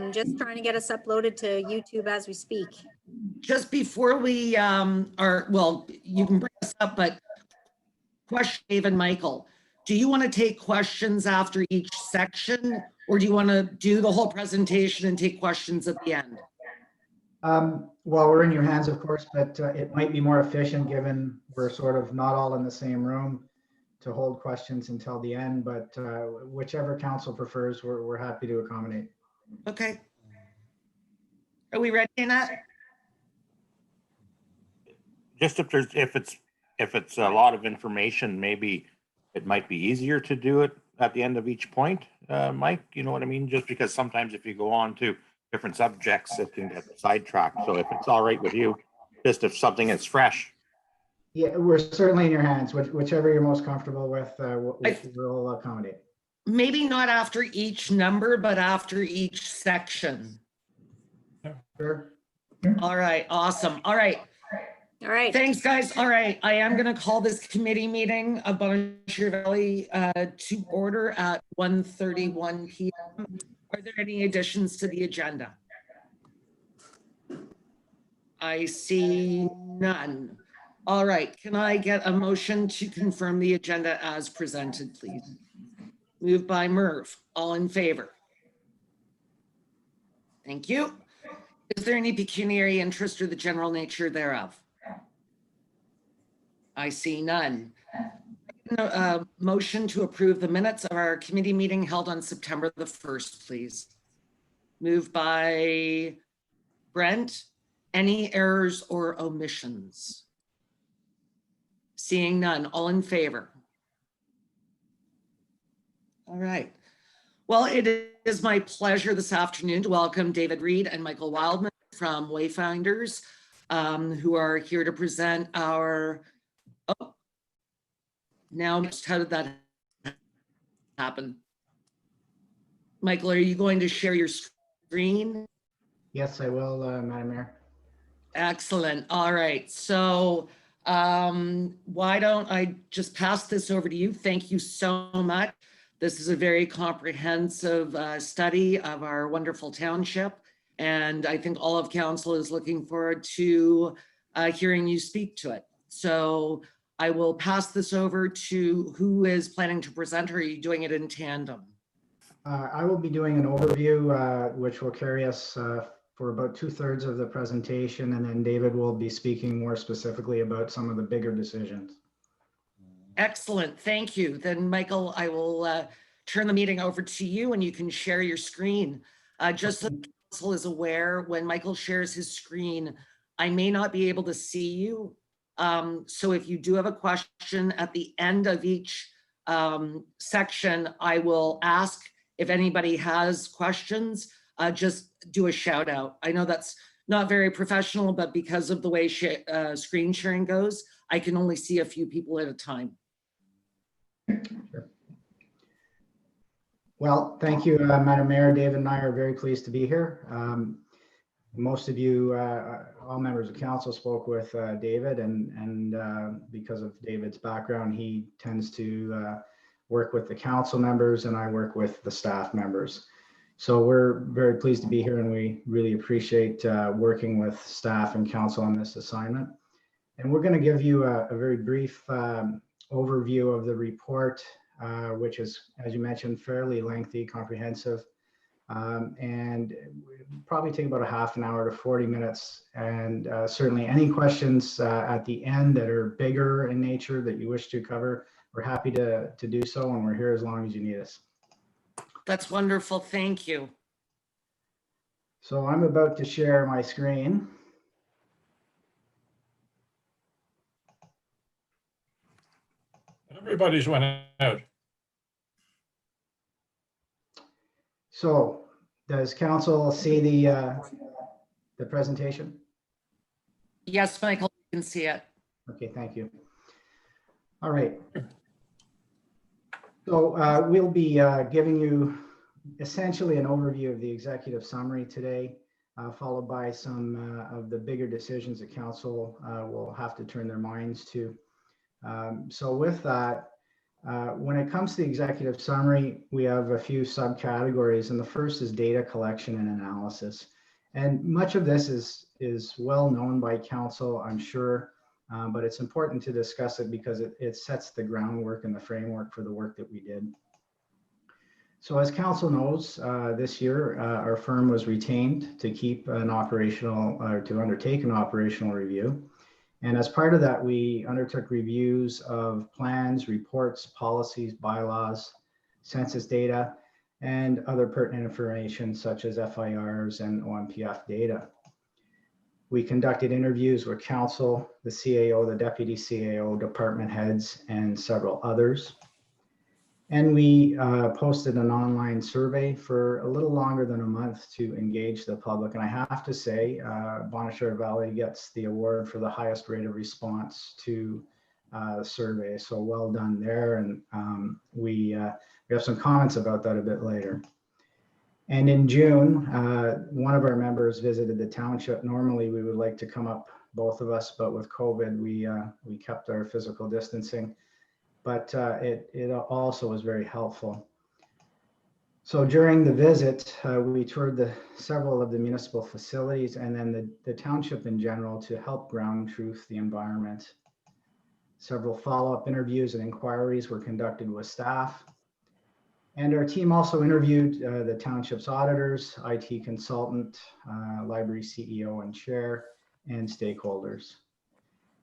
I'm just trying to get us uploaded to YouTube as we speak. Just before we well, you can bring us up, but question, Dave and Michael, do you want to take questions after each section, or do you want to do the whole presentation and take questions at the end? Well, we're in your hands, of course, but it might be more efficient given we're sort of not all in the same room to hold questions until the end, but whichever council prefers, we're happy to accommodate. Okay. Are we ready, Nat? Just if it's a lot of information, maybe it might be easier to do it at the end of each point, Mike, you know what I mean? Just because sometimes if you go on to different subjects, it can get sidetracked. So if it's all right with you, just if something is fresh. Yeah, we're certainly in your hands. Whichever you're most comfortable with, we'll accommodate. Maybe not after each number, but after each section. Sure. All right, awesome. All right. All right. Thanks, guys. All right, I am going to call this committee meeting of Bonnechere Valley to order at 1:31 p.m. Are there any additions to the agenda? I see none. All right, can I get a motion to confirm the agenda as presented, please? Moved by Merv. All in favor? Thank you. Is there any pecuniary interest or the general nature thereof? I see none. Motion to approve the minutes of our committee meeting held on September the 1st, please. Moved by Brent. Any errors or omissions? Seeing none. All in favor? All right. Well, it is my pleasure this afternoon to welcome David Reed and Michael Wildman from Wayfinders, who are here to present our, now how did that happen? Michael, are you going to share your screen? Yes, I will, Madam Mayor. Excellent. All right. So why don't I just pass this over to you? Thank you so much. This is a very comprehensive study of our wonderful township. And I think all of council is looking forward to hearing you speak to it. So I will pass this over to who is planning to present, or are you doing it in tandem? I will be doing an overview, which will carry us for about 2/3 of the presentation. And then David will be speaking more specifically about some of the bigger decisions. Excellent. Thank you. Then, Michael, I will turn the meeting over to you and you can share your screen. Just so the council is aware, when Michael shares his screen, I may not be able to see you. So if you do have a question at the end of each section, I will ask if anybody has questions, just do a shout out. I know that's not very professional, but because of the way screen sharing goes, I can only see a few people at a time. Sure. Well, thank you, Madam Mayor. David and I are very pleased to be here. Most of you, all members of council, spoke with David, and because of David's background, he tends to work with the council members, and I work with the staff members. So we're very pleased to be here, and we really appreciate working with staff and council on this assignment. And we're going to give you a very brief overview of the report, which is, as you mentioned, fairly lengthy, comprehensive, and probably take about a half an hour to 40 minutes. And certainly any questions at the end that are bigger in nature that you wish to cover, we're happy to do so, and we're here as long as you need us. That's wonderful. Thank you. So I'm about to share my screen. Everybody's went out. So does council see the presentation? Yes, Michael, you can see it. Okay, thank you. All right. So we'll be giving you essentially an overview of the executive summary today, followed by some of the bigger decisions that council will have to turn their minds to. So with that, When it comes to the executive summary, we have a few subcategories, and the first is data collection and analysis. And much of this is well known by council, I'm sure, but it's important to discuss it because it sets the groundwork and the framework for the work that we did. So as council knows, this year our firm was retained to keep an operational, or to undertake an operational review. And as part of that, we undertook reviews of plans, reports, policies, bylaws, census data, and other pertinent information such as FIRs and OMPF data. We conducted interviews with council, the CAO, the deputy CAO, department heads, and several others. And we posted an online survey for a little longer than a month to engage the public. And I have to say, Bonnechere Valley gets the award for the highest rate of response to the survey. So well done there. And we have some comments about that a bit later. And in June, one of our members visited the township. Normally we would like to come up, both of us, but with COVID, we kept our physical distancing. But it also was very helpful. So during the visit, we toured several of the municipal facilities and then the township in general to help ground truth the environment. Several follow-up interviews and inquiries were conducted with staff. And our team also interviewed the township's auditors, IT consultant, library CEO and chair, and stakeholders.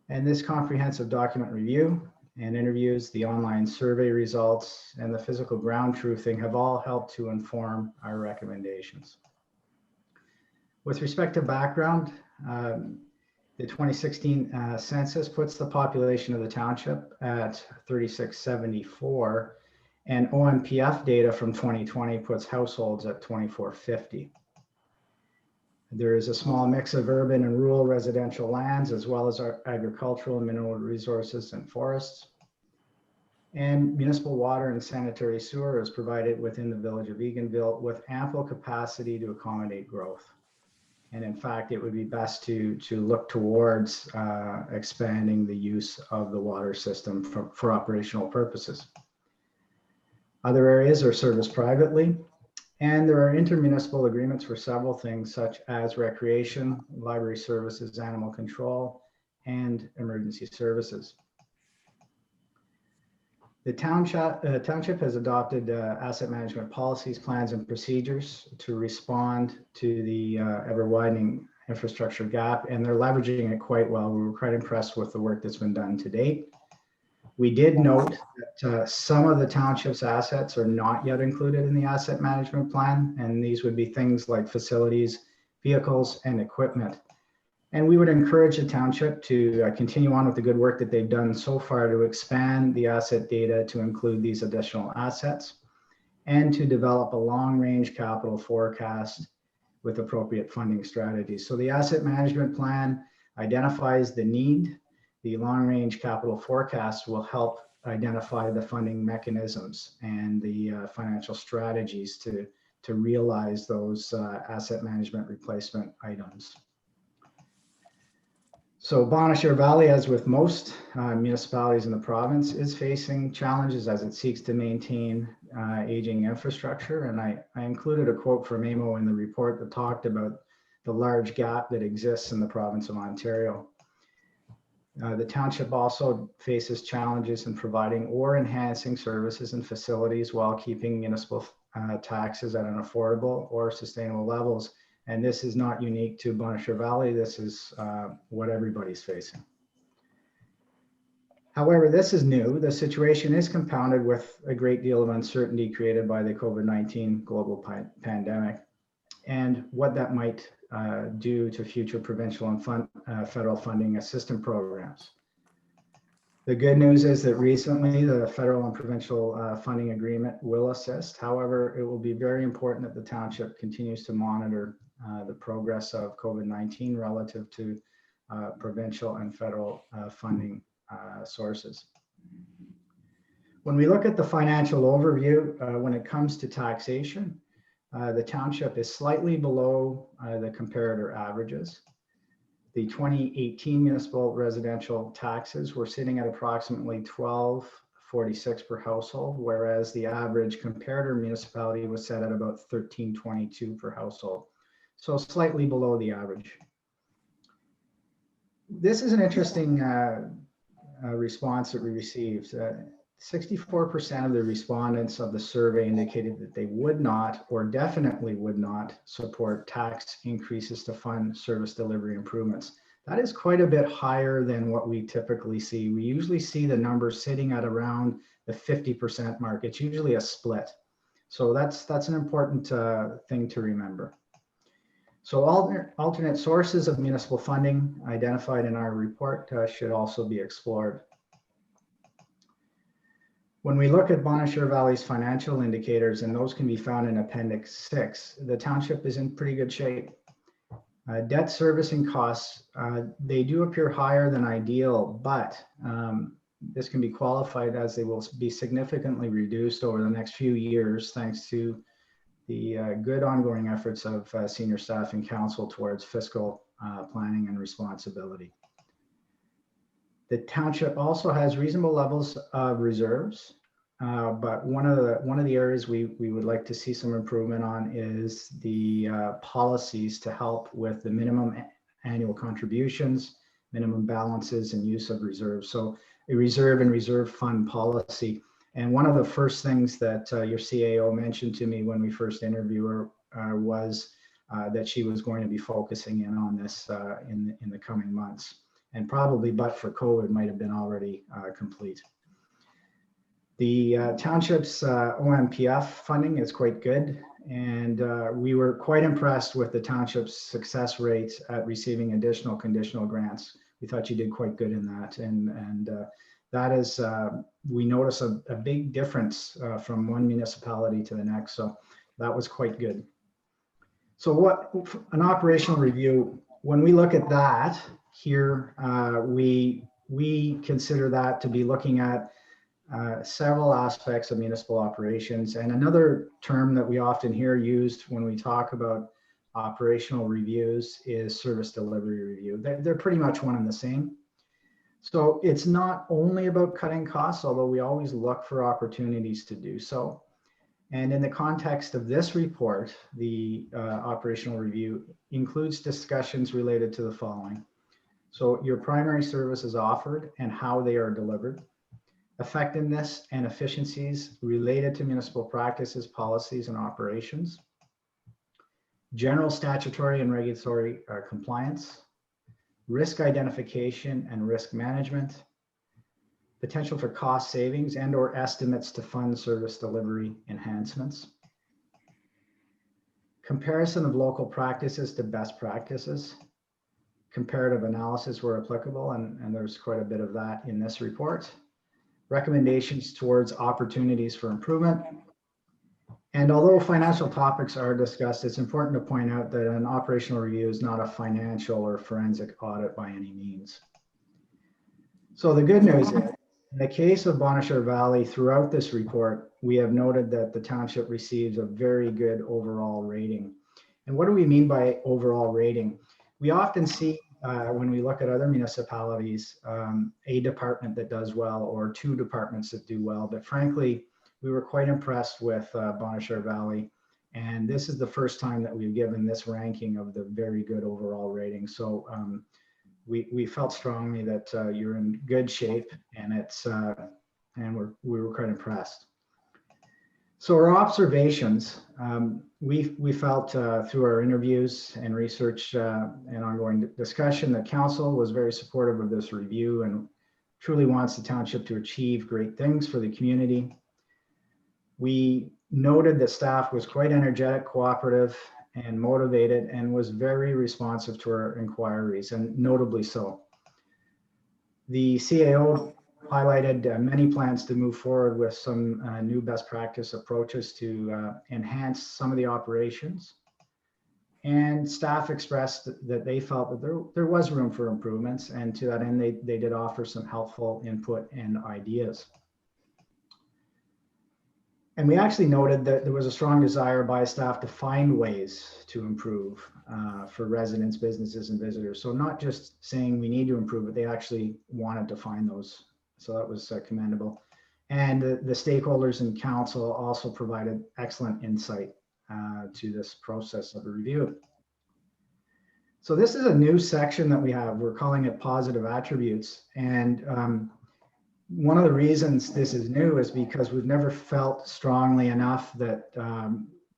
And this comprehensive document review and interviews, the online survey results, and the physical ground truthing have all helped to inform our recommendations. With respect to background, the 2016 census puts the population of the township at 3,674, and OMPF data from 2020 puts households at 2,450. There is a small mix of urban and rural residential lands, as well as our agricultural and mineral resources and forests. And municipal water and sanitary sewer is provided within the village of Eganville with ample capacity to accommodate growth. And in fact, it would be best to look towards expanding the use of the water system for operational purposes. Other areas are serviced privately. And there are intermunicipal agreements for several things such as recreation, library services, animal control, and emergency services. The township has adopted asset management policies, plans, and procedures to respond to the ever-widening infrastructure gap, and they're leveraging it quite well. We were quite impressed with the work that's been done to date. We did note that some of the township's assets are not yet included in the asset management plan, and these would be things like facilities, vehicles, and equipment. And we would encourage the township to continue on with the good work that they've done so far to expand the asset data to include these additional assets and to develop a long-range capital forecast with appropriate funding strategies. So the asset management plan identifies the need. The long-range capital forecast will help identify the funding mechanisms and the financial strategies to realize those asset management replacement items. So Bonnechere Valley, as with most municipalities in the province, is facing challenges as it seeks to maintain aging infrastructure. And I included a quote from AMO in the report that talked about the large gap that exists in the province of Ontario. The township also faces challenges in providing or enhancing services and facilities while keeping municipal taxes at an affordable or sustainable levels. And this is not unique to Bonnechere Valley. This is what everybody's facing. However, this is new. The situation is compounded with a great deal of uncertainty created by the COVID-19 global pandemic and what that might do to future provincial and federal funding assistance programs. The good news is that recently the federal and provincial funding agreement will assist. However, it will be very important that the township continues to monitor the progress of COVID-19 relative to provincial and federal funding sources. When we look at the financial overview, when it comes to taxation, the township is slightly below the comparator averages. The 2018 municipal residential taxes were sitting at approximately 12 1246 per household, whereas the average comparator municipality was set at about 1322 per household. So slightly below the average. This is an interesting response that we received. 64% of the respondents of the survey indicated that they would not, or definitely would not, support tax increases to fund service delivery improvements. That is quite a bit higher than what we typically see. We usually see the numbers sitting at around the 50% mark. It's usually a split. So that's an important thing to remember. So alternate sources of municipal funding identified in our report should also be explored. When we look at Bonnechere Valley's financial indicators, and those can be found in Appendix 6, the township is in pretty good shape. Debt servicing costs, they do appear higher than ideal, but this can be qualified as they will be significantly reduced over the next few years thanks to the good ongoing efforts of senior staff and council towards fiscal planning and responsibility. The township also has reasonable levels of reserves, but one of the areas we would like to see some improvement on is the policies to help with the minimum annual contributions, minimum balances, and use of reserves. So a reserve and reserve fund policy. And one of the first things that your CAO mentioned to me when we first interviewed her was that she was going to be focusing in on this in the coming months. And probably, but for COVID, might have been already complete. The township's OMPF funding is quite good, and we were quite impressed with the township's success rate at receiving additional conditional grants. We thought you did quite good in that, and that is, we notice a big difference from one municipality to the next, so that was quite good. So what an operational review, when we look at that, here, we consider that to be looking at several aspects of municipal operations. And another term that we often hear used when we talk about operational reviews is service delivery review. They're pretty much one and the same. So it's not only about cutting costs, although we always look for opportunities to do so. And in the context of this report, the operational review includes discussions related to the following. So your primary services offered and how they are delivered, effectiveness and efficiencies related to municipal practices, policies, and operations, general statutory and regulatory compliance, risk identification and risk management, potential for cost savings and or estimates to fund service delivery enhancements, comparison of local practices to best practices, comparative analysis where applicable, and there's quite a bit of that in this report, recommendations towards opportunities for improvement. And although financial topics are discussed, it's important to point out that an operational review is not a financial or forensic audit by any means. So the good news is, in the case of Bonnechere Valley, throughout this report, we have noted that the township receives a very good overall rating. And what do we mean by overall rating? We often see when we look at other municipalities, a department that does well or two departments that do well. But frankly, we were quite impressed with Bonnechere Valley. And this is the first time that we've given this ranking of the very good overall rating. So we felt strongly that you're in good shape, and we were quite impressed. So our observations, we felt through our interviews and research and ongoing discussion that council was very supportive of this review and truly wants the township to achieve great things for the community. We noted that staff was quite energetic, cooperative, and motivated, and was very responsive to our inquiries, and notably so. The CAO highlighted many plans to move forward with some new best practice approaches to enhance some of the operations. And staff expressed that they felt that there was room for improvements, and to that end, they did offer some helpful input and ideas. And we actually noted that there was a strong desire by staff to find ways to improve for residents, businesses, and visitors. So not just saying we need to improve, but they actually wanted to find those. So that was commendable. And the stakeholders in council also provided excellent insight to this process of review. So this is a new section that we have. We're calling it positive attributes. And one of the reasons this is new is because we've never felt strongly enough that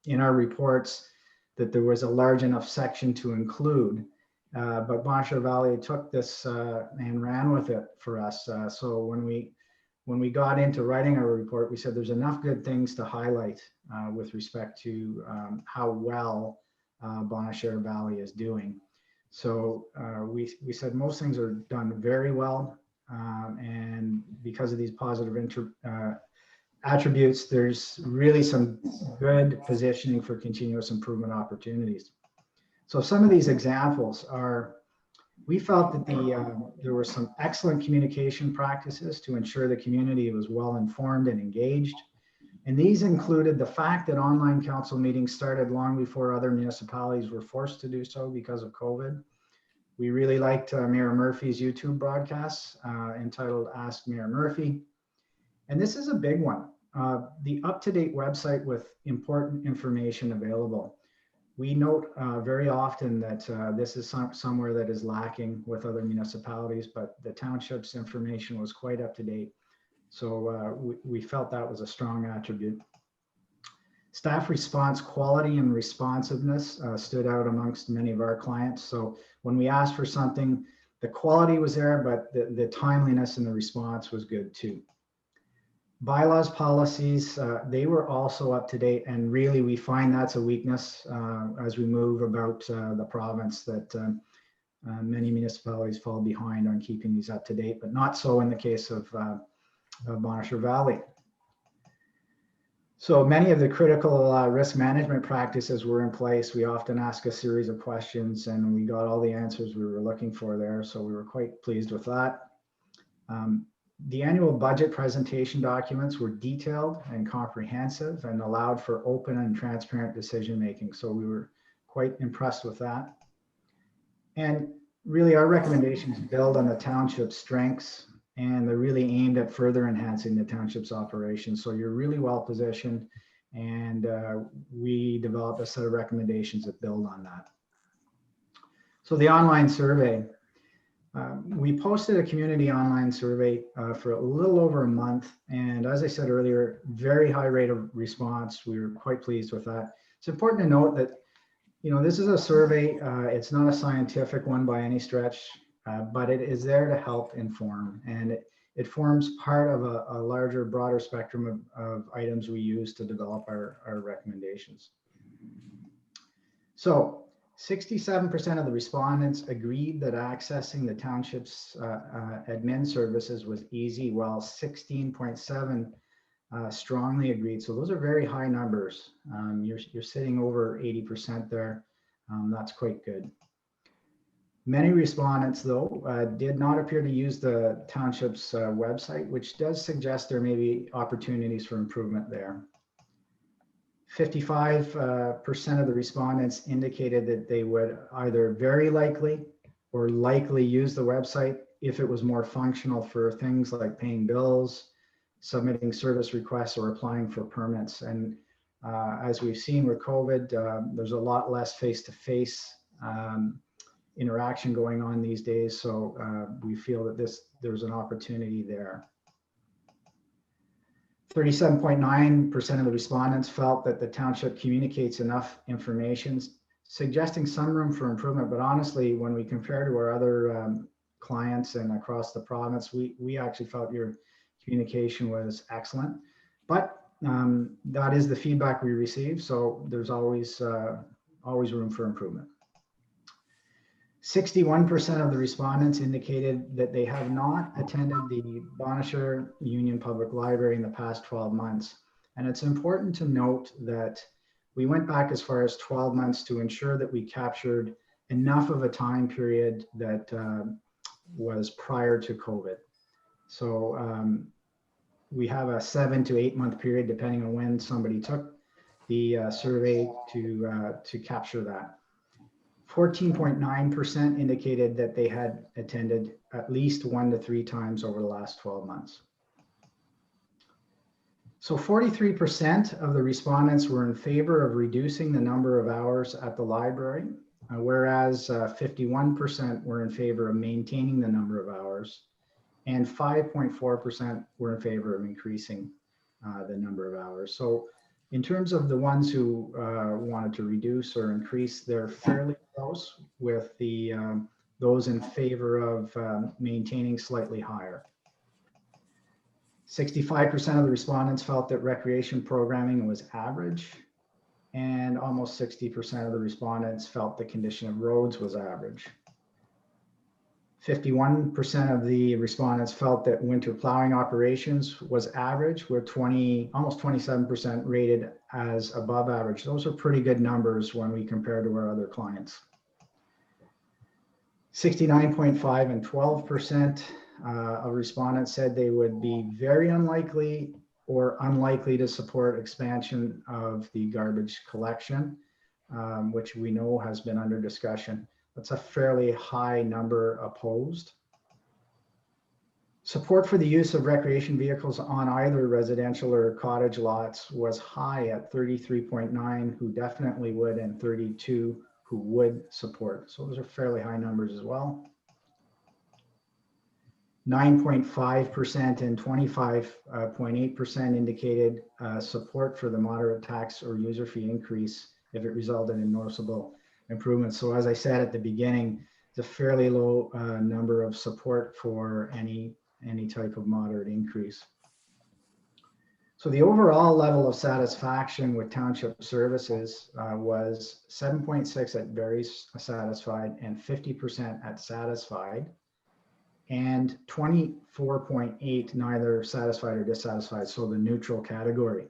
in our reports that there was a large enough section to include. But Bonnechere Valley took this and ran with it for us. So when we got into writing our report, we said there's enough good things to highlight with respect to how well Bonnechere Valley is doing. So we said most things are done very well. And because of these positive attributes, there's really some good positioning for continuous improvement opportunities. So some of these examples are, we felt that there were some excellent communication practices to ensure the community was well informed and engaged. And these included the fact that online council meetings started long before other municipalities were forced to do so because of COVID. We really liked Mayor Murphy's YouTube broadcasts entitled Ask Mayor Murphy. And this is a big one, the up-to-date website with important information available. We note very often that this is somewhere that is lacking with other municipalities, but the township's information was quite up to date. So we felt that was a strong attribute. Staff response quality and responsiveness stood out amongst many of our clients. So when we asked for something, the quality was there, but the timeliness in the response was good too. Bylaws, policies, they were also up to date, and really we find that's a weakness as we move about the province, that many municipalities fall behind on keeping these up to date, but not so in the case of Bonnechere Valley. So many of the critical risk management practices were in place. We often ask a series of questions and we got all the answers we were looking for there. So we were quite pleased with that. The annual budget presentation documents were detailed and comprehensive and allowed for open and transparent decision making. So we were quite impressed with that. And really our recommendations build on the township's strengths, and they're really aimed at further enhancing the township's operations. So you're really well positioned, and we developed a set of recommendations that build on that. So the online survey, we posted a community online survey for a little over a month. And as I said earlier, very high rate of response. We were quite pleased with that. It's important to note that, you know, this is a survey. It's not a scientific one by any stretch. But it is there to help inform, and it forms part of a larger, broader spectrum of items we use to develop our recommendations. So 67% of the respondents agreed that accessing the township's admin services was easy, while 16.7% strongly agreed. So those are very high numbers. You're sitting over 80% there. That's quite good. Many respondents, though, did not appear to use the township's website, which does suggest there may be opportunities for improvement there. 55% of the respondents indicated that they would either very likely or likely use the website if it was more functional for things like paying bills, submitting service requests, or applying for permits. And as we've seen with COVID, there's a lot less face-to-face interaction going on these days. So we feel that there's an opportunity there. 37.9% of the respondents felt that the township communicates enough information, suggesting some room for improvement. But honestly, when we compare to our other clients and across the province, we actually felt your communication was excellent. But that is the feedback we receive. So there's always room for improvement. 61% of the respondents indicated that they have not attended the Bonnechere Union Public Library in the past 12 months. And it's important to note that we went back as far as 12 months to ensure that we captured enough of a time period that was prior to COVID. So we have a 7 to 8 month period, depending on when somebody took the survey to capture that. 14.9% indicated that they had attended at least 1 to 3 times over the last 12 months. So 43% of the respondents were in favor of reducing the number of hours at the library, whereas 51% were in favor of maintaining the number of hours, and 5.4% were in favor of increasing the number of hours. So in terms of the ones who wanted to reduce or increase, they're fairly close with the those in favor of maintaining slightly higher. 65% of the respondents felt that recreation programming was average, and almost 60% of the respondents felt the condition of roads was average. 51% of the respondents felt that winter plowing operations was average, with almost 27% rated as above average. Those are pretty good numbers when we compare to our other clients. 69.5 and 12% of respondents said they would be very unlikely or unlikely to support expansion of the garbage collection, which we know has been under discussion. That's a fairly high number opposed. Support for the use of recreation vehicles on either residential or cottage lots was high at 33.9 who definitely would, and 32 who would support. So those are fairly high numbers as well. 9.5% and 25.8% indicated support for the moderate tax or user fee increase if it resulted in noticeable improvements. So as I said at the beginning, it's a fairly low number of support for any type of moderate increase. So the overall level of satisfaction with township services was 7.6 at very satisfied and 50% at satisfied, and 24.8 neither satisfied or dissatisfied, so the neutral category.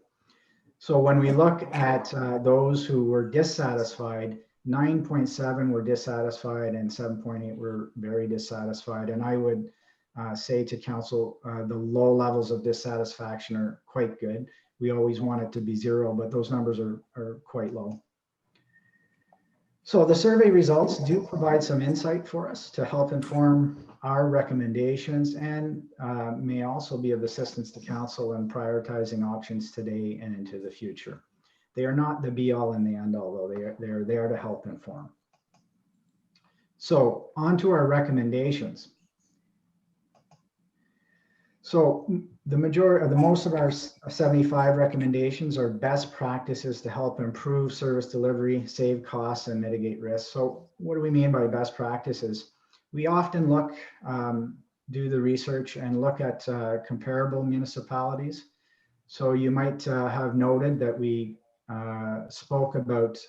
So when we look at those who were dissatisfied, 9.7 were dissatisfied and 7.8 were very dissatisfied. And I would say to council, the low levels of dissatisfaction are quite good. We always want it to be zero, but those numbers are quite low. So the survey results do provide some insight for us to help inform our recommendations, and may also be of assistance to council in prioritizing options today and into the future. They are not the be all and the end all, though. They are there to help inform. So on to our recommendations. So most of our 75 recommendations are best practices to help improve service delivery, save costs, and mitigate risks. So what do we mean by best practices? We often look, do the research and look at comparable municipalities. So you might have noted that we spoke about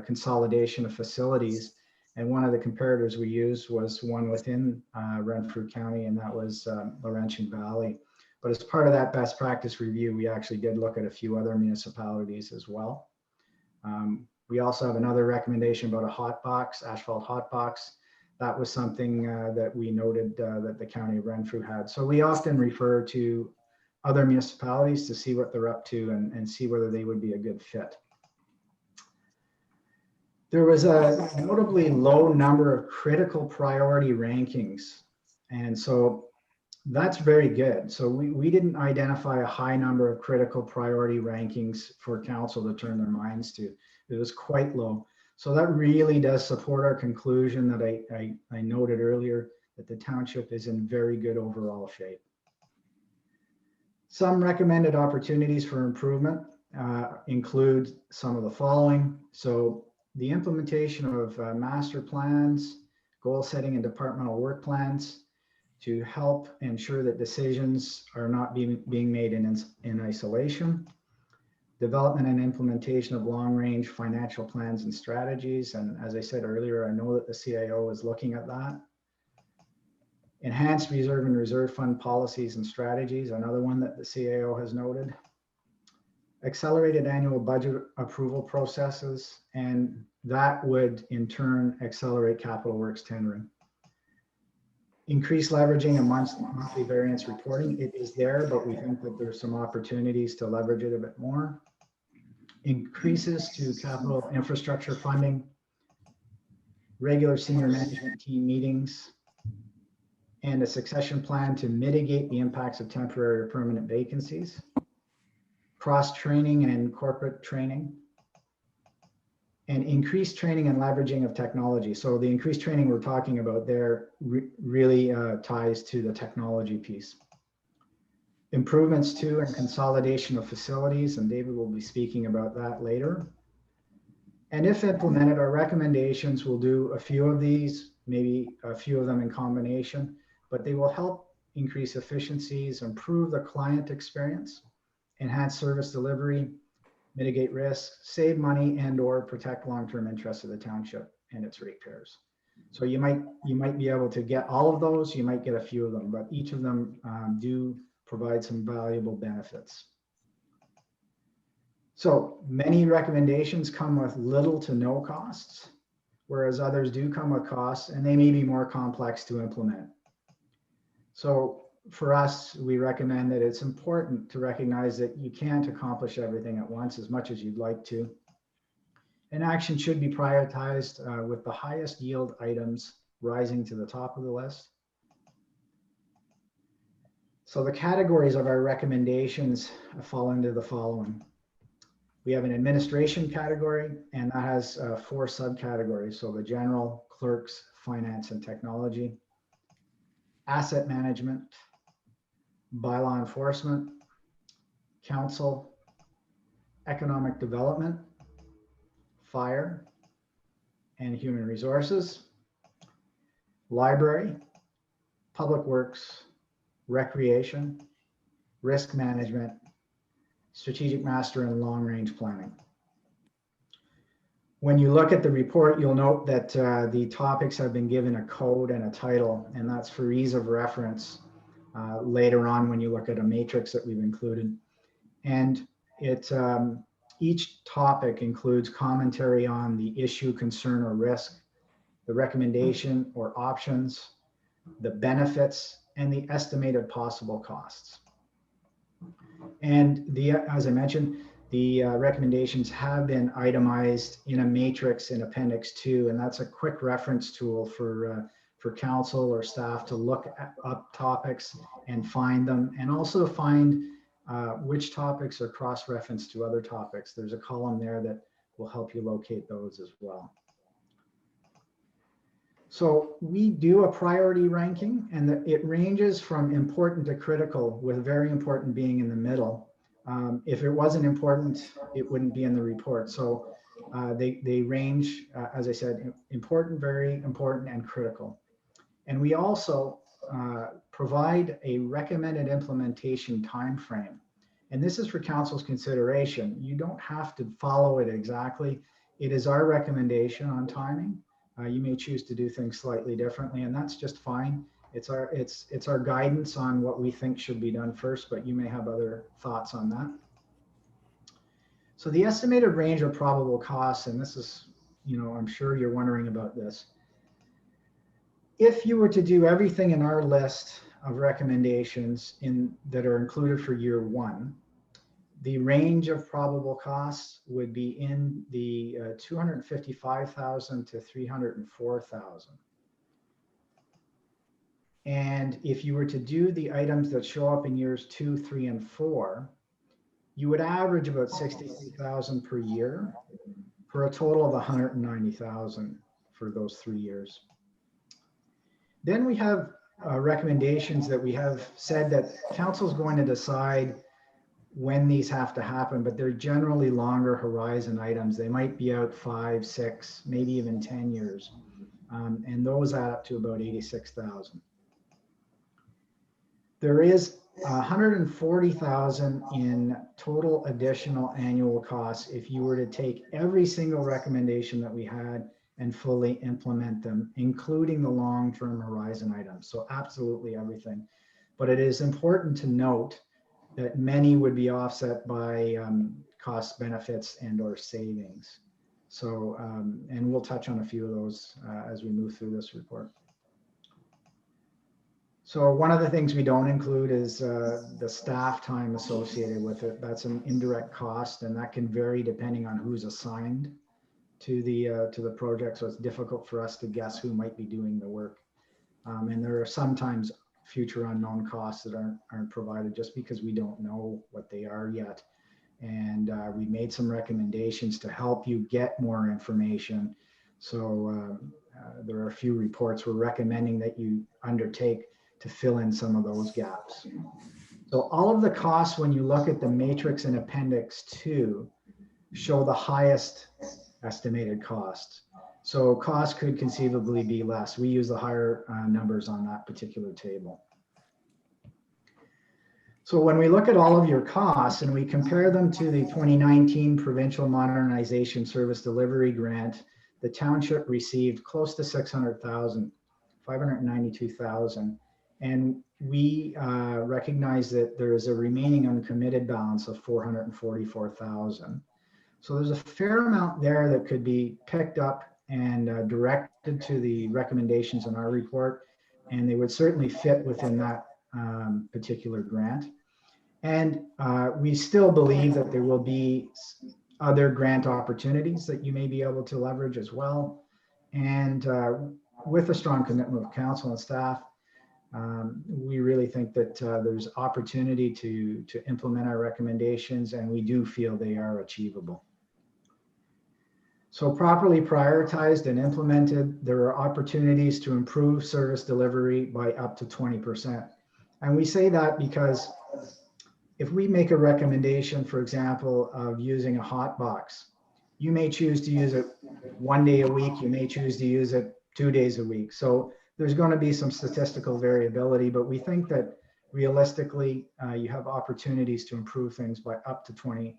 consolidation of facilities. And one of the comparators we used was one within Renfrew County, and that was Laurentian Valley. But as part of that best practice review, we actually did look at a few other municipalities as well. We also have another recommendation about a hot box, asphalt hot box. That was something that we noted that the County of Renfrew had. So we often refer to other municipalities to see what they're up to and see whether they would be a good fit. There was a notably low number of critical priority rankings. And so that's very good. So we didn't identify a high number of critical priority rankings for council to turn their minds to. It was quite low. So that really does support our conclusion that I noted earlier, that the township is in very good overall shape. Some recommended opportunities for improvement include some of the following. So the implementation of master plans, goal setting, and departmental work plans to help ensure that decisions are not being made in isolation. Development and implementation of long-range financial plans and strategies. And as I said earlier, I know that the CIO is looking at that. Enhanced reserve and reserve fund policies and strategies, another one that the CIO has noted. Accelerated annual budget approval processes, and that would in turn accelerate capital works tendering. Increased leveraging and monthly variance reporting. It is there, but we think that there's some opportunities to leverage it a bit more. Increases to capital infrastructure funding, regular senior management team meetings, and a succession plan to mitigate the impacts of temporary or permanent vacancies. cross-training and corporate training, and increased training and leveraging of technology. So the increased training we're talking about there really ties to the technology piece. Improvements to and consolidation of facilities, and David will be speaking about that later. And if implemented, our recommendations will do a few of these, maybe a few of them in combination, but they will help increase efficiencies, improve the client experience, enhance service delivery, mitigate risk, save money, and or protect long-term interests of the township and its ratepayers. So you might be able to get all of those, you might get a few of them, but each of them do provide some valuable benefits. So many recommendations come with little to no costs, whereas others do come with costs, and they may be more complex to implement. So for us, we recommend that it's important to recognize that you can't accomplish everything at once as much as you'd like to. And action should be prioritized with the highest yield items rising to the top of the list. So the categories of our recommendations fall into the following. We have an administration category, and that has 4 subcategories. So the general, clerks, finance, and technology, asset management, bylaw enforcement, council, economic development, fire, and human resources, library, public works, recreation, risk management, strategic master, and long-range planning. When you look at the report, you'll note that the topics have been given a code and a title, and that's for ease of reference later on when you look at a matrix that we've included. And each topic includes commentary on the issue, concern, or risk, the recommendation or options, the benefits, and the estimated possible costs. And as I mentioned, the recommendations have been itemized in a matrix in Appendix 2, and that's a quick reference tool for council or staff to look up topics and find them, and also find which topics are cross-referenced to other topics. There's a column there that will help you locate those as well. So we do a priority ranking, and it ranges from important to critical, with very important being in the middle. If it wasn't important, it wouldn't be in the report. So they range, as I said, important, very important, and critical. And we also provide a recommended implementation timeframe. And this is for council's consideration. You don't have to follow it exactly. It is our recommendation on timing. You may choose to do things slightly differently, and that's just fine. It's our guidance on what we think should be done first, but you may have other thoughts on that. So the estimated range of probable costs, and this is, I'm sure you're wondering about this. If you were to do everything in our list of recommendations that are included for year 1, the range of probable costs would be in the 255,000 to 304,000. And if you were to do the items that show up in years 2, 3, and 4, you would average about 63,000 per year, for a total of 190,000 for those 3 years. Then we have recommendations that we have said that council is going to decide when these have to happen, but they're generally longer horizon items. They might be out 5, 6, maybe even 10 years. And those add up to about 86,000. There is 140,000 in total additional annual costs if you were to take every single recommendation that we had and fully implement them, including the long-term horizon items. So absolutely everything. But it is important to note that many would be offset by cost benefits and or savings. So, and we'll touch on a few of those as we move through this report. So one of the things we don't include is the staff time associated with it. That's an indirect cost, and that can vary depending on who's assigned to the project. So it's difficult for us to guess who might be doing the work. And there are sometimes future unknown costs that aren't provided just because we don't know what they are yet. and we made some recommendations to help you get more information. So there are a few reports we're recommending that you undertake to fill in some of those gaps. So all of the costs, when you look at the matrix in Appendix 2, show the highest estimated costs. So costs could conceivably be less. We use the higher numbers on that particular table. So when we look at all of your costs and we compare them to the 2019 Provincial Modernization Service Delivery Grant, the township received close to 600,000, 592,000. And we recognize that there is a remaining uncommitted balance of 444,000. So there's a fair amount there that could be picked up and directed to the recommendations in our report. And they would certainly fit within that particular grant. And we still believe that there will be other grant opportunities that you may be able to leverage as well. And with a strong commitment of council and staff, we really think that there's opportunity to implement our recommendations, and we do feel they are achievable. So properly prioritized and implemented, there are opportunities to improve service delivery by up to 20%. And we say that because if we make a recommendation, for example, of using a hot box, you may choose to use it 1 day a week, you may choose to use it 2 days a week. So there's going to be some statistical variability, but we think that realistically, you have opportunities to improve things by up to 20%.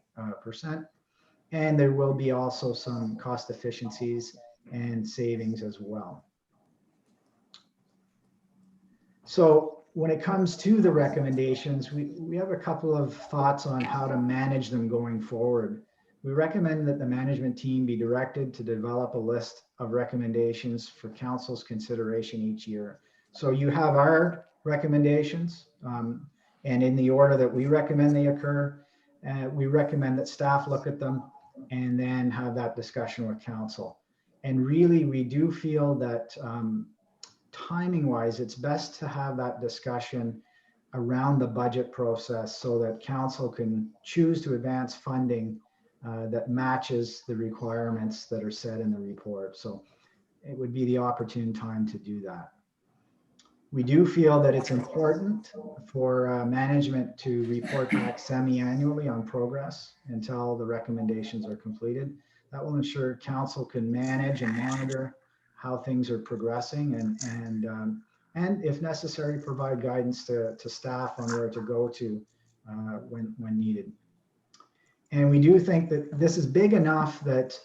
And there will be also some cost efficiencies and savings as well. So when it comes to the recommendations, we have a couple of thoughts on how to manage them going forward. We recommend that the management team be directed to develop a list of recommendations for council's consideration each year. So you have our recommendations, and in the order that we recommend they occur, we recommend that staff look at them and then have that discussion with council. And really, we do feel that timing wise, it's best to have that discussion around the budget process so that council can choose to advance funding that matches the requirements that are set in the report. So it would be the opportune time to do that. We do feel that it's important for management to report back semi-annually on progress until the recommendations are completed. That will ensure council can manage and monitor how things are progressing and if necessary, provide guidance to staff on where to go to when needed. And we do think that this is big enough that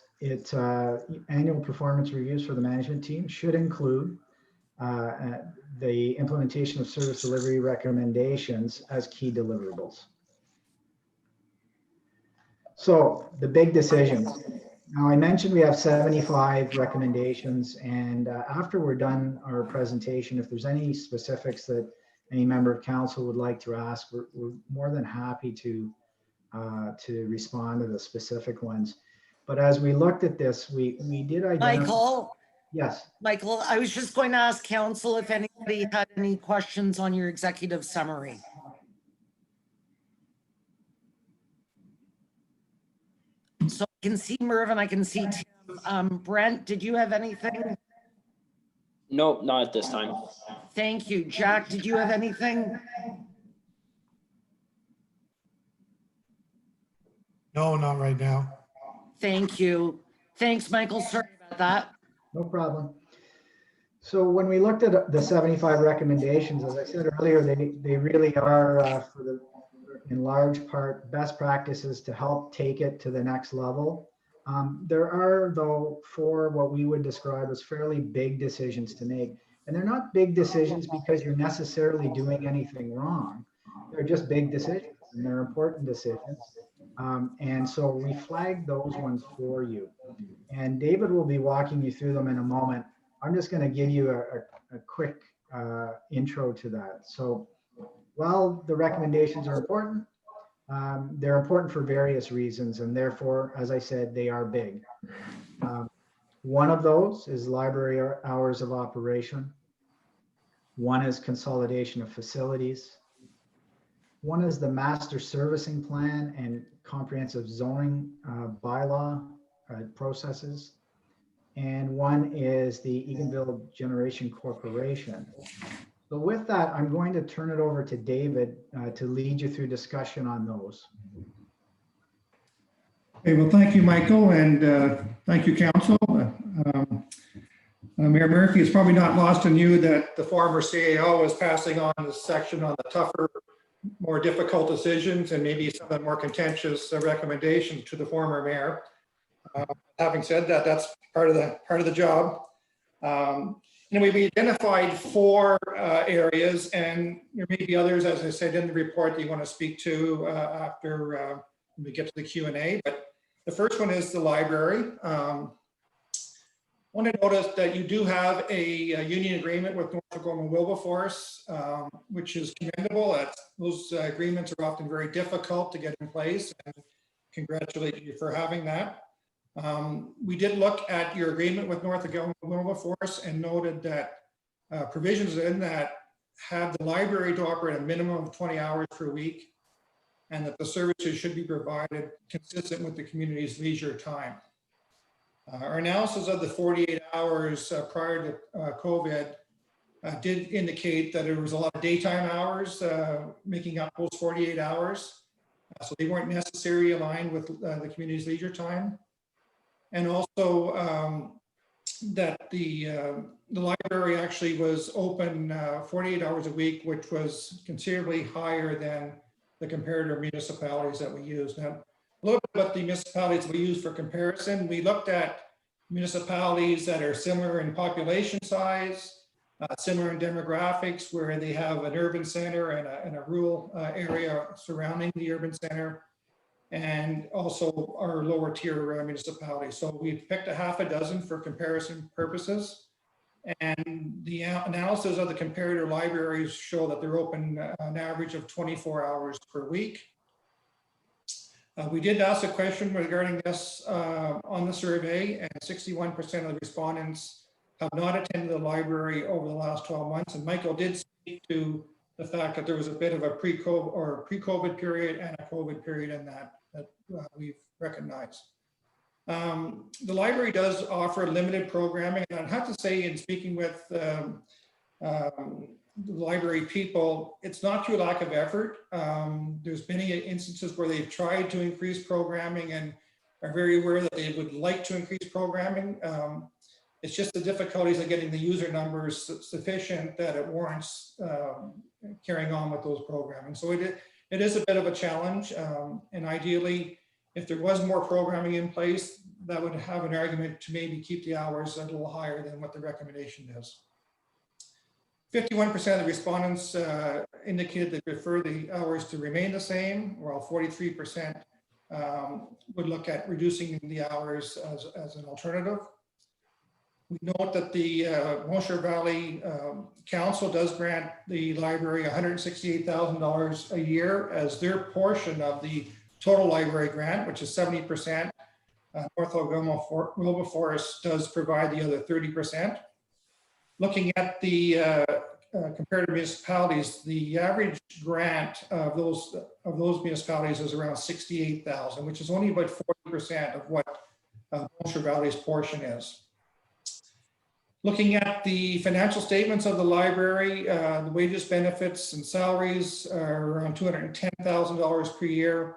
annual performance reviews for the management team should include the implementation of service delivery recommendations as key deliverables. So the big decisions. Now I mentioned we have 75 recommendations, and after we're done our presentation, if there's any specifics that any member of council would like to ask, we're more than happy to respond to the specific ones. But as we looked at this, we did identify. Michael? Yes. Michael, I was just going to ask council if anybody had any questions on your executive summary. So I can see Mervyn, I can see Tim. Brent, did you have anything? No, not at this time. Thank you. Jack, did you have anything? No, not right now. Thank you. Thanks, Michael. Sorry about that. No problem. So when we looked at the 75 recommendations, as I said earlier, they really are in large part best practices to help take it to the next level. There are, though, 4 what we would describe as fairly big decisions to make. And they're not big decisions because you're necessarily doing anything wrong. They're just big decisions, and they're important decisions. And so we flagged those ones for you. And David will be walking you through them in a moment. I'm just going to give you a quick intro to that. So while the recommendations are important, they're important for various reasons, and therefore, as I said, they are big. One of those is library hours of operation. One is consolidation of facilities. One is the master servicing plan and comprehensive zoning bylaw processes. And one is the Eganville Generation Corporation. So with that, I'm going to turn it over to David to lead you through discussion on those. Okay, well, thank you, Michael, and thank you, Council. Mayor Murphy, it's probably not lost on you that the former CAO is passing on this section on the tougher, more difficult decisions and maybe some of the more contentious recommendations to the former mayor. Having said that, that's part of the job. We identified 4 areas, and there may be others, as I said in the report, that you want to speak to after we get to the Q&A. But the first one is the library. I want to notice that you do have a union agreement with North Dakota Wilberforce, which is commendable. Those agreements are often very difficult to get in place, and congratulate you for having that. We did look at your agreement with North Dakota Wilberforce and noted that provisions in that have the library to operate a minimum of 20 hours per week, and that the services should be provided consistent with the community's leisure time. Our analysis of the 48 hours prior to COVID did indicate that there was a lot of daytime hours making up those 48 hours. So they weren't necessarily aligned with the community's leisure time. And also that the library actually was open 48 hours a week, which was considerably higher than the comparator municipalities that we use. Now, a little bit about the municipalities we use for comparison. We looked at municipalities that are similar in population size, similar in demographics, where they have an urban center and a rural area surrounding the urban center, and also our lower tier municipalities. So we picked a half a dozen for comparison purposes. And the analysis of the comparator libraries show that they're open an average of 24 hours per week. We did ask a question regarding this on the survey, and 61% of the respondents have not attended the library over the last 12 months. And Michael did speak to the fact that there was a bit of a pre-COVID period and a COVID period in that we've recognized. The library does offer limited programming, and I'd have to say, in speaking with the library people, it's not through lack of effort. There's many instances where they've tried to increase programming and are very aware that they would like to increase programming. It's just the difficulties of getting the user numbers sufficient that it warrants carrying on with those programming. So it is a bit of a challenge, and ideally, if there was more programming in place, that would have an argument to maybe keep the hours a little higher than what the recommendation is. 51% of the respondents indicated they prefer the hours to remain the same, while 43% would look at reducing the hours as an alternative. We note that the Bonnechere Valley Council does grant the library $168,000 a year as their portion of the total library grant, which is 70%. North Dakota Wilberforce does provide the other 30%. Looking at the comparative municipalities, the average grant of those municipalities is around $68,000, which is only about 40% of what Bonnechere Valley's portion is. Looking at the financial statements of the library, the wages, benefits, and salaries are around $210,000 per year,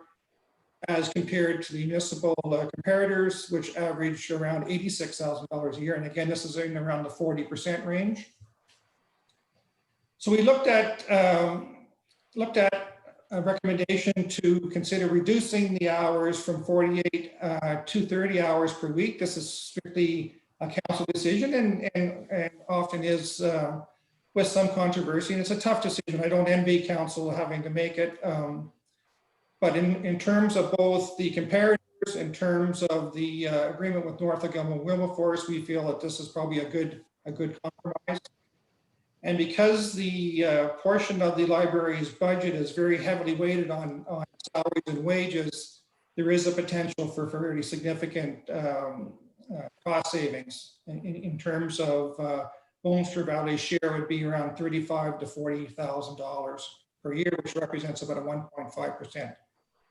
as compared to the municipal comparators, which average around $86,000 a year. And again, this is in around the 40% range. So we looked at a recommendation to consider reducing the hours from 48 to 30 hours per week. This is strictly a council decision and often is with some controversy, and it's a tough decision. I don't envy council having to make it. But in terms of both the comparators, in terms of the agreement with North Dakota Wilberforce, we feel that this is probably a good compromise. And because the portion of the library's budget is very heavily weighted on salaries and wages, there is a potential for fairly significant cost savings in terms of Bonnechere Valley's share would be around $35,000 to $40,000. per year, which represents about a 1.5%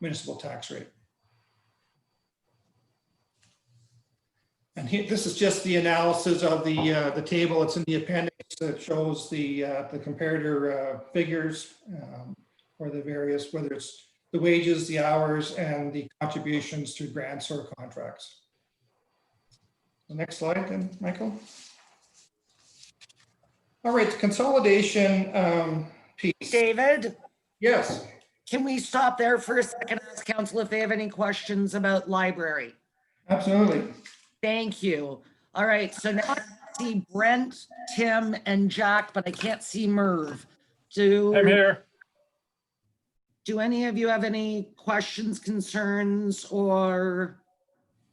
municipal tax rate. And here, this is just the analysis of the table. It's in the appendix that shows the comparator figures for the various, whether it's the wages, the hours, and the contributions through grants or contracts. The next slide then, Michael. All right, the consolidation piece. David, Yes, can we stop there for a second? Ask council if they have any questions about library. absolutely. Thank you. All right, so now I see Brent, Tim, and Jack, but I can't see Merv. I'm here. Do any of you have any questions, concerns, or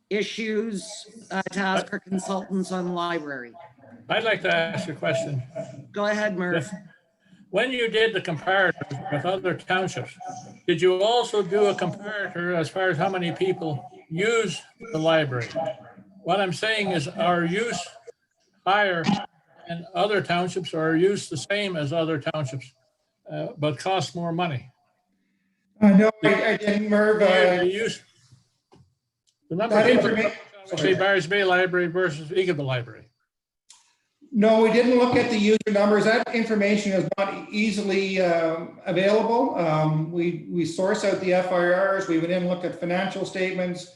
issues to ask our consultants on library? I'd like to ask a question. Go ahead, Merv. When you did the comparative with other townships, did you also do a comparator as far as how many people use the library? What I'm saying is, our use higher in other townships, or are use the same as other townships, but cost more money? No, I didn't, Merv. The number of people, say Barry's Bay Library versus Eagleville Library. No, we didn't look at the user numbers. That information is not easily available. We source out the FIRs. We went in and looked at financial statements.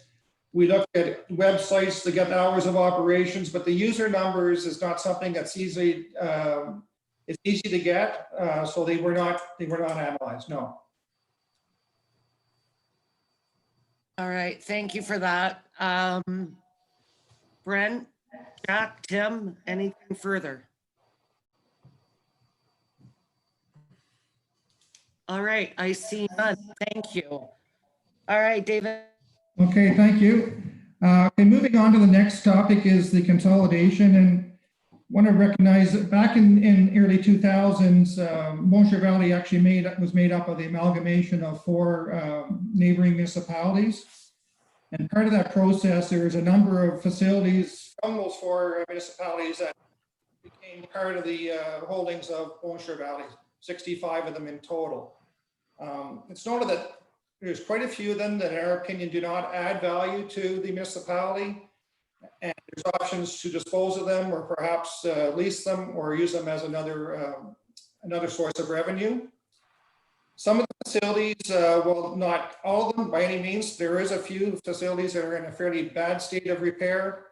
We looked at websites to get hours of operations, but the user numbers is not something that's easy. It's easy to get, so they were not analyzed. No. All right, thank you for that. Brent, Jack, Tim, anything further? All right, I see none. Thank you. All right, David. Okay, thank you. Okay, moving on to the next topic is the consolidation, and want to recognize that back in early 2000s, Bonnechere Valley actually was made up of the amalgamation of 4 neighboring municipalities. And part of that process, there was a number of facilities from those 4 municipalities that became part of the holdings of Bonnechere Valley, 65 of them in total. It's noted that there's quite a few of them that, in our opinion, do not add value to the municipality. And there's options to dispose of them, or perhaps lease them, or use them as another source of revenue. Some of the facilities, well, not all of them by any means. There is a few facilities that are in a fairly bad state of repair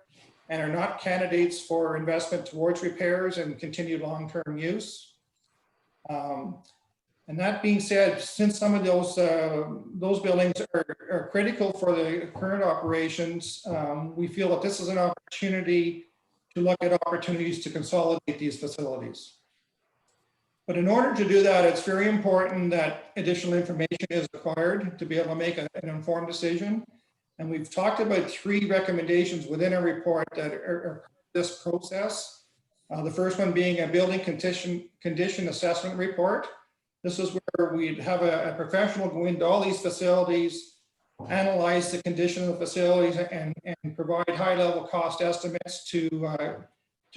and are not candidates for investment towards repairs and continued long-term use. And that being said, since some of those buildings are critical for the current operations, we feel that this is an opportunity to look at opportunities to consolidate these facilities. But in order to do that, it's very important that additional information is acquired to be able to make an informed decision. And we've talked about 3 recommendations within our report that are this process. The first one being a building condition assessment report. This is where we'd have a professional go into all these facilities, analyze the condition of the facilities, and provide high-level cost estimates to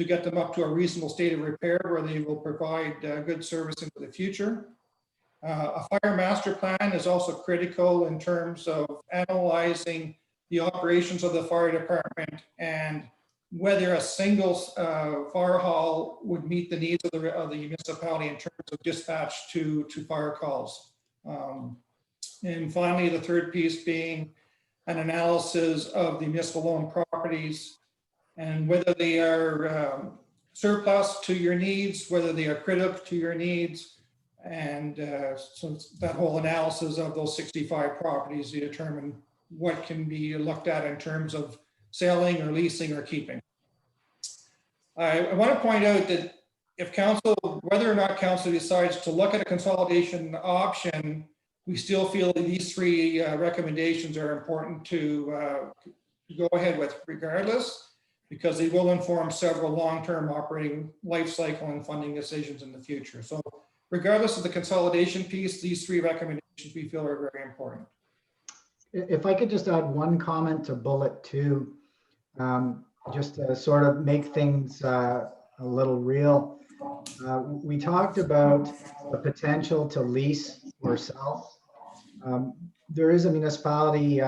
get them up to a reasonable state of repair where they will provide good service into the future. A fire master plan is also critical in terms of analyzing the operations of the fire department and whether a single fire hall would meet the needs of the municipality in terms of dispatch to fire calls. And finally, the third piece being an analysis of the municipal owned properties and whether they are surplus to your needs, whether they are critical to your needs, and so that whole analysis of those 65 properties to determine what can be looked at in terms of selling or leasing or keeping. I want to point out that if council, whether or not council decides to look at a consolidation option, we still feel that these 3 recommendations are important to go ahead with regardless, because they will inform several long-term operating life cycle and funding decisions in the future. So regardless of the consolidation piece, these 3 recommendations we feel are very important. If I could just add one comment to bullet 2, just to sort of make things a little real. We talked about the potential to lease or sell. There is a municipality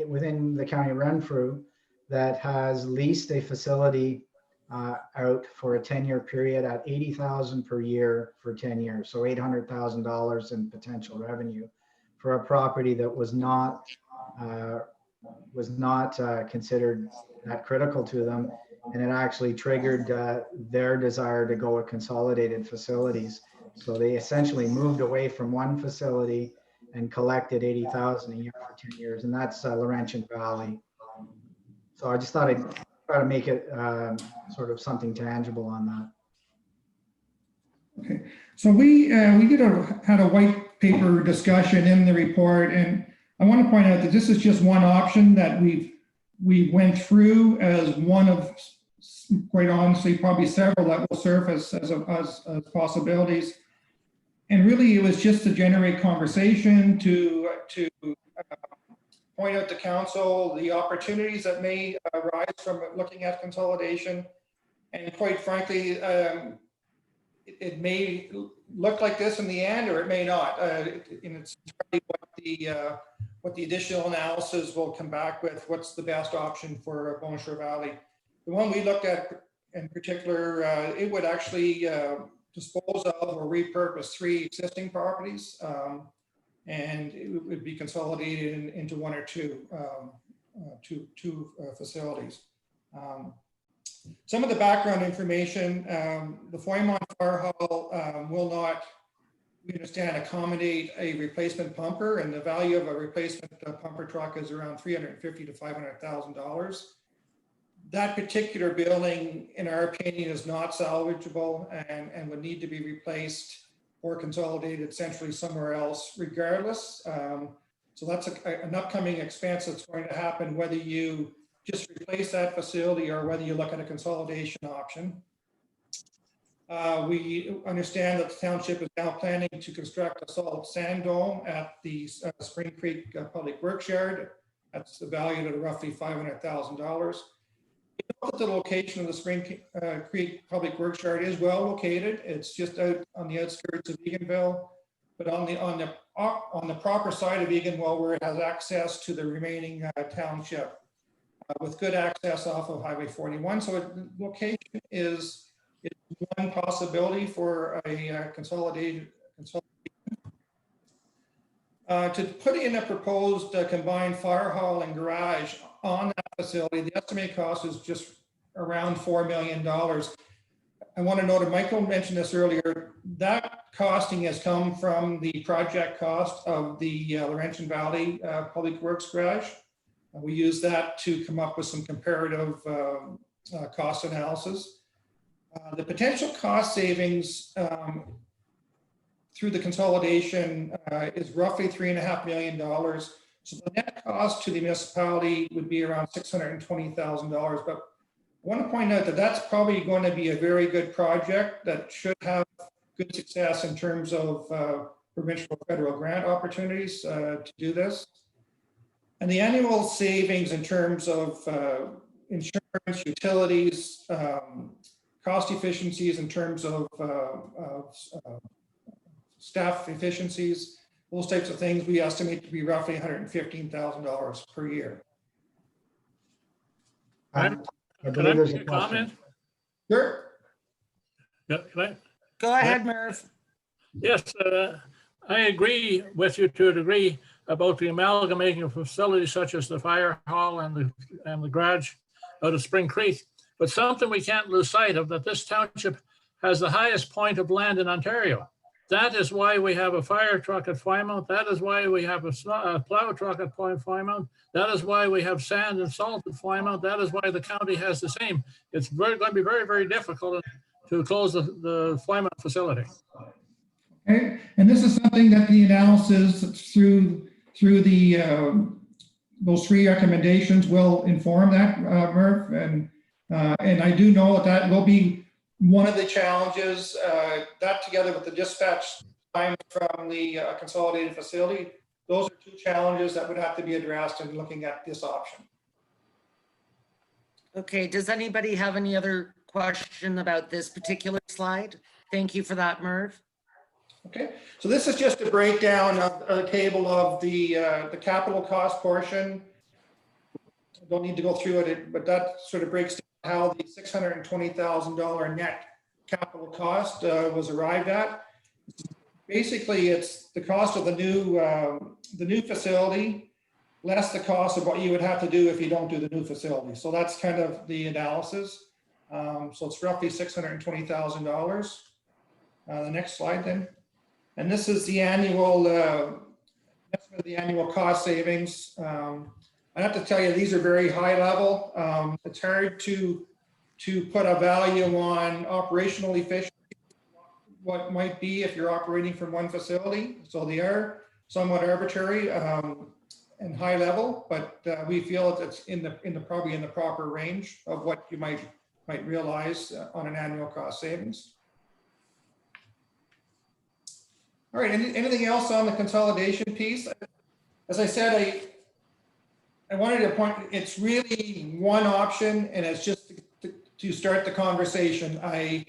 within the county of Renfrew that has leased a facility out for a 10-year period at $80,000 per year for 10 years. So $800,000 in potential revenue for a property that was not considered that critical to them. And it actually triggered their desire to go with consolidated facilities. So they essentially moved away from one facility and collected $80,000 a year for 10 years. And that's Laurentian Valley. So I just thought I'd try to make it sort of something tangible on that. Okay, so we had a white paper discussion in the report, and I want to point out that this is just one option that we went through as one of, quite honestly, probably several that will surface as possibilities. And really, it was just to generate conversation, to point out to council the opportunities that may arise from looking at consolidation. And quite frankly, it may look like this in the end, or it may not. And it's what the additional analysis will come back with. What's the best option for Bonnechere Valley? The one we looked at in particular, it would actually dispose of or repurpose 3 existing properties, and it would be consolidated into 1 or 2 facilities. Some of the background information, the Foymont Fire Hall will not, we understand, accommodate a replacement pumper, and the value of a replacement pumper truck is around $350,000 to $500,000. That particular building, in our opinion, is not salvageable and would need to be replaced or consolidated centrally somewhere else regardless. So that's an upcoming expense that's going to happen whether you just replace that facility or whether you look at a consolidation option. We understand that the township is now planning to construct a solid sand dome at the Spring Creek Public Works Yard. That's valued at roughly $500,000. That the location of the Spring Creek Public Works Yard is well located. It's just out on the outskirts of Eganville, but on the proper side of Eganville, where it has access to the remaining township, with good access off of Highway 41. So the location is one possibility for a consolidated. To put in a proposed combined fire hall and garage on that facility, the estimated cost is just around $4 million. I want to note, and Michael mentioned this earlier, that costing has come from the project cost of the Laurentian Valley Public Works Garage. We use that to come up with some comparative cost analysis. The potential cost savings through the consolidation is roughly $3.5 million. So the net cost to the municipality would be around $620,000. But I want to point out that that's probably going to be a very good project that should have good success in terms of provincial federal grant opportunities to do this. And the annual savings in terms of insurance, utilities, cost efficiencies in terms of staff efficiencies, those types of things, we estimate to be roughly $115,000 per year. I Can believe I there's make a a question. comment? Sure. Yeah, can I? Go ahead, Merv. Yes, I agree with you to a degree about the amalgamating of facilities such as the fire hall and the garage out of Spring Creek. But something we can't lose sight of, that this township has the highest point of land in Ontario. That is why we have a fire truck at Foymont. That is why we have a plow truck at Foymont. That is why we have sand and salt at Foymont. That is why the county has the same. It's going to be very, very difficult to close the Foymont facility. Okay, and this is something that the analysis through the those 3 recommendations will inform that, Murph, and I do know that will be one of the challenges, that together with the dispatch time from the consolidated facility, those are 2 challenges that would have to be addressed in looking at this option. Okay, does anybody have any other question about this particular slide? Thank you for that, Merv. Okay, so this is just a breakdown of a table of the capital cost portion. I don't need to go through it, but that sort of breaks down how the $620,000 net capital cost was arrived at. Basically, it's the cost of the new facility less the cost of what you would have to do if you don't do the new facility. So that's kind of the analysis. So it's roughly $620,000. The next slide then. And this is the annual estimate of the annual cost savings. I have to tell you, these are very high level. It's hard to put a value on operational efficiency, what might be if you're operating from one facility. So they are somewhat arbitrary and high level, but we feel it's probably in the proper range of what you might realize on an annual cost savings. All right, anything else on the consolidation piece? As I said, I wanted to point, it's really one option, and it's just to start the conversation. I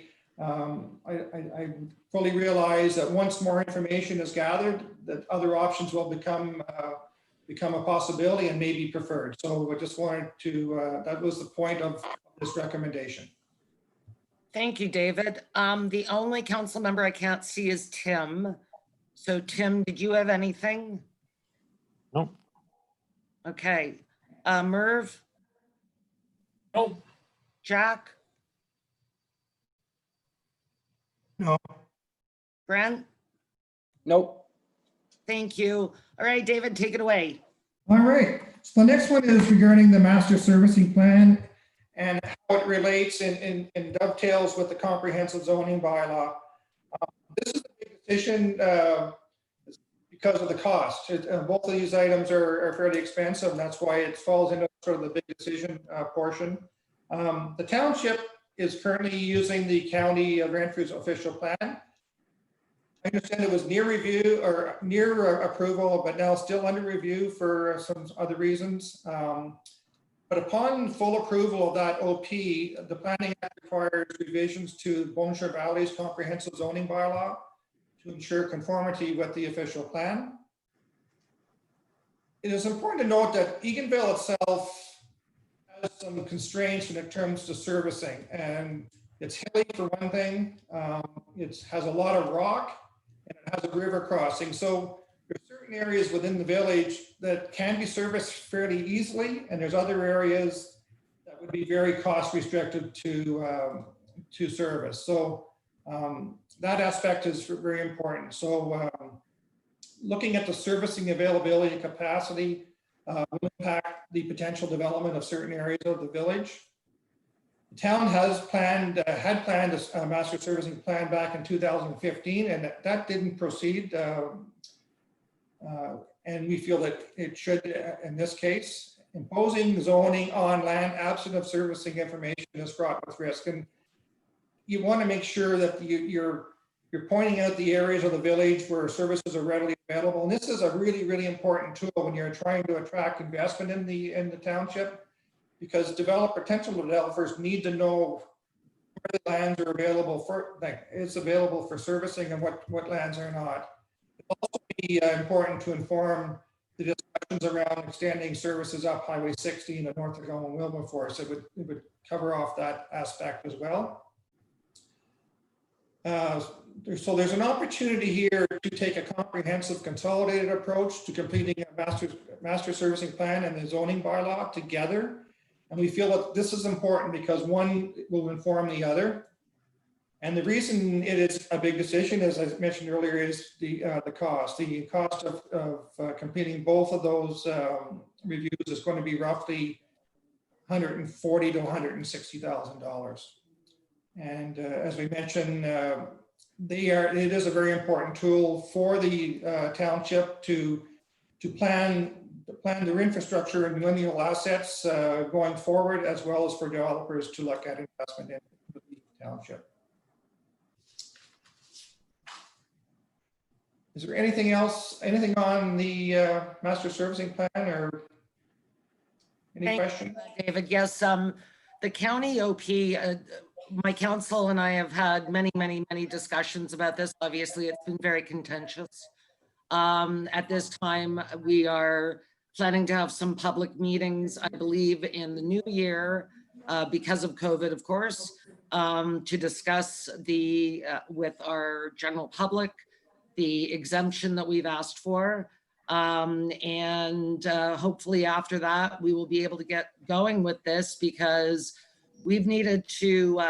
fully realize that once more information is gathered, that other options will become a possibility and may be preferred. So I just wanted to, that was the point of this recommendation. Thank you, David. The only council member I can't see is Tim. So Tim, did you have anything? No. Okay. Merv, No, Jack, No, Brent, Nope. thank you. All right, David, take it away. All right, so the next one is regarding the master servicing plan and how it relates and dovetails with the comprehensive zoning bylaw. This is a big decision because of the cost. Both of these items are fairly expensive, and that's why it falls into sort of the big decision portion. The township is currently using the county of Renfrew's official plan. I understand it was near review or near approval, but now still under review for some other reasons. But upon full approval of that OP, the Planning Act requires revisions to Bonnechere Valley's comprehensive zoning bylaw to ensure conformity with the official plan. It is important to note that Eganville itself has some constraints when it comes to servicing, and it's hilly for one thing. It has a lot of rock and it has a river crossing. So there's certain areas within the village that can be serviced fairly easily, and there's other areas that would be very cost restricted to service. So that aspect is very important. So looking at the servicing availability and capacity will impact the potential development of certain areas of the village. The town had planned a master servicing plan back in 2015, and that didn't proceed. And we feel that it should in this case. Imposing zoning on land absent of servicing information is fraught with risk. And you want to make sure that you're pointing out the areas of the village where services are readily available. And this is a really, really important tool when you're trying to attract investment in the township, because potential developers need to know where the lands are available for, like, it's available for servicing and what lands are not. It'll also be important to inform the discussions around extending services up Highway 60 in the north of Golden Wilberforce. It would cover off that aspect as well. So there's an opportunity here to take a comprehensive consolidated approach to completing a master servicing plan and the zoning bylaw together. And we feel that this is important because one will inform the other. And the reason it is a big decision, as I mentioned earlier, is the cost. The cost of completing both of those reviews is going to be roughly $140,000 to $160,000. And as we mentioned, it is a very important tool for the township to plan their infrastructure and lineal assets going forward, as well as for developers to look at investment in the township. Is there anything else, anything on the master servicing plan, or any questions? David, yes, the county OP my council and I have had many discussions about this. Obviously, it's been very contentious. At this time, we are planning to have some public meetings, I believe, in the new year, because of COVID, of course, to discuss with our general public, the exemption that we've asked for. Hopefully after that, we will be able to get going with this, because we've needed to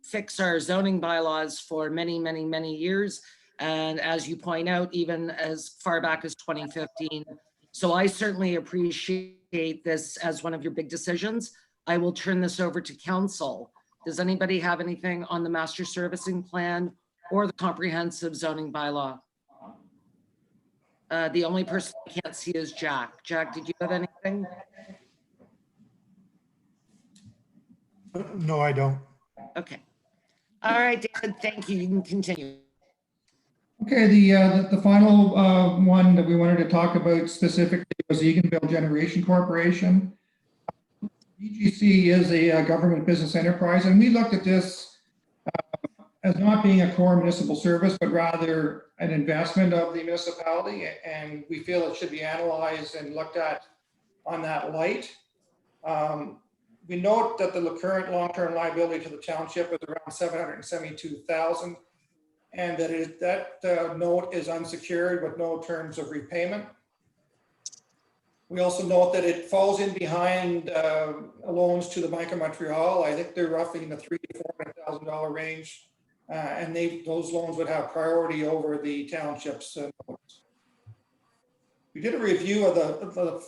fix our zoning bylaws for many years. And as you point out, even as far back as 2015. So I certainly appreciate this as one of your big decisions. I will turn this over to council. Does anybody have anything on the master servicing plan or the comprehensive zoning bylaw? The only person I can't see is Jack. Jack, did you have anything? No, I don't. Okay. All right, David, thank you. You can continue. Okay, the final one that we wanted to talk about specifically was Eganville Generation Corporation. EGC is a government business enterprise, and we looked at this as not being a core municipal service, but rather an investment of the municipality, and we feel it should be analyzed and looked at on that light. We note that the current long-term liability to the township is around $772,000, and that note is unsecured with no terms of repayment. We also note that it falls in behind loans to the Bank of Montreal. I think they're roughly in the $300,000 to $400,000 range, and those loans would have priority over the township's notes. We did a review of the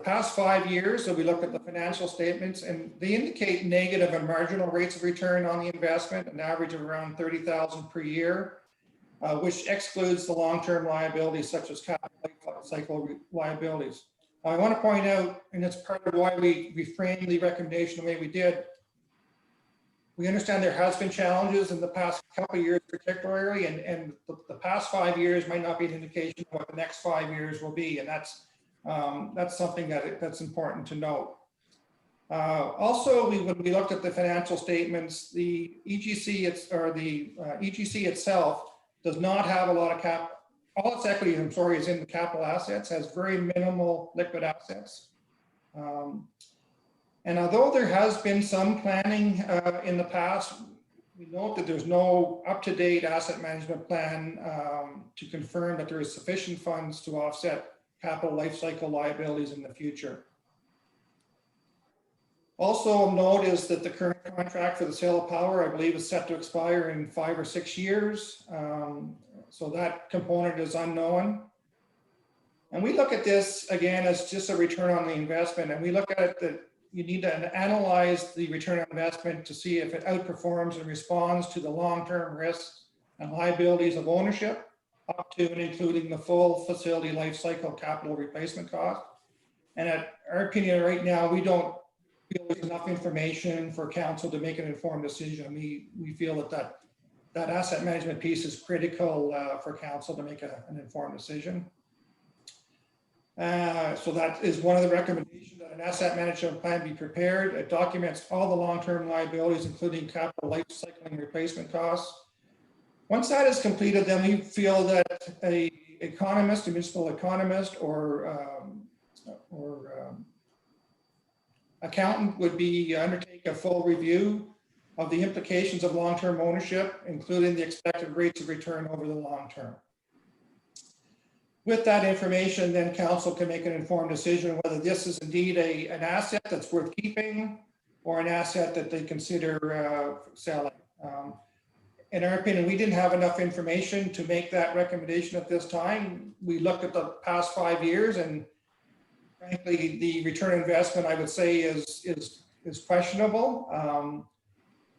past 5 years. So we looked at the financial statements, and they indicate negative and marginal rates of return on the investment, an average of around $30,000 per year, which excludes the long-term liabilities such as capital cycle liabilities. I want to point out, and it's part of why we framed the recommendation the way we did. We understand there has been challenges in the past couple of years, particularly, and the past 5 years might not be an indication of what the next 5 years will be, and that's something that's important to note. Also, when we looked at the financial statements, the EGC itself does not have a lot of all its equity, is in the capital assets, has very minimal liquid assets. And although there has been some planning in the past, we note that there's no up-to-date asset management plan to confirm that there is sufficient funds to offset capital life cycle liabilities in the future. Also note is that the current contract for the sale of power, I believe, is set to expire in 5 or 6 years. So that component is unknown. And we look at this again as just a return on the investment. And we look at it that you need to analyze the return on investment to see if it outperforms and responds to the long-term risks and liabilities of ownership, up to and including the full facility life cycle capital replacement cost. And at our opinion right now, we don't feel there's enough information for council to make an informed decision. We feel that asset management piece is critical for council to make an informed decision. So that is one of the recommendations, that an asset management plan be prepared. It documents all the long-term liabilities, including capital life cycle and replacement costs. Once that is completed, then we feel that a municipal economist or accountant would undertake a full review of the implications of long-term ownership, including the expected rates of return over the long term. With that information, then council can make an informed decision whether this is indeed an asset that's worth keeping or an asset that they consider selling. In our opinion, we didn't have enough information to make that recommendation at this time. We looked at the past 5 years, and frankly, the return on investment, I would say, is questionable.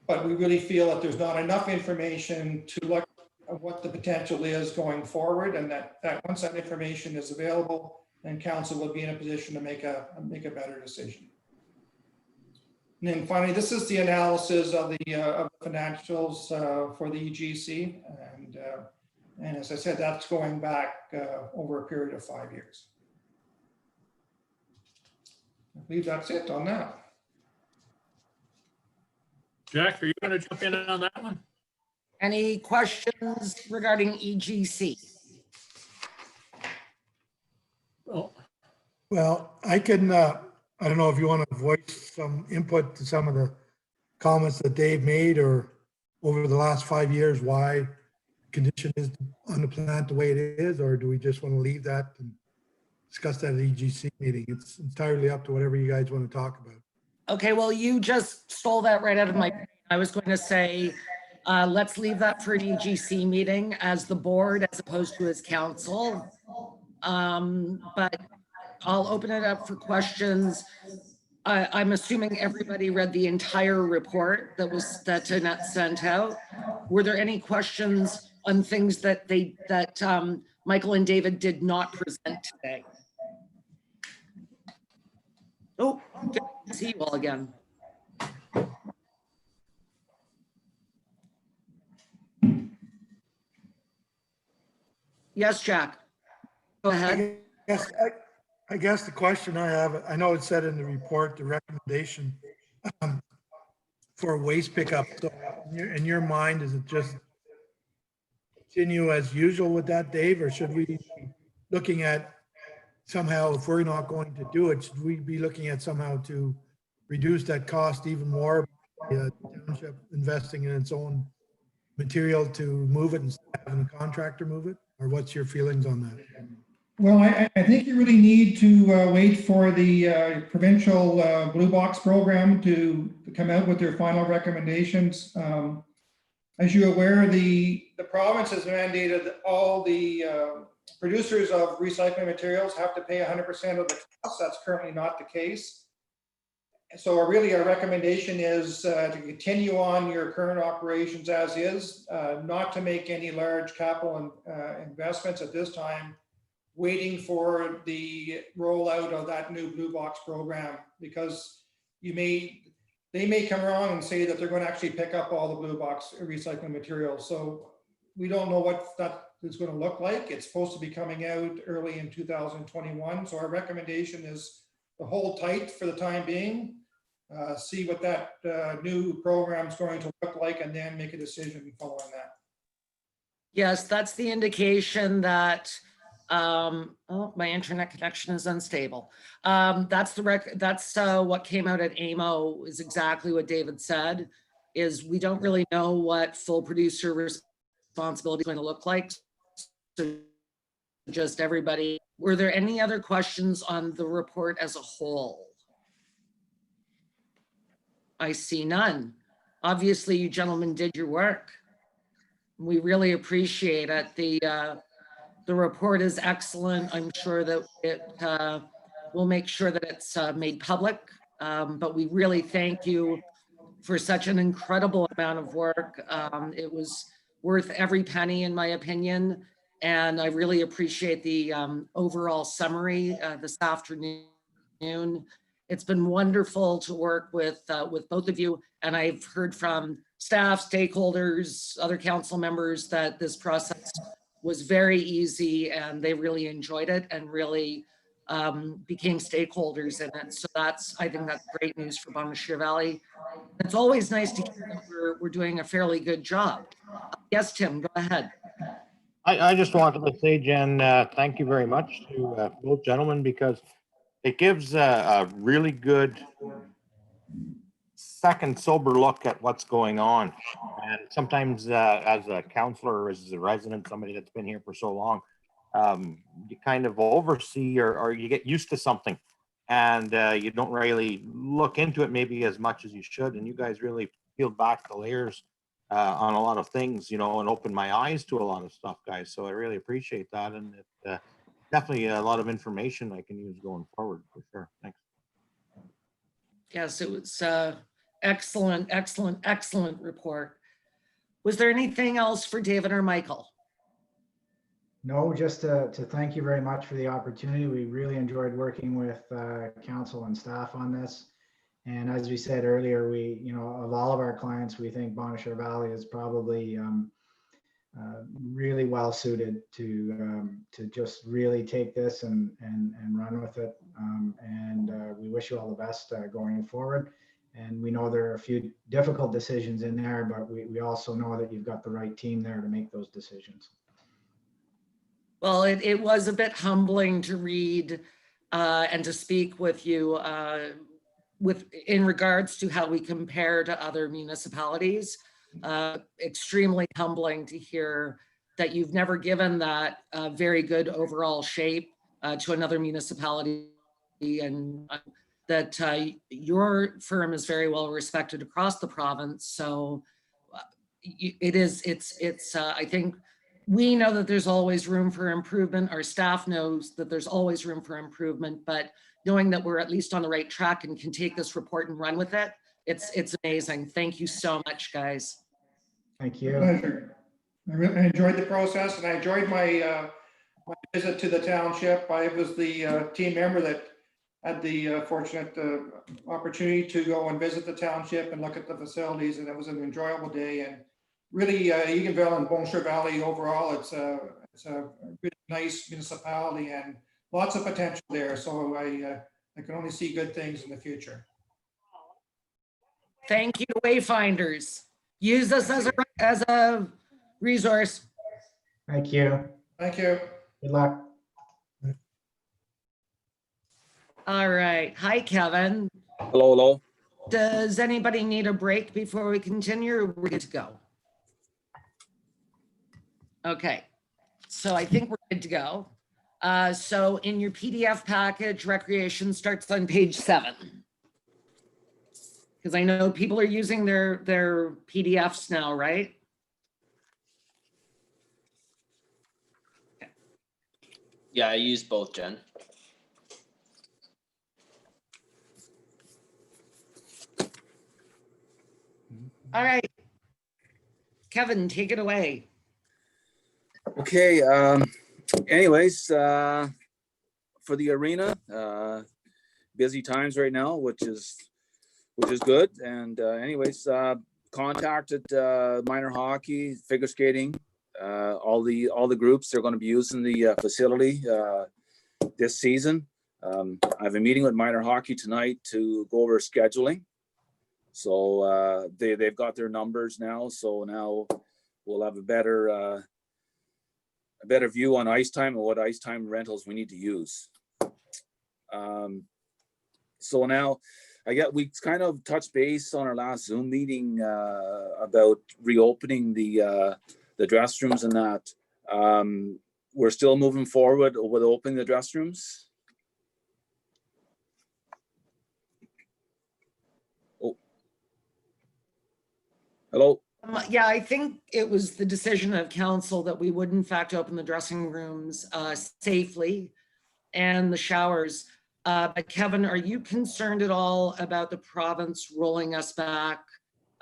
But we really feel that there's not enough information to look at what the potential is going forward, and that once that information is available, then council will be in a position to make a better decision. And then finally, this is the analysis of the financials for the EGC, and as I said, that's going back over a period of 5 years. I believe that's it on that. Jack, are you going to jump in on that one? Any questions regarding EGC? Oh, Well, I can, I don't know if you want to voice some input to some of the comments that Dave made, or over the last 5 years, why condition is on the plant the way it is, or do we just want to leave that and discuss that at EGC meeting? It's entirely up to whatever you guys want to talk about. Okay, well, you just stole that right out of my, I was going to say, let's leave that for an EGC meeting as the board as opposed to as council. But I'll open it up for questions. I'm assuming everybody read the entire report that Annette sent out. Were there any questions on things that Michael and David did not present today? Oh, good to see you all again. Yes, Jack. Go ahead. I guess the question I have, I know it said in the report, the recommendation for waste pickup. So in your mind, is it just continue as usual with that, Dave, or should we be looking at somehow, if we're not going to do it, should we be looking at somehow to reduce that cost even more? The township investing in its own material to move it instead of having a contractor move it? Or what's your feelings on that? Well, I think you really need to wait for the provincial Blue Box program to come out with their final recommendations. As you're aware, the province has mandated that all the producers of recycling materials have to pay 100% of the cost. That's currently not the case. So really our recommendation is to continue on your current operations as is, not to make any large capital investments at this time, waiting for the rollout of that new Blue Box program, because they may come around and say that they're going to actually pick up all the Blue Box recycling materials. So we don't know what that is going to look like. It's supposed to be coming out early in 2021. So our recommendation is to hold tight for the time being, see what that new program is going to look like, and then make a decision following that. Yes, that's the indication that, oh, my internet connection is unstable. That's what came out at AMO is exactly what David said, is we don't really know what full producer responsibility is going to look like. So just everybody, were there any other questions on the report as a whole? I see none. Obviously, you gentlemen did your work. We really appreciate it. The report is excellent. I'm sure that we'll make sure that it's made public. But we really thank you for such an incredible amount of work. It was worth every penny, in my opinion. And I really appreciate the overall summary this afternoon. It's been wonderful to work with both of you. And I've heard from staff, stakeholders, other council members that this process was very easy and they really enjoyed it and really became stakeholders in it. So I think that's great news for Bonnechere Valley. It's always nice to hear that we're doing a fairly good job. Yes, Tim, go ahead. I just wanted to say, Jen, thank you very much to both gentlemen, because it gives a really good second sober look at what's going on. And sometimes as a counselor, as a resident, somebody that's been here for so long, you kind of oversee or you get used to something and you don't really look into it maybe as much as you should. And you guys really peeled back the layers on a lot of things, you know, and opened my eyes to a lot of stuff, guys. So I really appreciate that. And it definitely a lot of information I can use going forward for sure. Thanks. Yes, it was excellent, excellent, excellent report. Was there anything else for David or Michael? No, just to thank you very much for the opportunity. We really enjoyed working with council and staff on this. And as we said earlier, of all of our clients, we think Bonnechere Valley is probably really well suited to just really take this and run with it. And we wish you all the best going forward. And we know there are a few difficult decisions in there, but we also know that you've got the right team there to make those decisions. Well, it was a bit humbling to read and to speak with you in regards to how we compare to other municipalities. Extremely humbling to hear that you've never given that very good overall shape to another municipality, and that your firm is very well respected across the province. So it's I think we know that there's always room for improvement. Our staff knows that there's always room for improvement, but knowing that we're at least on the right track and can take this report and run with it, it's amazing. Thank you so much, guys. Thank you. Pleasure. I enjoyed the process, and I enjoyed my my visit to the township. I was the team member that had the fortunate opportunity to go and visit the township and look at the facilities, and it was an enjoyable day. And really, Eganville and Bonnechere Valley overall, it's a really nice municipality and lots of potential there. So I can only see good things in the future. Thank you, Wayfinders. Use us as a resource. Thank you. Thank you. Good luck. All right. Hi, Kevin. Hello, hello. Does anybody need a break before we continue, or we're good to go? Okay, so I think we're good to go. So in your PDF package, recreation starts on page 7. Because I know people are using their PDFs now, right? Yeah, I use both, Jen. All right. Kevin, take it away. Okay, anyways, for the arena, busy times right now, which is good. And anyways, contacted minor hockey, figure skating, all the groups. They're going to be using the facility this season. I have a meeting with minor hockey tonight to go over scheduling. So they've got their numbers now. So now we'll have a better view on ice time and what ice time rentals we need to use. So now we kind of touched base on our last Zoom meeting about reopening the dress rooms and that. We're still moving forward with opening the dress rooms. Oh. Hello. Yeah, I think it was the decision of council that we would in fact open the dressing rooms safely and the showers. But Kevin, are you concerned at all about the province rolling us back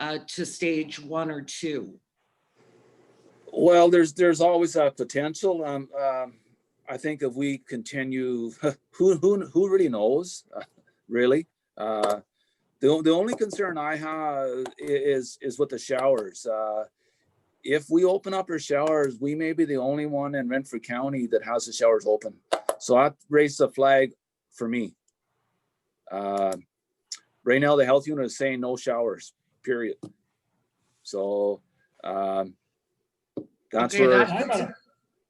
to stage 1 or 2? Well, there's always a potential. I think if we continue, who really knows, really? The only concern I have is with the showers. If we open up our showers, we may be the only one in Renfrew County that has the showers open. So that raised a flag for me. Right now, the health unit is saying no showers, period. So that's Okay, where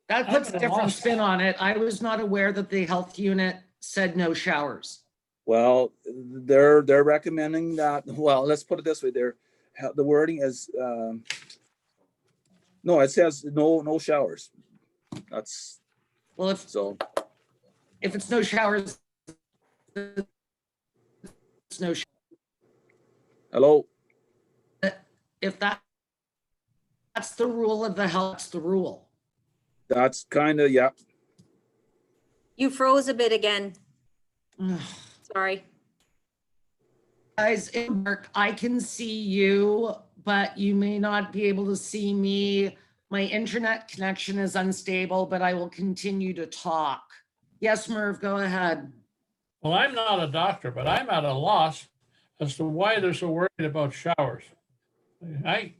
that puts a different spin on it. I was not aware that the health unit said no showers. Well, they're recommending that. Well, let's put it this way: the wording is no. It says no showers. That's Well, if it's no showers, it's no. Hello. If that's the rule of the health, that's the rule. That's kind of, yeah. You froze a bit again. Sorry. Guys, Mark, I can see you, but you may not be able to see me. My internet connection is unstable, but I will continue to talk. Yes, Merv, go ahead. Well, I'm not a doctor, but I'm at a loss as to why they're so worried about showers. I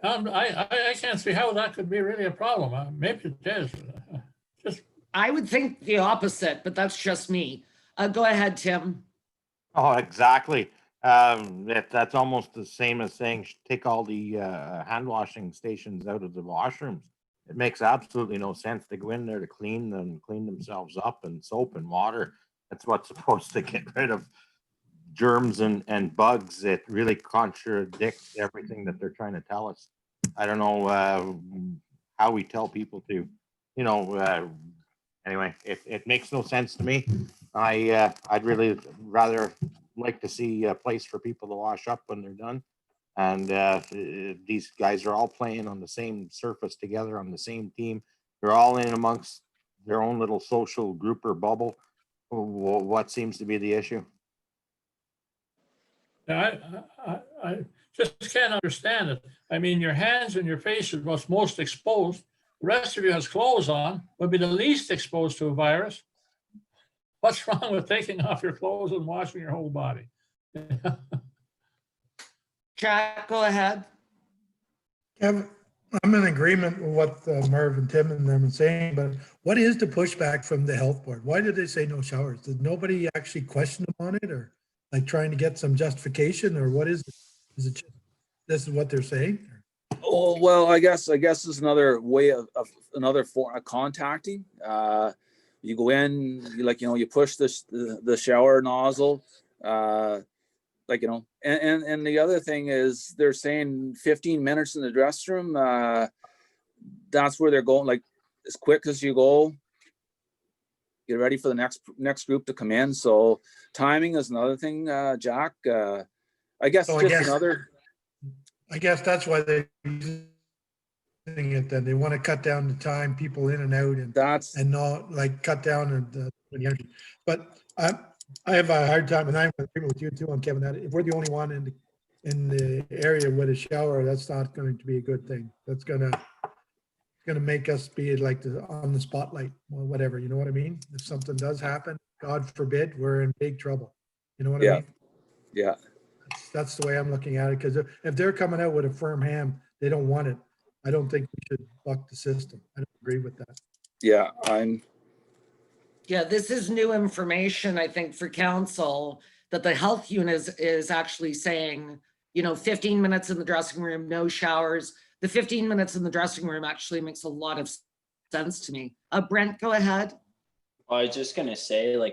can't see how that could be really a problem. Maybe it is. I would think the opposite, but that's just me. Go ahead, Tim. Oh, exactly. That's almost the same as saying take all the hand washing stations out of the washrooms. It makes absolutely no sense to go in there to clean them, clean themselves up, and soap and water. That's what's supposed to get rid of germs and bugs. It really contradicts everything that they're trying to tell us. I don't know how we tell people to, anyway, it makes no sense to me. I'd really rather like to see a place for people to wash up when they're done. And these guys are all playing on the same surface together on the same team. They're all in amongst their own little social group or bubble. What seems to be the issue? I just can't understand it. I mean, your hands and your face is what's most exposed. The rest of you has clothes on, would be the least exposed to a virus. What's wrong with taking off your clothes and washing your whole body? Jack, go ahead. Kevin, I'm in agreement with what Merv and Tim and them are saying, but what is the pushback from the health board? Why did they say no showers? Did nobody actually question them on it, or like trying to get some justification, or what is it? Is it just, this is what they're saying? Oh, well, I guess it's another way of another form of contacting. You go in, you push the shower nozzle, and the other thing is they're saying 15 minutes in the dressing room. That's where they're going, like as quick as you go, get ready for the next group to come in. So timing is another thing, Jack. I guess I guess that's why they're using it, then they want to cut down the time people in and out, and not like cut down the energy. But I have a hard time, and I'm agreeing with you too on Kevin, that if we're the only one in the area with a shower, that's not going to be a good thing. That's gonna make us be like on the spotlight or whatever. You know what I mean? If something does happen, God forbid, we're in big trouble. You know what I mean? Yeah. That's the way I'm looking at it, because if they're coming out with a firm hand, they don't want it. I don't think we should buck the system. I don't agree with that. Yeah, This is new information, I think, for council, that the health unit is actually saying, 15 minutes in the dressing room, no showers. The 15 minutes in the dressing room actually makes a lot of sense to me. Brent, go ahead. I was just gonna say, I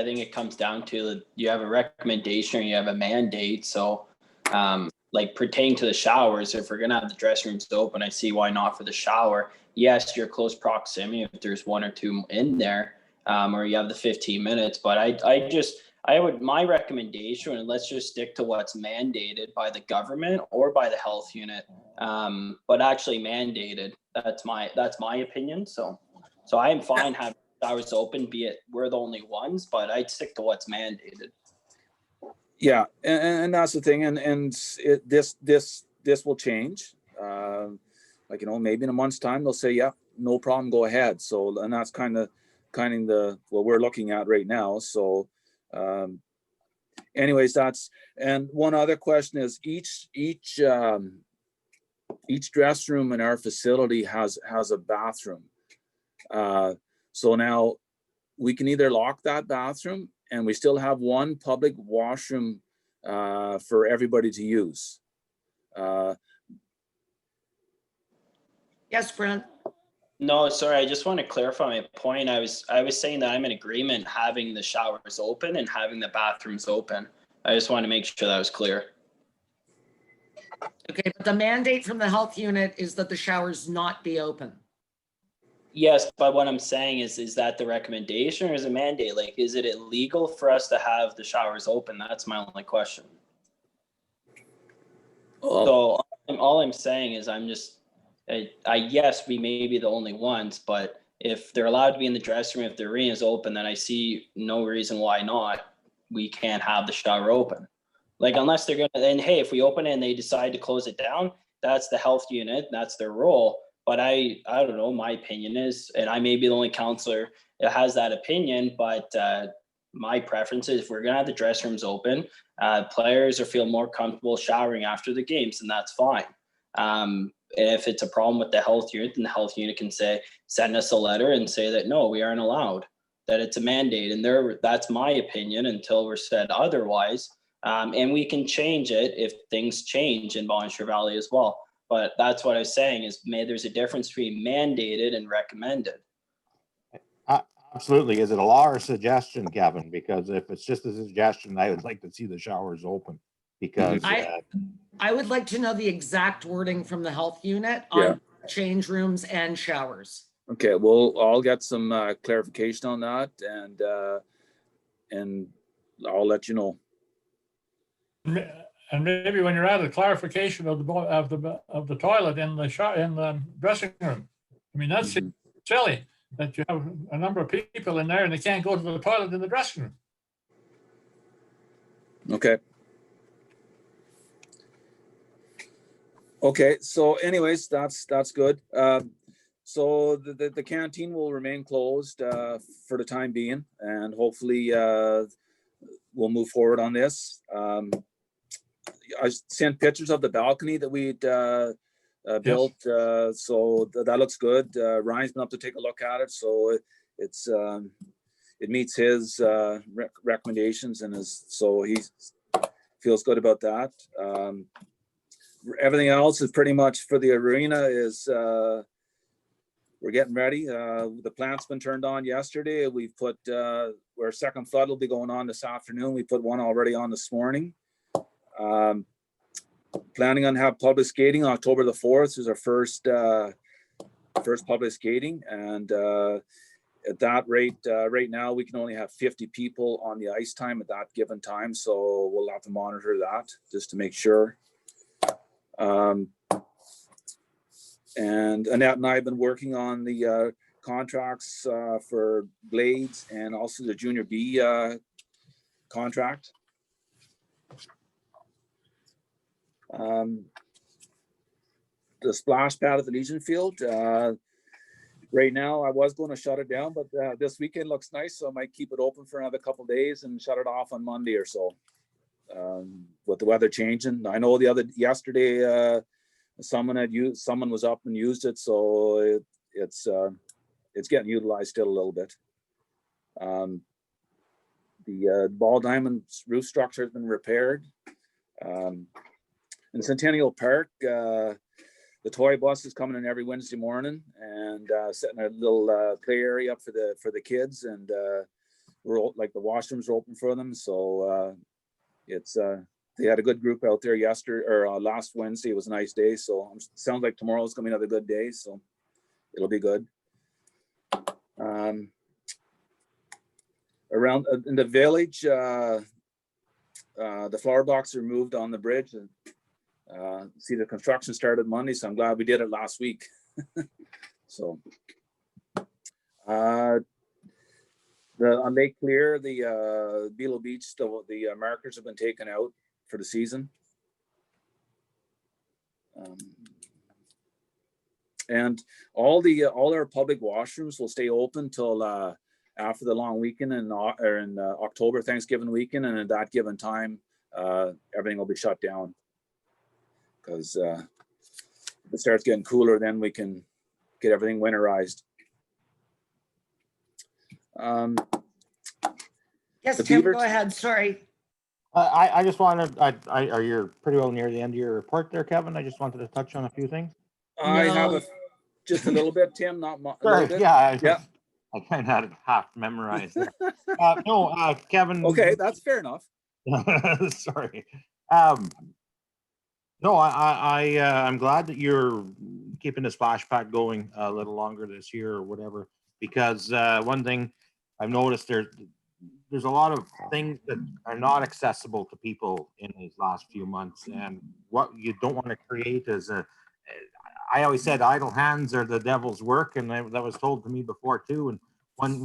think it comes down to you have a recommendation or you have a mandate. So pertaining to the showers, if we're gonna have the dressing rooms open, I see why not for the shower. Yes, you're close proximity if there's one or two in there, or you have the 15 minutes. But my recommendation, and let's just stick to what's mandated by the government or by the health unit, but actually mandated. That's my opinion. So I am fine having showers open, be it we're the only ones, but I'd stick to what's mandated. Yeah, and that's the thing, and this will change. Maybe in a month's time they'll say, yeah, no problem, go ahead. So, and that's kind of what we're looking at right now. So, anyways, and one other question is each dress room in our facility has a bathroom. So now we can either lock that bathroom and we still have one public washroom for everybody to use. Yes, Brent. No, sorry. I just want to clarify my point. I was saying that I'm in agreement having the showers open and having the bathrooms open. I just want to make sure that was clear. Okay, but the mandate from the health unit is that the showers not be open. Yes, but what I'm saying is that the recommendation or is it mandate? Is it illegal for us to have the showers open? That's my only question. So all I'm saying is yes, we may be the only ones, but if they're allowed to be in the dressing room, if the arena is open, then I see no reason why not. We can't have the shower open. Unless they're going to, then hey, if we open it and they decide to close it down, that's the health unit, that's their role. But I don't know, my opinion is, and I may be the only counselor that has that opinion, but my preference is if we're going to have the dressing rooms open, players are feel more comfortable showering after the games, and that's fine. If it's a problem with the health unit, then the health unit can send us a letter and say that, no, we aren't allowed. that it's a mandate, and that's my opinion until we're said otherwise. And we can change it if things change in Bonnechere Valley as well. But that's what I was saying is there's a difference between mandated and recommended. Absolutely. Is it a law or a suggestion, Kevin? Because if it's just a suggestion, I would like to see the showers open because I would like to know the exact wording from the health unit Yeah. on change rooms and showers. Okay, well, I'll get some clarification on that, and I'll let you know. And maybe when you're at a clarification of the toilet in the dressing room. I mean, that's silly that you have a number of people in there and they can't go to the toilet in the dressing room. Okay. Okay, so anyways, that's good. So the canteen will remain closed for the time being, and hopefully we'll move forward on this. I sent pictures of the balcony that we'd built, so that looks good. Ryan's been up to take a look at it, so it meets his recommendations, and so he feels good about that. Everything else is pretty much for the arena is we're getting ready. The plant's been turned on yesterday. We've put our second flood will be going on this afternoon. We put one already on this morning. Planning on have public skating October the 4th is our first public skating, and at that rate, right now we can only have 50 people on the ice time at that given time, so we'll have to monitor that just to make sure. And Annette and I have been working on the contracts for Blades and also the Junior B contract. The splash pad at the Legion Field. Right now, I was going to shut it down, but this weekend looks nice, so I might keep it open for another couple of days and shut it off on Monday or so. With the weather changing, I know yesterday someone was up and used it, so it's getting utilized still a little bit. The ball diamond roof structure has been repaired. In Centennial Park, the toy bus is coming in every Wednesday morning and setting a little play area up for the kids, and we're like the washrooms are open for them, so they had a good group out there last Wednesday. It was a nice day, so it sounds like tomorrow's gonna be another good day, so it'll be good. Around in the village, the flower box are moved on the bridge, and see the construction started Monday, so I'm glad we did it last week. So on Lake Clear, the Below Beach, the markers have been taken out for the season. And all our public washrooms will stay open till after the long weekend in October, Thanksgiving weekend, and at that given time, everything will be shut down. Because if it starts getting cooler, then we can get everything winterized. Yes, The Tim, beavers- go ahead. Sorry. I just wanted, you're pretty well near the end of your report there, Kevin. I just wanted to touch on a few things. I have No. just a little bit, Tim, not a Sorry, little bit. yeah, I kind of had it half memorized. No, Kevin. Okay, that's fair enough. Sorry. No, I'm glad that you're keeping the splash pad going a little longer this year or whatever, because one thing I've noticed there's a lot of things that are not accessible to people in these last few months, and what you don't want to create is I always said idle hands are the devil's work, and that was told to me before too. And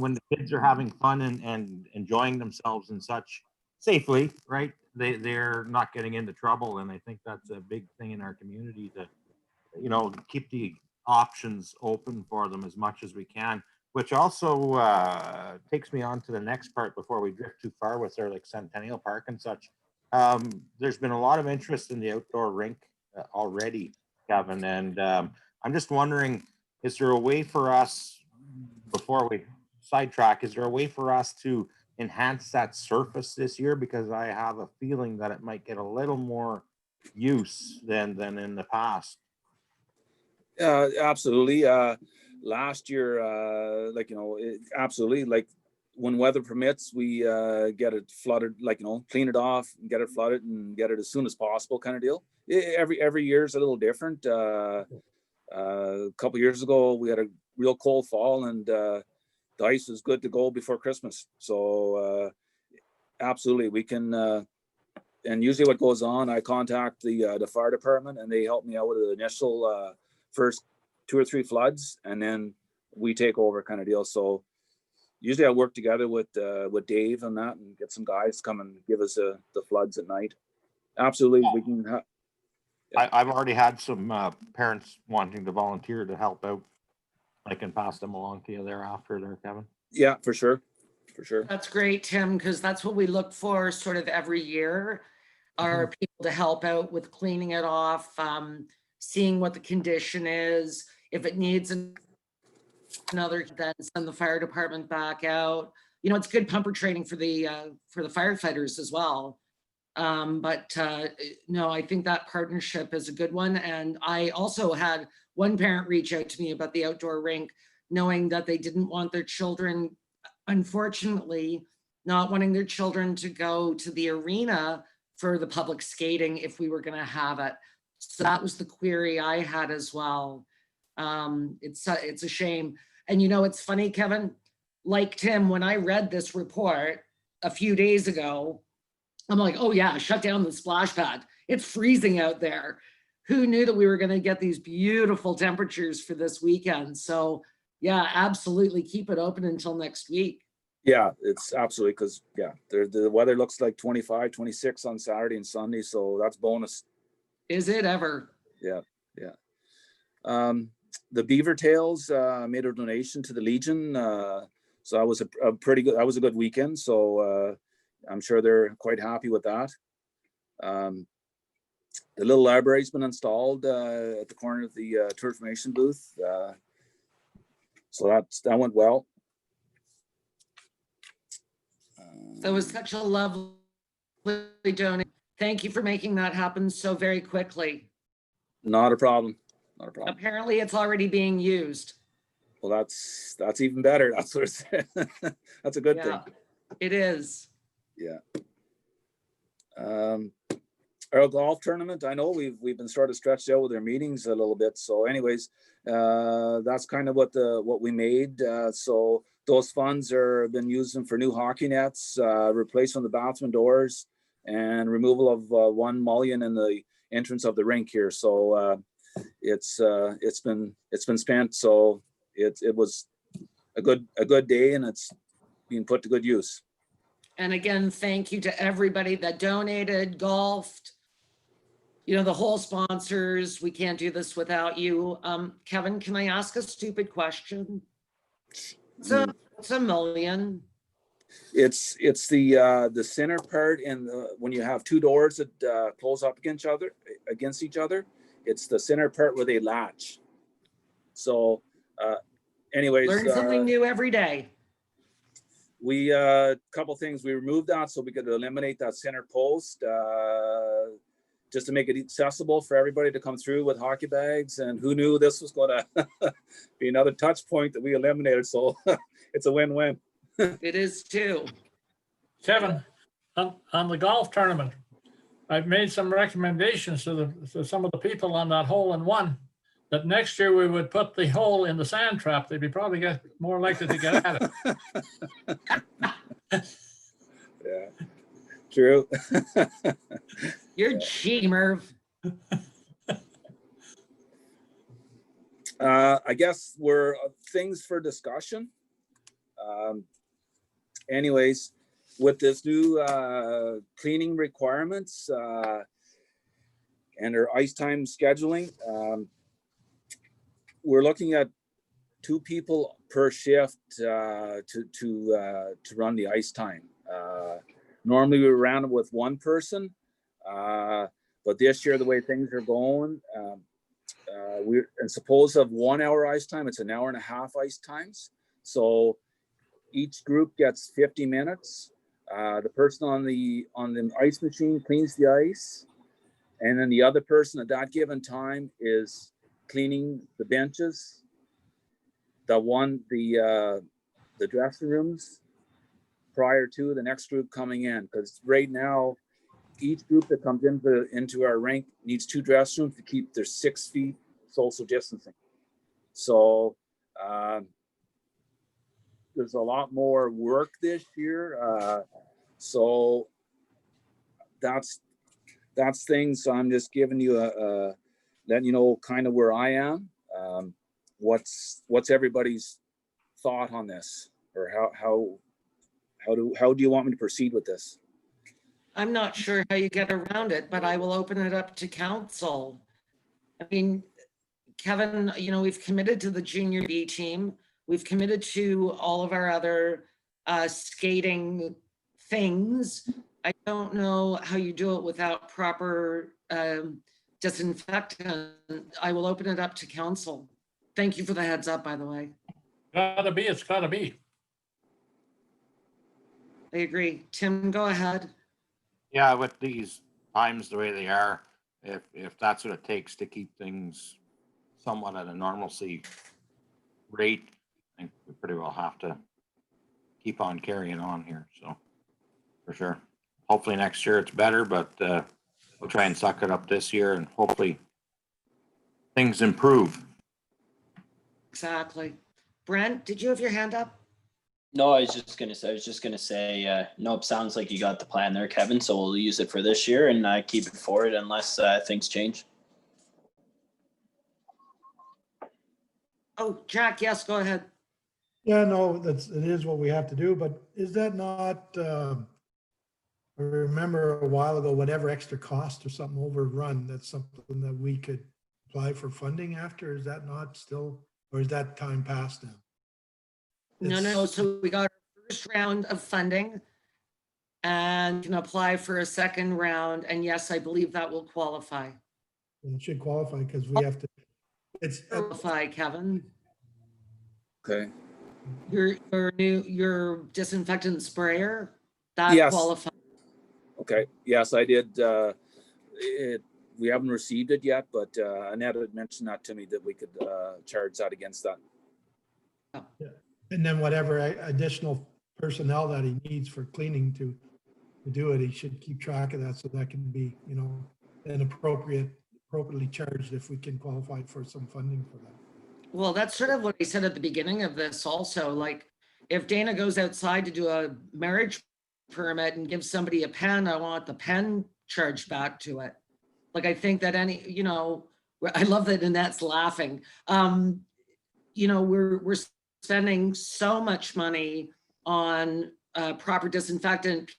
when the kids are having fun and enjoying themselves and such safely, right? They're not getting into trouble, and I think that's a big thing in our community to, keep the options open for them as much as we can. Which also takes me on to the next part before we drift too far with our like Centennial Park and such. There's been a lot of interest in the outdoor rink already, Kevin, and I'm just wondering, is there a way for us before we sidetrack, is there a way for us to enhance that surface this year? Because I have a feeling that it might get a little more use than in the past. Absolutely. Last year, absolutely, like when weather permits, we get it flooded, clean it off and get it flooded and get it as soon as possible, kind of deal. Every year is a little different. A couple years ago, we had a real cold fall, and the ice was good to go before Christmas. So absolutely, we can. And usually, what goes on, I contact the fire department, and they help me out with the initial first 2 or 3 floods, and then we take over, kind of deal. So usually, I work together with Dave on that, and get some guys to come and give us the floods at night. Absolutely, we can. I've already had some parents wanting to volunteer to help out. I can pass them along to you thereafter there, Kevin. Yeah, for sure. For sure. That's great, Tim, because that's what we look for sort of every year, are people to help out with cleaning it off, seeing what the condition is. If it needs another, then send the fire department back out. You know, it's good pumper training for the firefighters as well. No, I think that partnership is a good one. And I also had one parent reach out to me about the outdoor rink, knowing that they didn't want their children, unfortunately, not wanting their children to go to the arena for the public skating if we were going to have it. So that was the query I had as well. It's a shame. And you know, it's funny, Kevin, like Tim, when I read this report a few days ago, I'm like, oh yeah, shut down the splash pad. It's freezing out there. Who knew that we were going to get these beautiful temperatures for this weekend? So yeah, absolutely keep it open until next week. Yeah, it's absolutely, because the weather looks like 25, 26 on Saturday and Sunday, so that's bonus. Is it ever? Yeah. The Beaver Tails made a donation to the Legion, so that was a pretty good. That was a good weekend. So I'm sure they're quite happy with that. The little library's been installed at the corner of the tour information booth, so that went well. That was such a lovely donation. Thank you for making that happen so very quickly. Not a problem. Not a problem. Apparently it's already being used. Well, that's even better. That's what it's, that's a good thing. It is. Yeah. Our golf tournament, I know we've been sort of stretched out with our meetings a little bit. So anyways, that's kind of what we made. So those funds are been using for new hockey nets, replacement of the bathroom doors, and removal of one mullion in the entrance of the rink here. So it's been spent. So it was a good day, and it's being put to good use. And again, thank you to everybody that donated, golfed, you know, the whole sponsors. We can't do this without you. Kevin, can I ask a stupid question? It's a million. It's the center part, and when you have two doors that close up against each other, it's the center part where they latch. So anyways, Learn something new every day. We couple things. We removed that so we could eliminate that center post, just to make it accessible for everybody to come through with hockey bags. And who knew this was going to be another touch point that we eliminated? So it's a win-win. It is too. Kevin, on the golf tournament, I've made some recommendations to some of the people on that hole-in-one, that next year we would put the hole in the sand trap. They'd be probably more likely to get at it. Yeah, true. You're cheating, Merv. I guess we're things for discussion. Anyways, with this new cleaning requirements and our ice time scheduling, we're looking at 2 people per shift to run the ice time. Normally we ran with 1 person, but this year the way things are going, and suppose of 1 hour ice time, it's an hour and a half ice times. So each group gets 50 minutes. The person on the ice machine cleans the ice, and then the other person at that given time is cleaning the benches, the dressing rooms prior to the next group coming in. Because right now, each group that comes into our rink needs 2 dressing rooms to keep their 6 feet social distancing. So there's a lot more work this year. So that's things. I'm just giving you letting you know kind of where I am. What's everybody's thought on this, or how do you want me to proceed with this? I'm not sure how you get around it, but I will open it up to council. I mean, Kevin, you know, we've committed to the junior B team. We've committed to all of our other skating things. I don't know how you do it without proper disinfectant. I will open it up to council. Thank you for the heads up, by the way. Gotta be, it's gotta be. I agree. Tim, go ahead. Yeah, with these times the way they are, if that's what it takes to keep things somewhat at a normalcy rate, I think we pretty well have to keep on carrying on here. So for sure. Hopefully next year it's better, but we'll try and suck it up this year and hopefully things improve. Exactly. Brent, did you have your hand up? No, I was just gonna say, nope, sounds like you got the plan there, Kevin. So we'll use it for this year and keep it forward unless things change. Oh, Jack, yes, go ahead. Yeah, no, it is what we have to do, but is that not, I remember a while ago, whatever extra cost or something overrun, that's something that we could apply for funding after, is that not still, or is that time past now? No. So we got our first round of funding and can apply for a second round. And yes, I believe that will qualify. It should qualify because we have to, it's, Qualify, Kevin. Okay. Your disinfectant sprayer, that Yes. qualifies. Okay. Yes, I did. We haven't received it yet, but Annette had mentioned that to me that we could charge that against that. and then whatever additional personnel that he needs for cleaning to do it, he should keep track of that so that can be, you know, appropriately charged if we can qualify for some funding for that. Well, that's sort of what I said at the beginning of this also, like, if Dana goes outside to do a marriage permit and gives somebody a pen, I want the pen charged back to it. Like, I think that you know, I love that Annette's laughing. You know, we're spending so much money on proper disinfectant,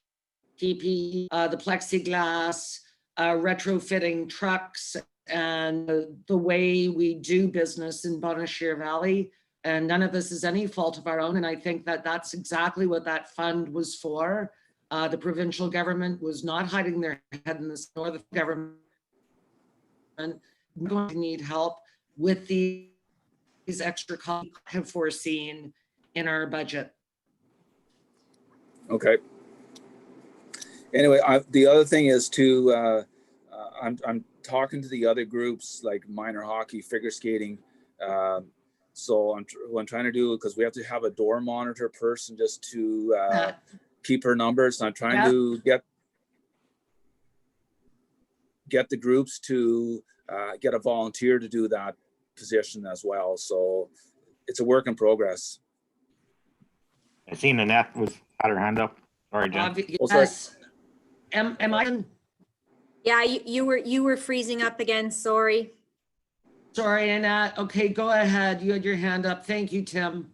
PPE, the plexiglass, retrofitting trucks, and the way we do business in Bonnechere Valley. And none of this is any fault of our own. And I think that that's exactly what that fund was for. The provincial government was not hiding their head in this, nor the government. We're going to need help with these extra costs we have foreseen in our budget. Okay. Anyway, the other thing is to, I'm talking to the other groups like minor hockey, figure skating. So what I'm trying to do, because we have to have a door monitor person just to keep her numbers. So I'm trying to get the groups to get a volunteer to do that position as well. So it's a work in progress. I seen Annette had her hand up. Sorry, Jen. Yes. Am I? Yeah, you were freezing up again. Sorry. Sorry, Annette. Okay, go ahead. You had your hand up. Thank you, Tim.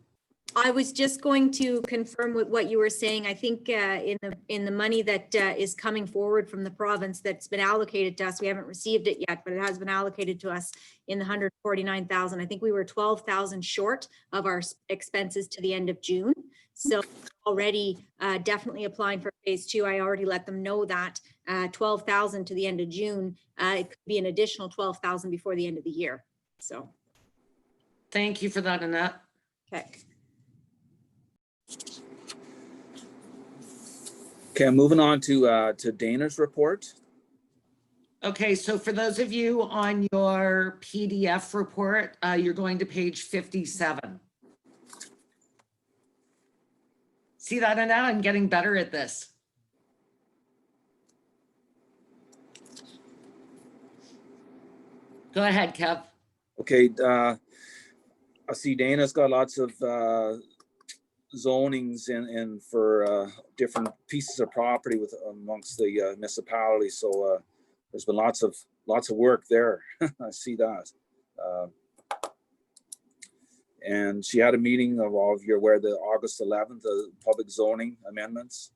I was just going to confirm with what you were saying. I think in the money that is coming forward from the province that's been allocated to us, we haven't received it yet, but it has been allocated to us in the 149,000. I think we were 12,000 short of our expenses to the end of June. So already definitely applying for phase 2. I already let them know that 12,000 to the end of June. It could be an additional 12,000 before the end of the year. So. Thank you for that, Annette. Okay. Okay, moving on to Dana's report. Okay, so for those of you on your PDF report, you're going to page 57. See that, Annette? I'm getting better at this. Go ahead, Kev. Okay, I see Dana's got lots of zonings in for different pieces of property with amongst the municipalities. So there's been lots of work there. I see that. And she had a meeting of all of you aware the August 11th, the public zoning amendments.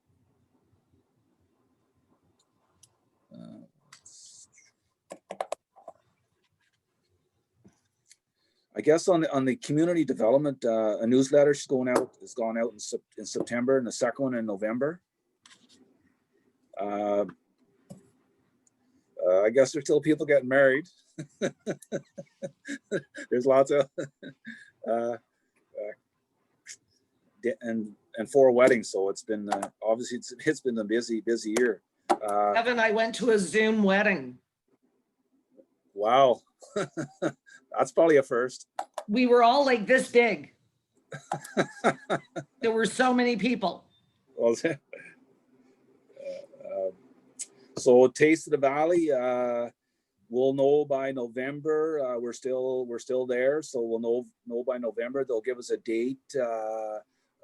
I guess on the community development, a newsletter is gone out in September, and the second one in November. I guess there's still people getting married. There's lots of and 4 weddings, so it's been obviously it's been a busy year. Kevin, I went to a Zoom wedding. Wow. That's probably a first. We were all like this big. There were so many people. Well, so Taste of the Valley, we'll know by November. We're still there, so we'll know by November. They'll give us a date,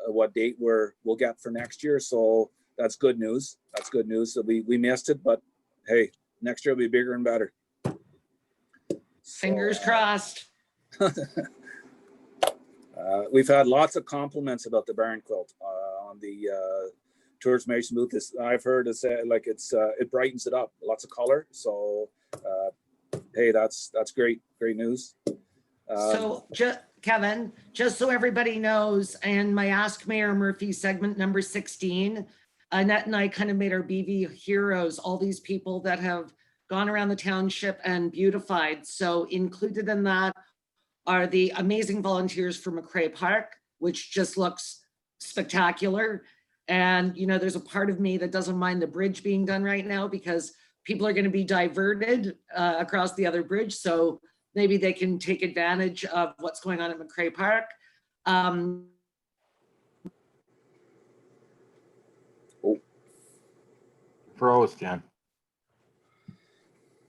what date we'll get for next year. So that's good news. That's good news. So we missed it, but hey, next year will be bigger and better. Fingers crossed. We've had lots of compliments about the barn quilt on the tourism information booth. I've heard it say like it brightens it up, lots of color. So hey, that's great news. So Kevin, just so everybody knows, and my Ask Mayor Murphy segment number 16, Annette and I kind of made our BV heroes, all these people that have gone around the township and beautified. So included in that are the amazing volunteers for McCrae Park, which just looks spectacular. And, you know, there's a part of me that doesn't mind the bridge being done right now because people are going to be diverted across the other bridge. So maybe they can take advantage of what's going on at McCrae Park. Froze, Jen.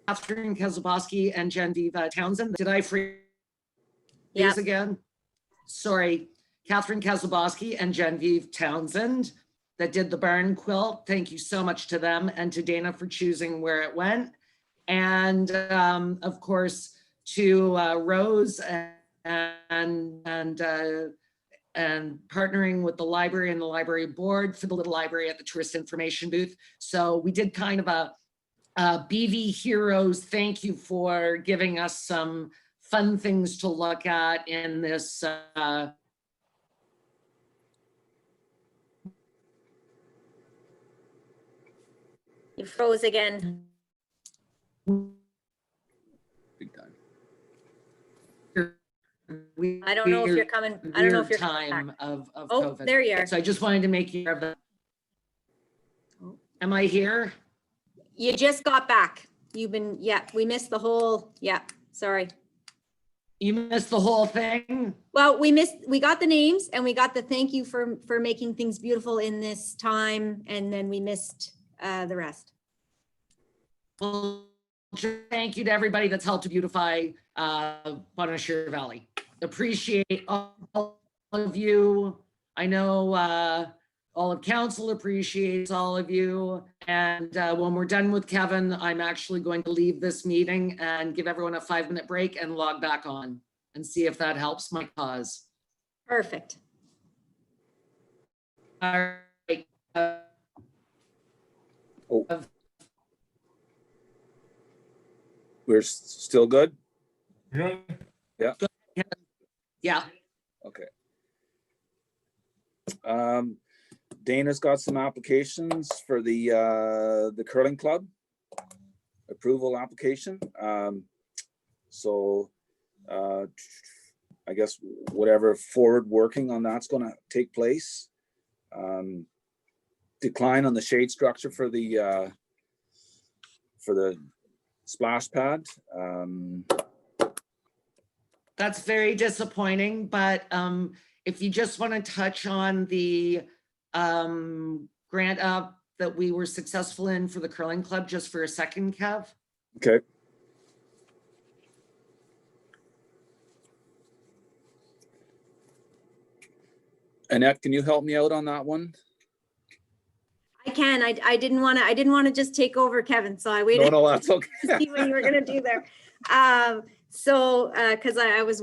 Catherine Keselbowski and Genevieve Townsend. Did I freeze Yes. again? Sorry, Catherine Keselbowski and Genevieve Townsend that did the barn quilt. Thank you so much to them and to Dana for choosing where it went. And of course, to Rose and partnering with the library and the library board for the little library at the tourist information booth. So we did kind of a BV Heroes, thank you for giving us some fun things to look at in this You froze again. Big time. I don't know if you're coming. I don't know if you're coming time back. of Oh, COVID. there you are. So I just wanted to make you aware of that. Am I here? You just got back. You've been, yeah, we missed the whole, yeah, sorry. You missed the whole thing? Well, we got the names and we got the thank you for making things beautiful in this time. And then we missed the rest. Well, thank you to everybody that's helped to beautify Bonnechere Valley. Appreciate all of you. I know all of council appreciates all of you. And when we're done with Kevin, I'm actually going to leave this meeting and give everyone a 5-minute break and log back on and see if that helps my cause. Perfect. All right. We're still good? Good. Yeah. Okay. Dana's got some applications for the curling club approval application. So I guess whatever forward working on that's going to take place. decline on the shade structure for the splash pad. That's very disappointing, but if you just want to touch on the grant up that we were successful in for the curling club just for a second, Kev. Okay. Annette, can you help me out on that one? I can. I didn't want to just take over, Kevin, so I waited. No, that's okay. To see what you were gonna do there. Because I was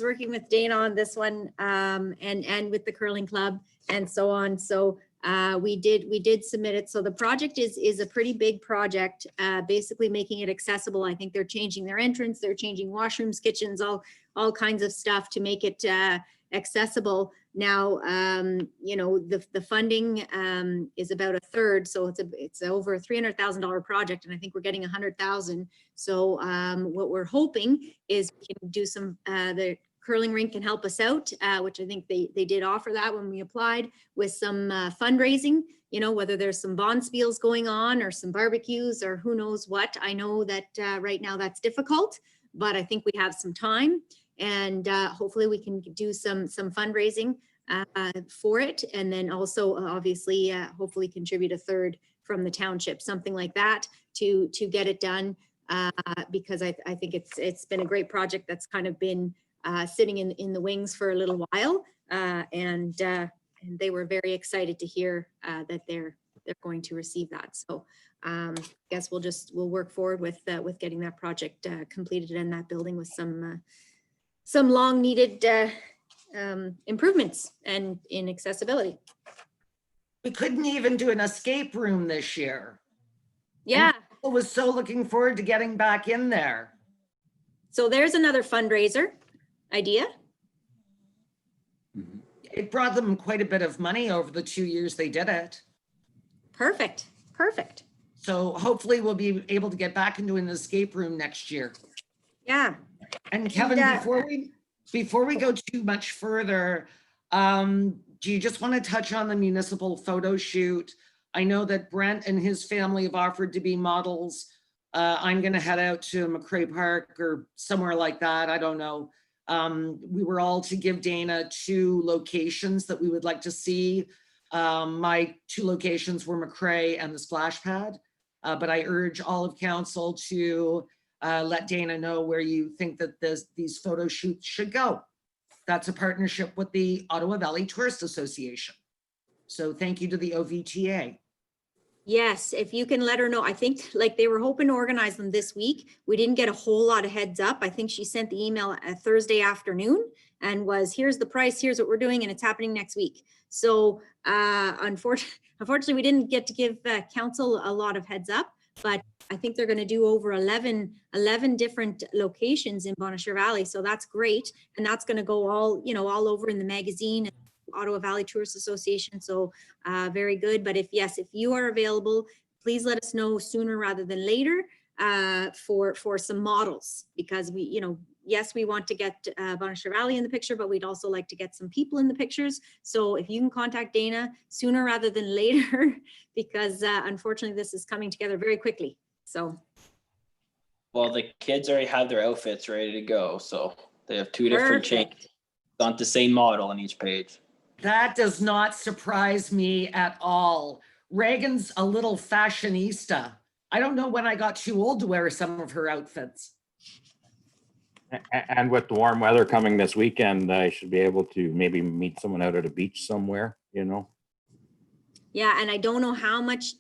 working with Dana on this one, and with the curling club and so on. So we did submit it. So the project is a pretty big project, basically making it accessible. I think they're changing their entrance, they're changing washrooms, kitchens, all kinds of stuff to make it accessible. Now, you know, the funding is about a third, so it's over a $300,000 project, and I think we're getting 100,000. So what we're hoping is we can do some, the curling rink can help us out, which I think they did offer that when we applied, with some fundraising, you know, whether there's some bonspiels going on or some barbecues or who knows what. I know that right now that's difficult, but I think we have some time. And hopefully we can do some fundraising for it, and then also obviously hopefully contribute a third from the township, something like that, to get it done, because I think it's been a great project that's kind of been sitting in the wings for a little while, and they were very excited to hear that they're going to receive that. So I guess we'll work forward with getting that project completed in that building with some long needed improvements and in accessibility. We couldn't even do an escape room this year. Yeah. I was so looking forward to getting back in there. So there's another fundraiser idea. It brought them quite a bit of money over the 2 years they did it. Perfect. Perfect. So hopefully we'll be able to get back into an escape room next year. Yeah. And Kevin, before we go too much further, do you just want to touch on the municipal photo shoot? I know that Brent and his family have offered to be models. I'm going to head out to McCrae Park or somewhere like that. I don't know. We were all to give Dana 2 locations that we would like to see. My 2 locations were McCrae and the splash pad, but I urge all of council to let Dana know where you think that these photo shoots should go. That's a partnership with the Ottawa Valley Tourist Association. So thank you to the OVTA. Yes, if you can let her know. I think like they were hoping to organize them this week. We didn't get a whole lot of heads up. I think she sent the email a Thursday afternoon and was, here's the price, here's what we're doing, and it's happening next week. So unfortunately, we didn't get to give council a lot of heads up, but I think they're going to do over 11 different locations in Bonnechere Valley. So that's great. And that's going to go all over in the magazine, Ottawa Valley Tourist Association. So very good. But if you are available, please let us know sooner rather than later for some models, because yes, we want to get Bonnechere Valley in the picture, but we'd also like to get some people in the pictures. So if you can contact Dana sooner rather than later, because unfortunately this is coming together very quickly. So. Well, the kids already have their outfits ready to go. So they have 2 different changes. Not the same model on each page. That does not surprise me at all. Reagan's a little fashionista. I don't know when I got too old to wear some of her outfits. And with the warm weather coming this weekend, I should be able to maybe meet someone out at a beach somewhere, Yeah, and I don't know how much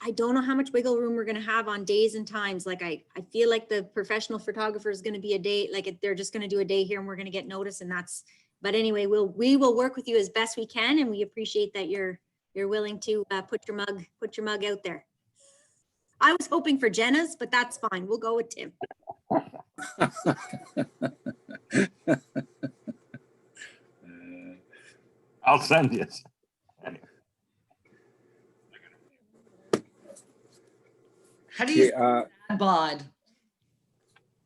wiggle room we're going to have on days and times. Like I feel like the professional photographer is going to be a day, like they're just going to do a day here and we're going to get notice, and that's, but anyway, we will work with you as best we can, and we appreciate that you're willing to put your mug out there. I was hoping for Jenna's, but that's fine. We'll go with Tim. I'll send you. How do you Okay, bod?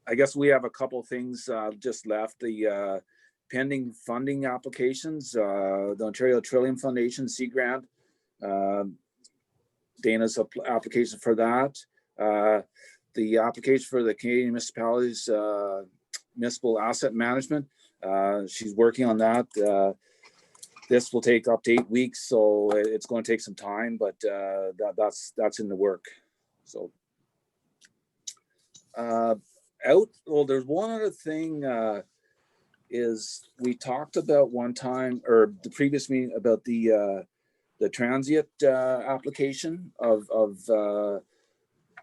I guess we have a couple things just left. The pending funding applications, the Ontario Trillium Foundation Sea Grant. Dana's application for that. The application for the Canadian municipalities municipal asset management. She's working on that. This will take up to 8 weeks, so it's going to take some time, but that's in the work. So well, there's one other thing is we talked about one time, or the previous meeting, about the transient application of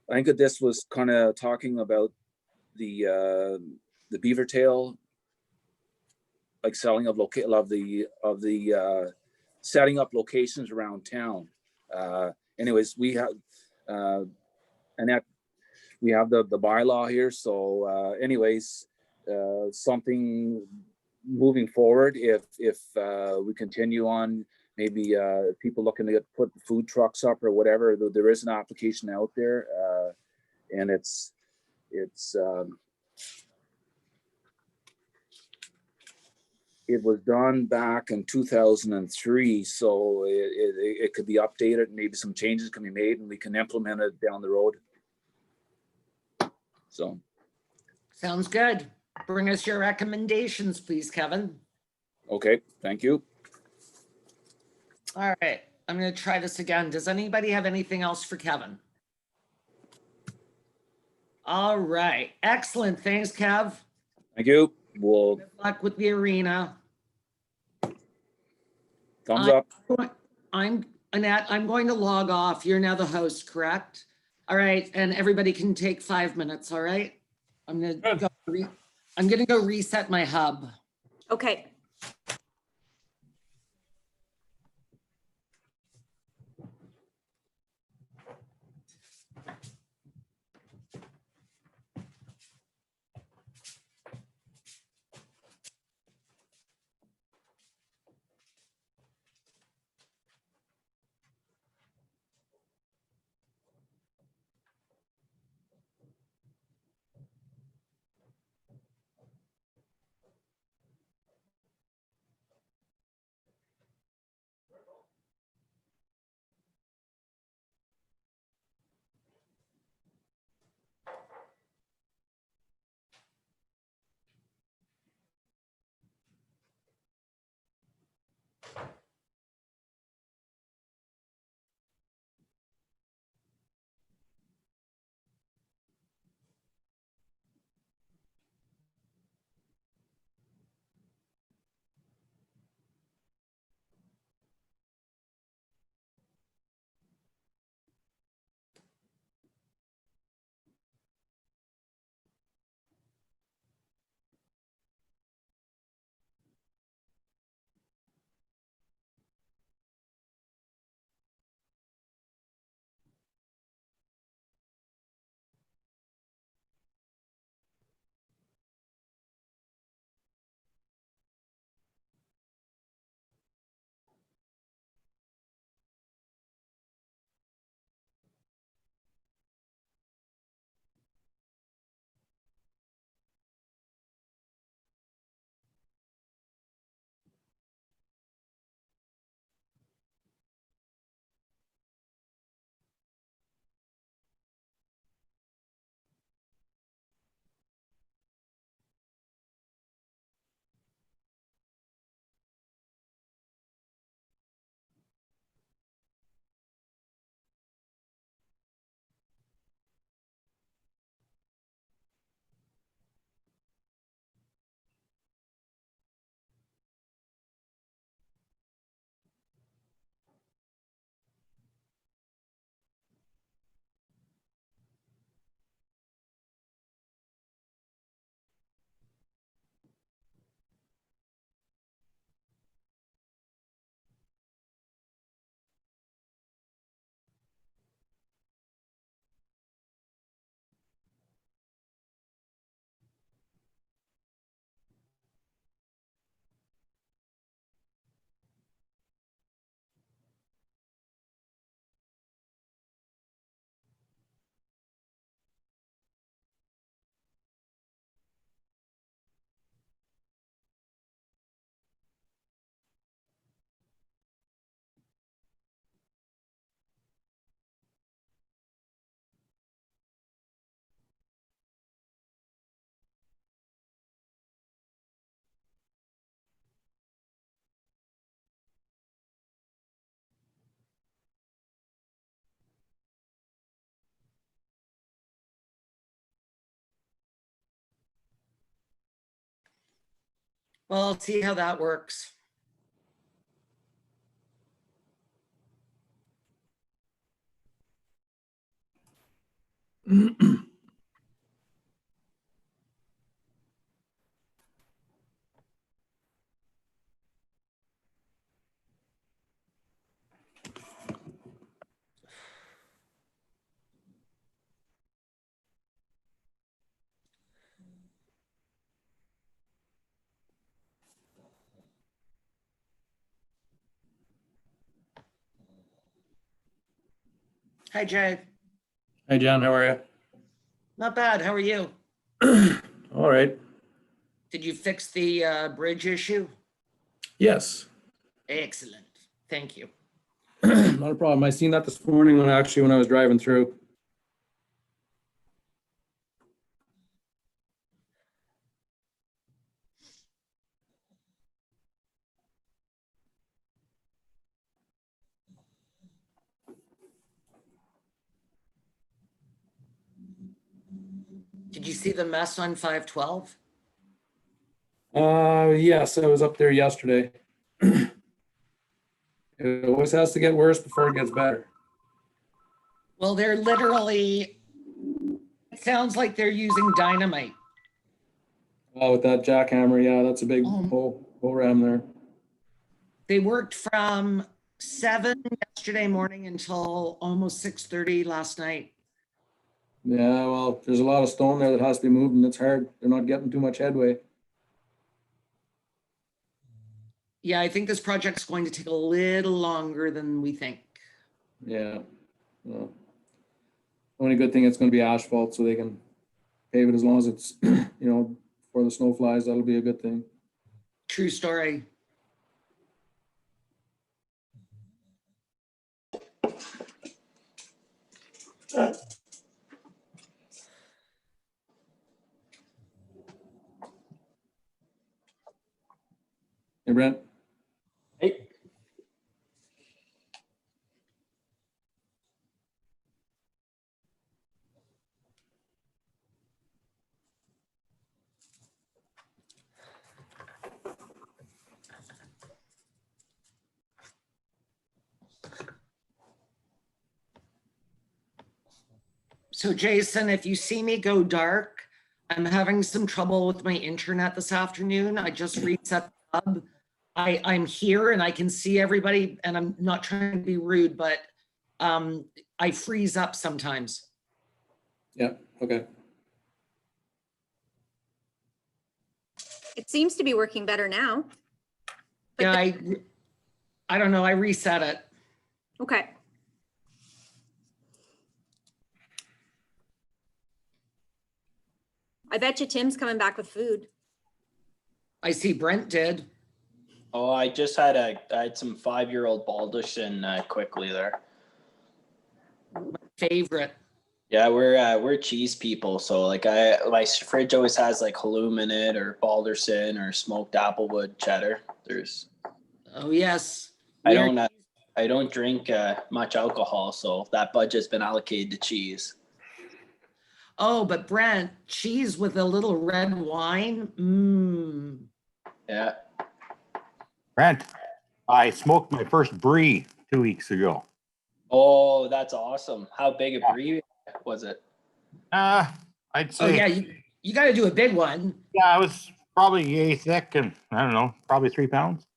I think that this was kind of talking about the beaver tail, like selling of the setting up locations around town. Anyways, we have and that we have the bylaw here. So anyways, something moving forward, if we continue on, maybe people looking to put food trucks up or whatever, there is an application out there, and it's it was done back in 2003, so it could be updated, maybe some changes can be made, and we can implement it down the road. So. Sounds good. Bring us your recommendations, please, Kevin. Okay, thank you. All right, I'm going to try this again. Does anybody have anything else for Kevin? All right, excellent. Thanks, Kev. Thank you. Well, Good luck with the arena. thumbs up. Annette, I'm going to log off. You're now the host, correct? All right, and everybody can take 5 minutes, all right? I'm gonna go reset my hub. Okay. Well, I'll see how that works. Hi, Jay. Hey, John, how are Not bad. How are you? you? All right. Did you fix the bridge issue? Yes, Excellent. Thank you. not a problem. I seen that this morning when I was driving through. Did you see the mess on 512? Yes, I was up there yesterday. It always has to get worse before it gets better. Well, they're literally, it sounds like they're using dynamite. Oh, with that jackhammer, yeah, that's a big Oh. whole ram there. They worked from 7 yesterday morning until almost 6:30 last night. Yeah, well, there's a lot of stone there that has to be moved, and it's hard. They're not getting too much headway. Yeah, I think this project's going to take a little longer than we think. Yeah. Well, only good thing it's going to be asphalt, so they can pave it as long as it's, before the snow flies. That'll be a good thing. True story. Hey, Brent. Hey, So Jason, if you see me go dark, I'm having some trouble with my internet this afternoon. I just reset the hub. I'm here and I can see everybody, and I'm not trying to be rude, but I freeze up sometimes. Yeah, okay. It seems to be working better now. But Yeah, I don't know, I reset it. Okay. I bet you Tim's coming back with food. I see Brent did. oh, I had some 5-year-old Balderson quickly there. Favorite. Yeah, we're cheese people, so like my fridge always has like halloum in it, or Balderson, or smoked applewood cheddar. Oh, yes. I We are- don't I don't drink much alcohol, so that budget's been allocated to cheese. Oh, but Brent, cheese with a little red wine. Mmm. Yeah. Brent, I smoked my first brie 2 weeks ago. Oh, that's awesome. How big a brie was it? I'd Oh, say, yeah, you got to do a big one. yeah, I was probably yay thick and I don't know, probably 3 pounds.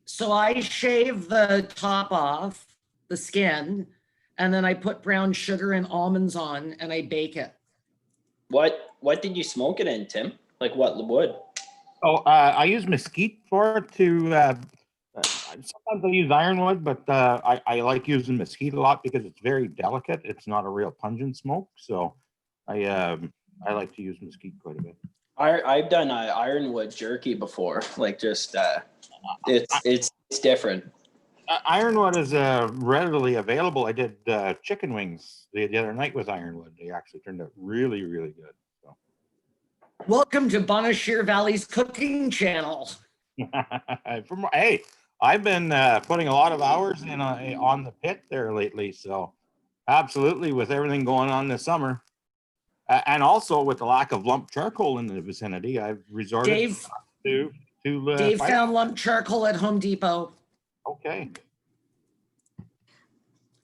So I shave the top off, the skin, and then I put brown sugar and almonds on and I bake it. What did you smoke it in, Tim? Like what wood? Oh, I use mesquite for it to, sometimes I use ironwood, but I like using mesquite a lot because it's very delicate. It's not a real pungent smoke. So I like to use mesquite quite a bit. I've done ironwood jerky before. Like just it's different. Ironwood is readily available. I did chicken wings the other night with ironwood. They actually turned out really, really good. So. Welcome to Bonnechere Valley's cooking channel. Hey, I've been putting a lot of hours in on the pit there lately. So absolutely, with everything going on this summer. And also with the lack of lump charcoal in the vicinity, I've resorted Dave, to to Dave fight? found lump charcoal at Home Depot. Okay.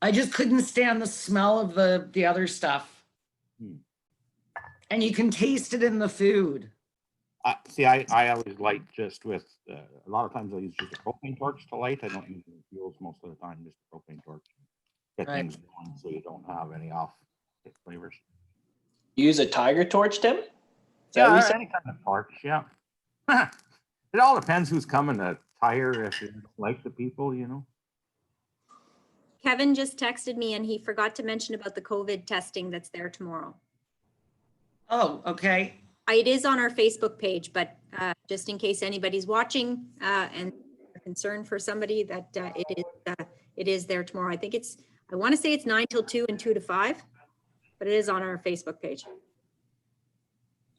I just couldn't stand the smell of the other stuff. Hmm. And you can taste it in the food. See, I always light just with, a lot of times I use just a propane torch to light. I don't use any fuels most of the time, just a propane torch. Get Right. things going so you don't have any off flavors. Use a tiger torch, Tim? Is that what Yeah, you said? any kind of torch, yeah. It all depends who's coming to tire, if you like the people, you know. Kevin just texted me and he forgot to mention about the COVID testing that's there tomorrow. Oh, okay. It is on our Facebook page, but just in case anybody's watching and concerned for somebody that it is there tomorrow. I think I want to say it's 9 till 2 and 2 to 5, but it is on our Facebook page.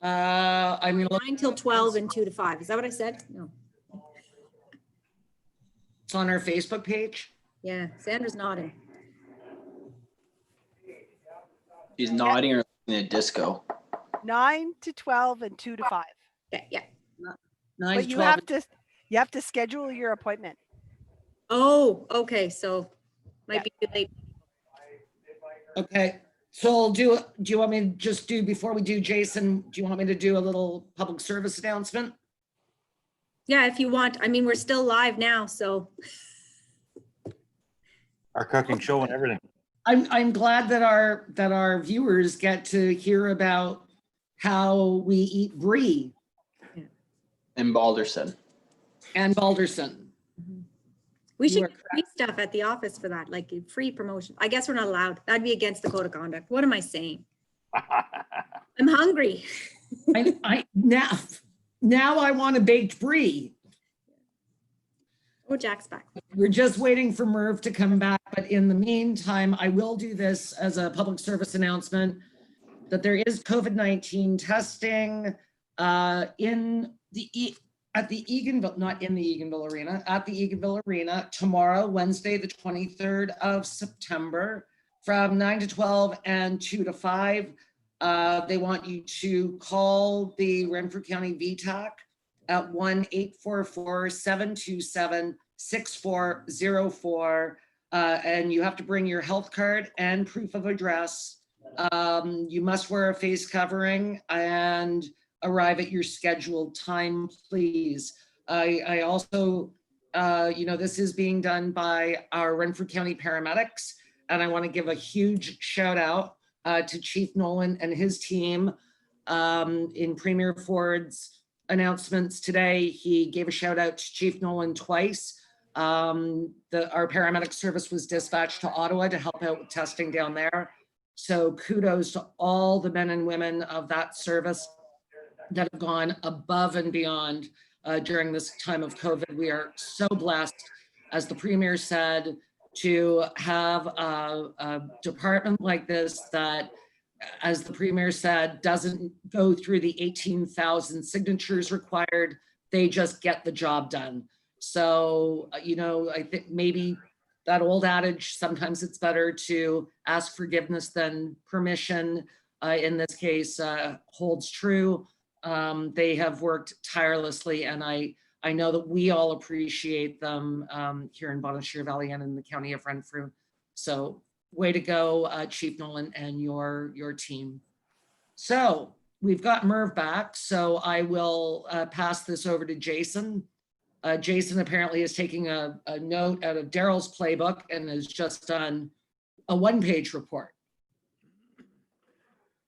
I'm gonna look. 9 till 12 and 2 to 5. Is that what I said? No. It's on our Facebook page. Yeah, Sandra's nodding. She's nodding or in a disco. 9 to 12 and 2 to 5. Okay, yeah. 9 But to you 12. have to schedule your appointment. Oh, okay. So might be too late. Okay, so do you want me to just do, before we do Jason, do you want me to do a little public service announcement? Yeah, if you want. I mean, we're still live now, so. Our cooking show and everything. I'm glad that our viewers get to hear about how we eat brie In Balderson. and Balderson. We You should are get free stuff at the office for that, like free promotion. I guess we're not allowed. That'd be against the code of conduct. What am I saying? I'm hungry. I now I want a baked brie. Oh, Jack's back. We're just waiting for Merv to come back, but in the meantime, I will do this as a public service announcement that there is COVID-19 testing at the Eganville, not in the Eganville Arena, at the Eganville Arena tomorrow, Wednesday, the 23rd of September, from 9 to 12 and 2 to 5. They want you to call the Renfrew County VTAC at 1-844-727-6404. And you have to bring your health card and proof of address. You must wear a face covering and arrive at your scheduled time, please. I also, this is being done by our Renfrew County paramedics, and I want to give a huge shout out to Chief Nolan and his team. In Premier Ford's announcements today, he gave a shout out to Chief Nolan twice. Our paramedic service was dispatched to Ottawa to help out with testing down there. So kudos to all the men and women of that service that have gone above and beyond during this time of COVID. We are so blessed, as the Premier said, to have a department like this that, as the Premier said, doesn't go through the 18,000 signatures required. They just get the job done. So, I think maybe that old adage, sometimes it's better to ask forgiveness than permission, in this case, holds true. They have worked tirelessly, and I know that we all appreciate them here in Bonnechere Valley and in the county of Renfrew. So way to go, Chief Nolan and your team. So we've got Merv back, so I will pass this over to Jason. Jason apparently is taking a note out of Daryl's playbook and has just done a one-page report.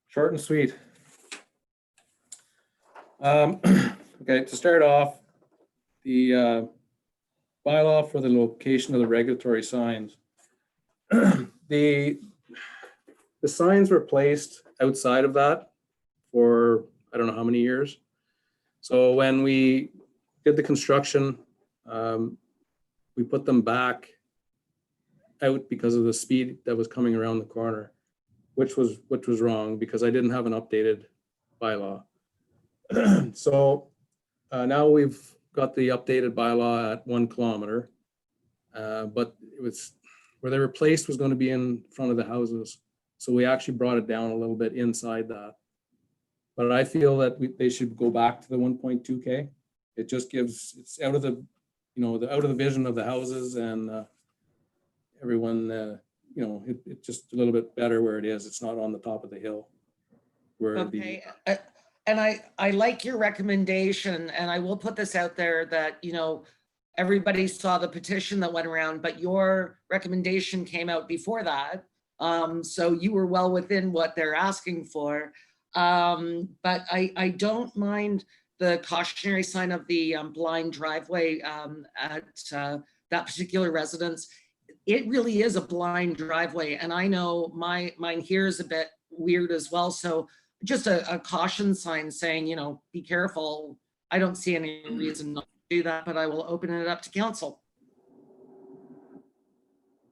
Short and sweet. Okay, to start off, the bylaw for the location of the regulatory signs. The signs were placed outside of that for, I don't know how many years. So when we did the construction, we put them back out because of the speed that was coming around the corner, which was wrong because I didn't have an updated bylaw. So now we've got the updated bylaw at 1 kilometer, but it was where they were placed was going to be in front of the houses. So we actually brought it down a little bit inside that. But I feel that they should go back to the 1.2K It just gives, it's out of the, out of the vision of the houses, and everyone, it's just a little bit better where it is. It's not on the top of the hill. Where Okay, and I like your recommendation, and I will put this out there that, everybody saw the petition that went around, but your recommendation came out before that. So you were well within what they're asking for. But I don't mind the cautionary sign of the blind driveway at that particular residence. It really is a blind driveway, and I know mine here is a bit weird as well. So just a caution sign saying, be careful. I don't see any reason not to do that, but I will open it up to council.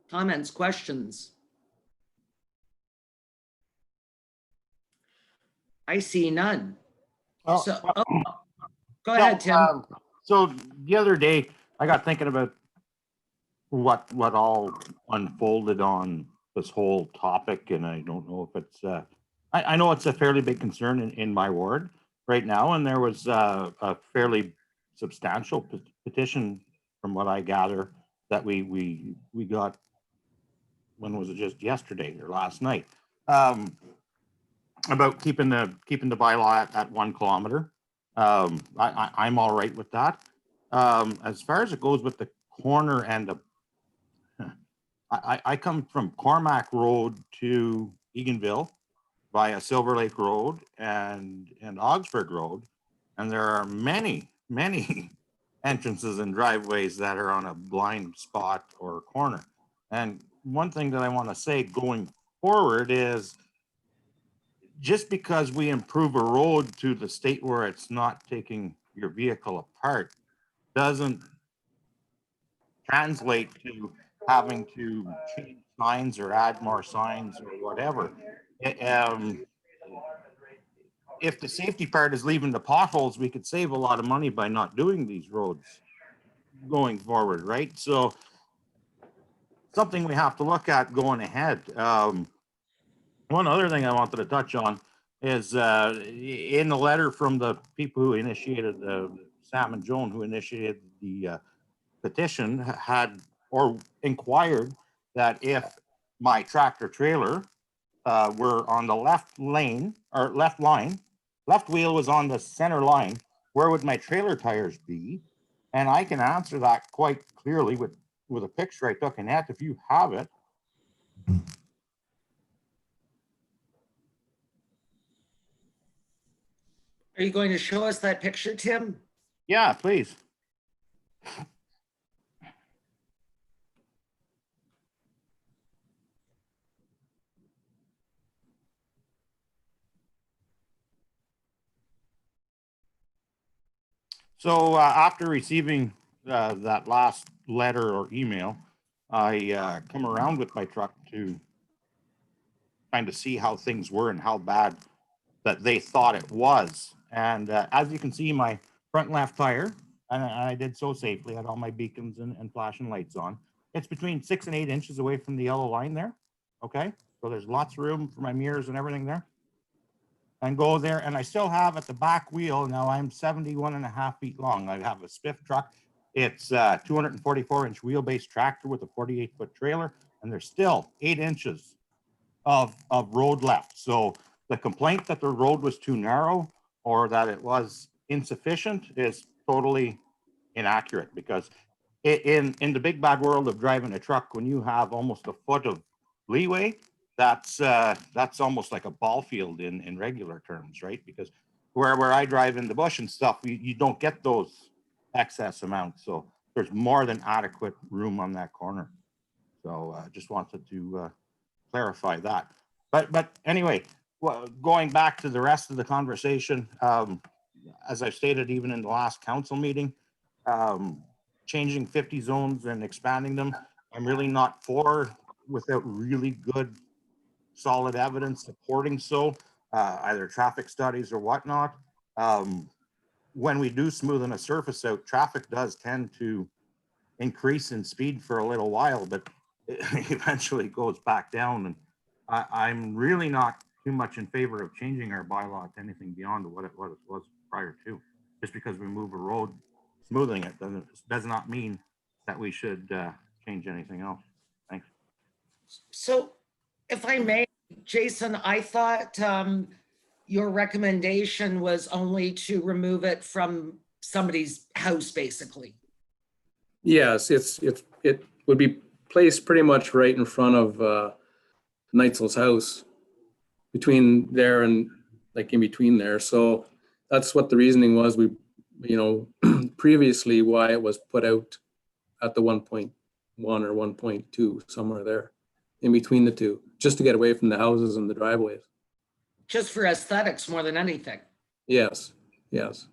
Comments, questions? I see none. Oh, So, well, go ahead, Tim. So the other day, I got thinking about what all unfolded on this whole topic, and I don't know if it's, I know it's a fairly big concern in my ward right now, and there was a fairly substantial petition, from what I gather, that we got, when was it, just yesterday or last night, about keeping the bylaw at 1 kilometer. I'm all right with that. As far as it goes with the corner and the, I come from Cormac Road to Eganville via Silver Lake Road and Augsburg Road, and there are many entrances and driveways that are on a blind spot or corner. And one thing that I want to say going forward is, just because we improve a road to the state where it's not taking your vehicle apart doesn't translate to having to change signs or add more signs or whatever. If the safety part is leaving the potholes, we could save a lot of money by not doing these roads going forward, right? So something we have to look at going ahead. One other thing I wanted to touch on is in the letter from the people who initiated, Sam and Joan, who initiated the petition, had or inquired that if my tractor trailer were on the left lane or left line, left wheel was on the center line, where would my trailer tires be? And I can answer that quite clearly with a picture I took in that, if you have it. Are you going to show us that picture, Tim? Yeah, please. So after receiving that last letter or email, I come around with my truck to kind of see how things were and how bad that they thought it was. And as you can see, my front left tire, and I did so safely, had all my beacons and flashing lights on. It's between 6 and 8 inches away from the yellow line there. Okay, so there's lots of room for my mirrors and everything there. And go there, and I still have at the back wheel, now I'm 71.5 feet long. I have a spiff truck. It's a 244-inch wheelbase tractor with a 48-foot trailer, and there's still 8 inches of road left. So the complaint that the road was too narrow or that it was insufficient is totally inaccurate, because in the big bad world of driving a truck, when you have almost a foot of leeway, that's almost like a ball field in regular terms, right? Because where I drive in the bush and stuff, you don't get those excess amounts. So there's more than adequate room on that corner. So just wanted to clarify that. But anyway, well, going back to the rest of the conversation, as I stated, even in the last council meeting, changing 50 zones and expanding them, I'm really not for, without really good solid evidence supporting so, either traffic studies or whatnot. When we do smoothing a surface out, traffic does tend to increase in speed for a little while, but it eventually goes back down. And I'm really not too much in favor of changing our bylaw to anything beyond what it was prior to. Just because we move a road smoothing it does not mean that we should change anything else. Thanks. So if I may, Jason, I thought your recommendation was only to remove it from somebody's house, basically. Yes, it would be placed pretty much right in front of Neitzel's house, between there and like in between there. So that's what the reasoning was. We, previously why it was put out at the 1.1 or 1.2, somewhere there in between the two, just to get away from the houses and the driveways. Just for aesthetics more than anything. Yes, yes.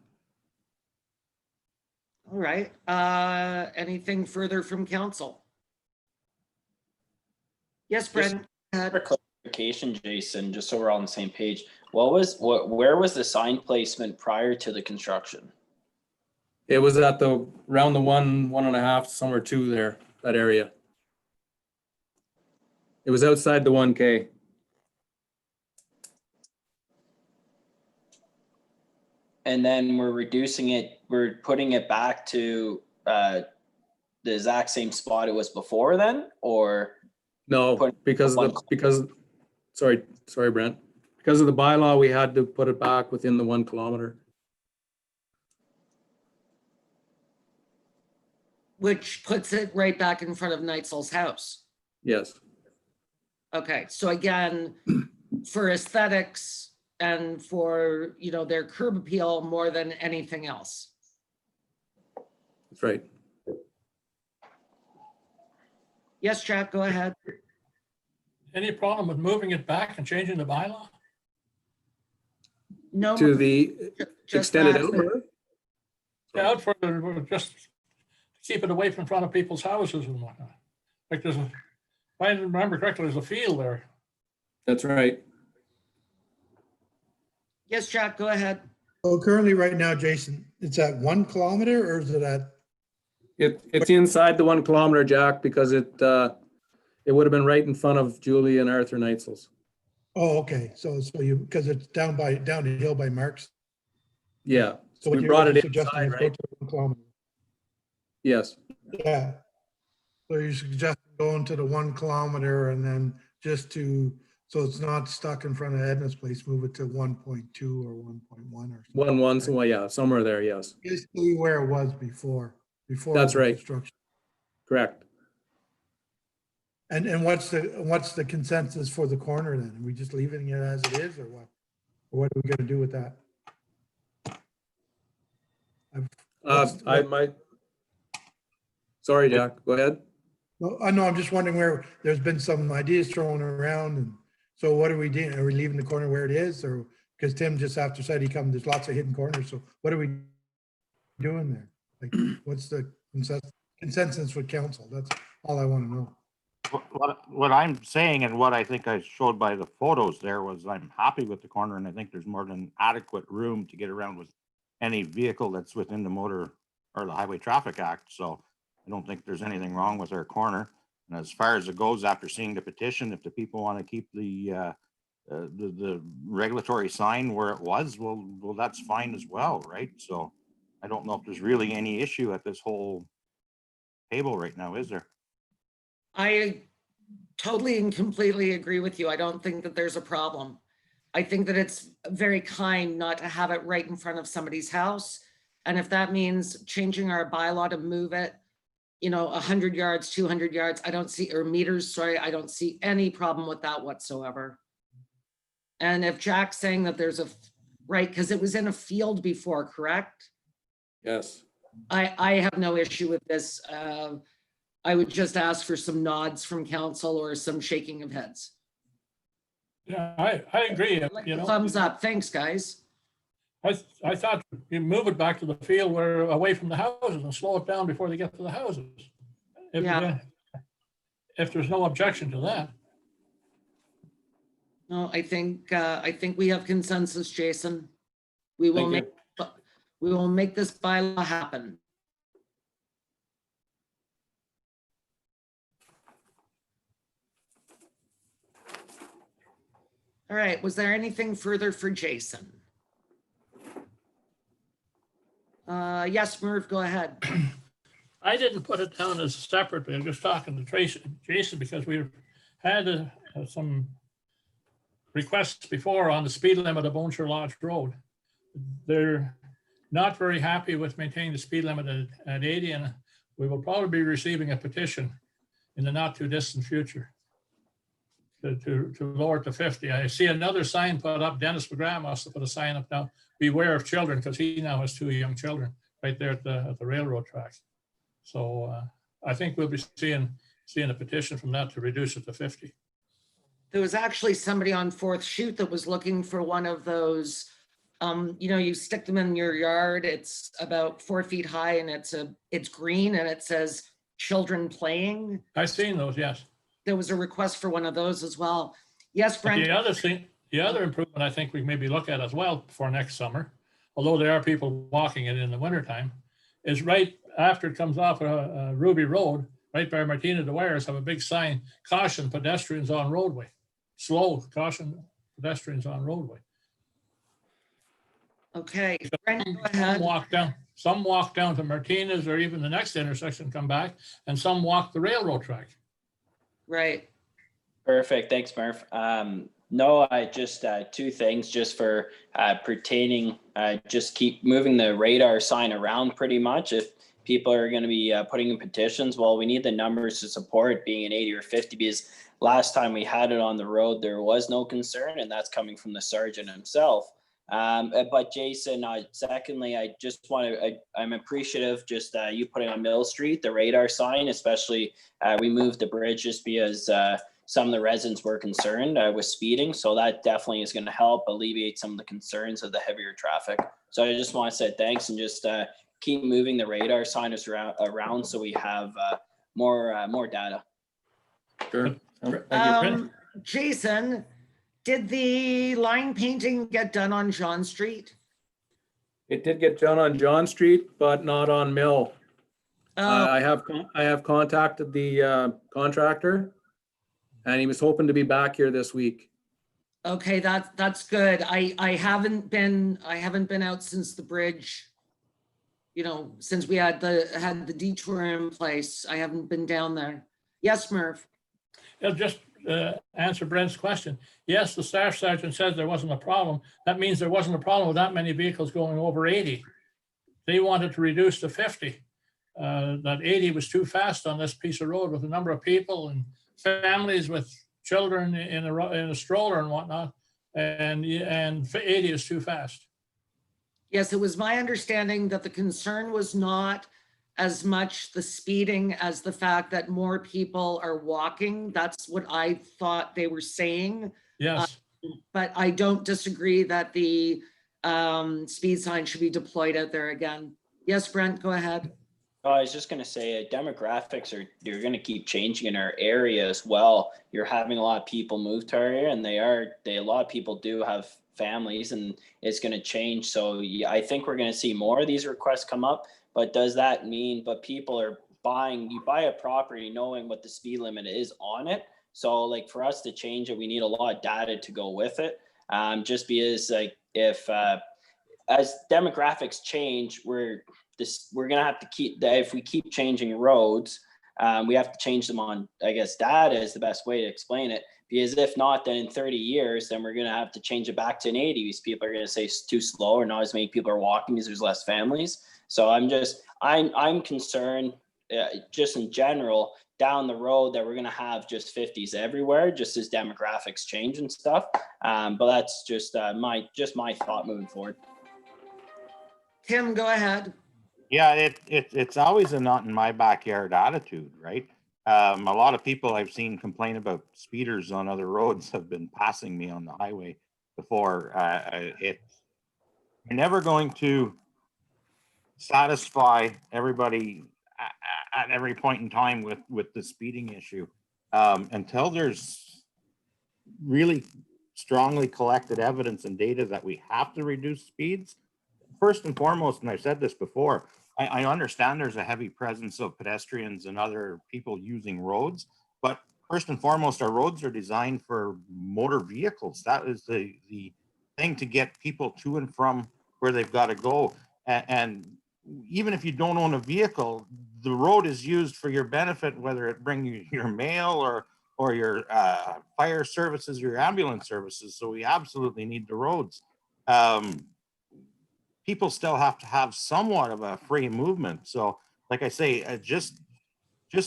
All right. Anything further from council? Yes, Brendan. For clarification, Jason, just so we're all on the same page, where was the sign placement prior to the construction? It was at around the 1.5, somewhere 2 there, that area. It was outside the 1K. And then we're putting it back to the exact same spot it was before then, or? No, because sorry, Brent. Because of the bylaw, we had to put it back within the 1 kilometer. Which puts it right back in front of Neitzel's house. Yes, Okay, so again, for aesthetics and for, their curb appeal more than anything else. that's right. Yes, Jack, go ahead. Any problem with moving it back and changing the bylaw? No. To the just extended that. over? Yeah, out for just keep it away from front of people's houses and whatnot. Like if I remember correctly, there's a field there. That's right. Yes, Jack, go ahead. So currently right now, Jason, it's at 1 kilometer or is it at, It's inside the 1 kilometer, Jack, because it would have been right in front of Julie and Arthur Neitzel's. oh, okay. So because it's down the hill by Mark's. Yeah, So we what brought you're it suggesting inside, is go right? to 1 kilometer. Yes, Yeah. So you're suggesting going to the 1 kilometer and then so it's not stuck in front of Edna's place, move it to 1.2 or 1.1 or something. 1, so yeah, somewhere there, yes. Basically where it was before That's the right. construction. Correct. And what's the consensus for the corner then? Are we just leaving it as it is or what? Or what are we gonna do with that? I might. Sorry, Jack, go ahead. Well, I know, I'm just wondering where, there's been some ideas thrown around, and so what are we doing? Are we leaving the corner where it is, or, because Tim just after said there's lots of hidden corners, so what are we doing there? Like, what's the consensus with council? That's all I want to know. What I'm saying and what I think I showed by the photos there was I'm happy with the corner, and I think there's more than adequate room to get around with any vehicle that's within the motor or the Highway Traffic Act. So I don't think there's anything wrong with our corner. And as far as it goes, after seeing the petition, if the people want to keep the regulatory sign where it was, well, that's fine as well, right? So I don't know if there's really any issue at this whole table right now, is there? I totally and completely agree with you. I don't think that there's a problem. I think that it's very kind not to have it right in front of somebody's house. And if that means changing our bylaw to move it, 100 yards, 200 yards, or meters, sorry, I don't see any problem with that whatsoever. And if Jack's saying that there's right, because it was in a field before, correct? Yes. I have no issue with this. I would just ask for some nods from council or some shaking of heads. Yeah, I agree. Thumbs up. Thanks, guys. I thought you move it back to the field where away from the houses and slow it down before they get to the houses. If there's no objection to that. No, I think we have consensus, Jason. We will make this bylaw happen. All right, was there anything further for Jason? Yes, Merv, go ahead. I didn't put it down as separately. I'm just talking to Tracy, Jason, because we've had some requests before on the speed limit of Bonnechere Lodge Road. They're not very happy with maintaining the speed limit at 80, and we will probably be receiving a petition in the not too distant future to lower it to 50. I see another sign put up. Dennis McGrath must have put a sign up now, beware of children, because he now has 2 young children right there at the railroad tracks. So I think we'll be seeing a petition from that to reduce it to 50. There was actually somebody on Fourth Shoot that was looking for one of those, you stick them in your yard. It's about 4 feet high and it's green and it says children playing. I've seen those, yes. There was a request for one of those as well. Yes, But Brent. the other improvement I think we maybe look at as well for next summer, although there are people walking it in the wintertime, is right after it comes off Ruby Road, right by Martina Dwyer's, have a big sign, caution pedestrians on roadway. Slow, caution pedestrians on roadway. Okay, Brent, go Some ahead. walk down to Martina's or even the next intersection, come back, and some walk the railroad track. Right. Perfect. Thanks, Murph. No, I just 2 things just for pertaining, just keep moving the radar sign around pretty much. If people are going to be putting in petitions, well, we need the numbers to support being an 80 or 50, because last time we had it on the road, there was no concern, and that's coming from the sergeant himself. But Jason, secondly, I just want to, I'm appreciative just you putting on Mill Street, the radar sign, especially we moved the bridge just because some of the residents were concerned with speeding. So that definitely is going to help alleviate some of the concerns of the heavier traffic. So I just want to say thanks and just keep moving the radar signage around so we have more data. Sure. Thank you. Jason, did the line painting get done on John Street? It did get done on John Street, but not on Mill. Oh, I have contacted the contractor, and he was hoping to be back here this week. okay, that's good. I haven't been out since the bridge, since we had the detour in place. I haven't been down there. Yes, Murph. Just answer Brent's question. Yes, the staff sergeant says there wasn't a problem. That means there wasn't a problem with that many vehicles going over 80. They wanted to reduce to 50. That 80 was too fast on this piece of road with a number of people and families with children in a stroller and whatnot. And 80 is too fast. Yes, it was my understanding that the concern was not as much the speeding as the fact that more people are walking. That's what I thought they were saying. Yes. But I don't disagree that the speed sign should be deployed out there again. Yes, Brent, go ahead. Oh, I was just going to say demographics you're going to keep changing in our area as well. You're having a lot of people move to our area, and a lot of people do have families, and it's going to change. So I think we're going to see more of these requests come up. But does that mean, but people are you buy a property knowing what the speed limit is on it. So like for us to change it, we need a lot of data to go with it. Just because like if as demographics change, we're gonna have to if we keep changing roads, we have to change them on, I guess data is the best way to explain it. Because if not, then in 30 years, then we're gonna have to change it back to an 80 because people are gonna say it's too slow or not as many people are walking because there's less families. So I'm concerned just in general down the road that we're going to have just 50s everywhere, just as demographics change and stuff. But that's just my thought moving forward. Tim, go ahead. Yeah, it's always a not in my backyard attitude, right? A lot of people I've seen complain about speeders on other roads have been passing me on the highway before. You're never going to satisfy everybody at every point in time with the speeding issue until there's really strongly collected evidence and data that we have to reduce speeds. First and foremost, and I've said this before, I understand there's a heavy presence of pedestrians and other people using roads, but first and foremost, our roads are designed for motor vehicles. That is the thing to get people to and from where they've got to go. And even if you don't own a vehicle, the road is used for your benefit, whether it bring you your mail or your fire services, your ambulance services. So we absolutely need the roads. People still have to have somewhat of a free movement. So like I say, just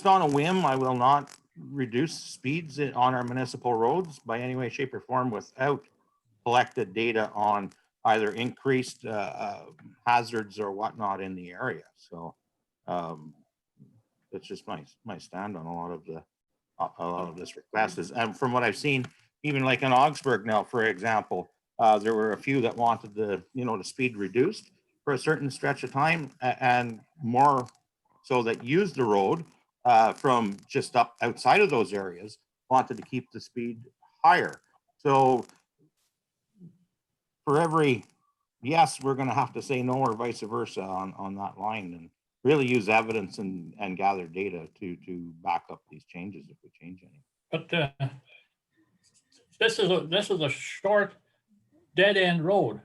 on a whim, I will not reduce speeds on our municipal roads by any way, shape or form without collected data on either increased hazards or whatnot in the area. So that's just my stand on a lot of this request is, and from what I've seen, even like in Augsburg now, for example, there were a few that wanted the speed reduced for a certain stretch of time, and more so that used the road from just up outside of those areas wanted to keep the speed higher. So for every yes, we're going to have to say no, or vice versa on that line, and really use evidence and gather data to back up these changes if we change any. But this is a short dead end road.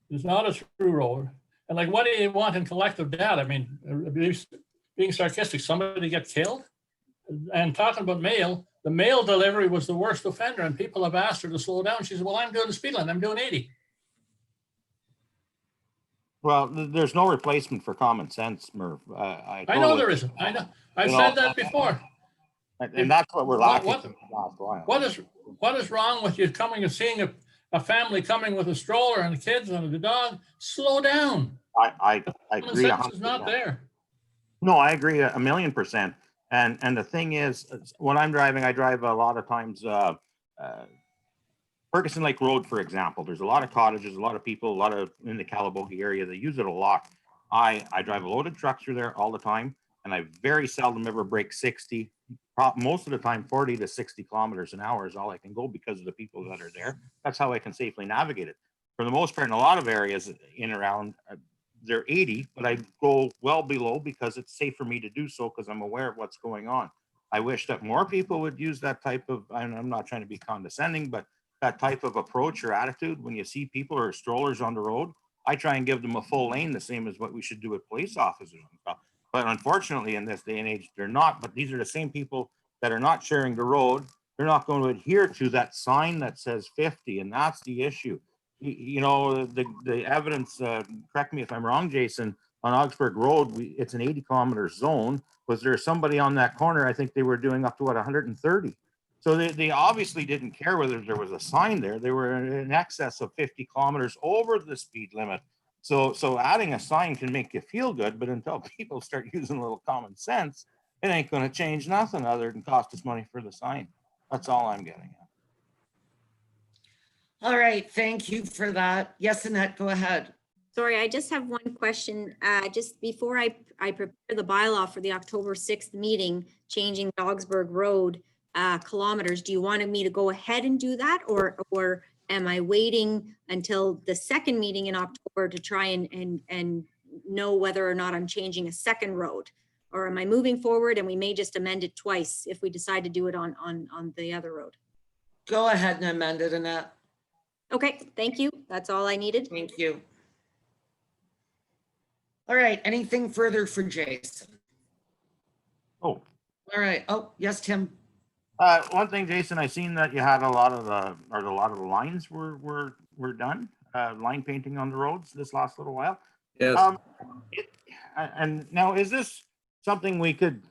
It's not a through road. And like, what do you want in collective data? I mean, being sarcastic, somebody get killed? And talking about mail, the mail delivery was the worst offender, and people have asked her to slow down. She said, well, I'm doing the speed limit. I'm doing 80. Well, there's no replacement for common sense, Murph. I know there isn't. I know. I've said that before. And that's what we're lacking. What is wrong with you coming and seeing a family coming with a stroller and the kids and the dog? Slow down. I agree. It's not there. No, I agree 1,000,000%. And the thing is, when I'm driving, I drive a lot of times Ferguson Lake Road, for example. There's a lot of cottages, a lot of people, a lot of in the Calabogie area. They use it a lot. I drive a loaded truck through there all the time, and I very seldom ever break 60. Most of the time, 40 to 60 kilometers an hour is all I can go because of the people that are there. That's how I can safely navigate it. For the most part, in a lot of areas in around, they're 80, but I go well below because it's safe for me to do so because I'm aware of what's going on. I wish that more people would use that type of, and I'm not trying to be condescending, but that type of approach or attitude. When you see people or strollers on the road, I try and give them a full lane, the same as what we should do with police officers and stuff. But unfortunately, in this day and age, they're not. But these are the same people that are not sharing the road. They're not going to adhere to that sign that says 50, and that's the issue. You know, the evidence, correct me if I'm wrong, Jason, on Augsburg Road, it's an 80-kilometer zone. Was there somebody on that corner? I think they were doing up to, what, 130. So they obviously didn't care whether there was a sign there. They were in excess of 50 kilometers over the speed limit. So adding a sign can make you feel good, but until people start using a little common sense, it ain't going to change nothing other than cost us money for the sign. That's all I'm getting at. All right, thank you for that. Yes, Annette, go ahead. Sorry, I just have one question. Just before I prepare the bylaw for the October 6th meeting, changing the Augsburg Road kilometers, do you want me to go ahead and do that? Or am I waiting until the second meeting in October to try and know whether or not I'm changing a second road? Or am I moving forward and we may just amend it twice if we decide to do it on the other road? Go ahead and amend it, Annette. Okay, thank you. That's all I needed. Thank you. All right, anything further for Jason? Oh. All right. Oh, yes, Tim. One thing, Jason, I seen that you had a lot of the lines were done, line painting on the roads this last little while. Yes. And now, is this something we could,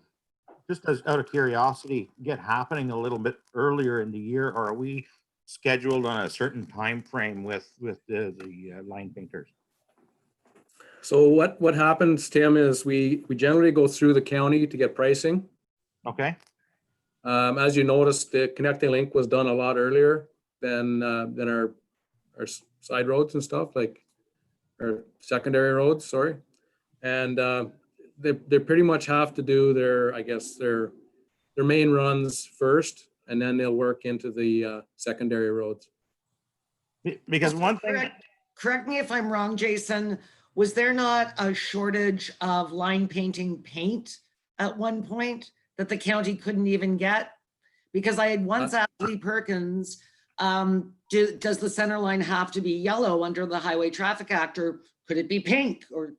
just as out of curiosity, get happening a little bit earlier in the year, or are we scheduled on a certain time frame with the line painters? So what happens, Tim, is we generally go through the county to get pricing. Okay. As you noticed, the connecting link was done a lot earlier than our side roads and stuff, like our secondary roads, sorry. And they pretty much have to do their main runs first, and then they'll work into the secondary roads. Because one thing, Correct me if I'm wrong, Jason, was there not a shortage of line painting paint at one point that the county couldn't even get? Because I had once asked Lee Perkins, does the center line have to be yellow under the Highway Traffic Act, or could it be pink? Or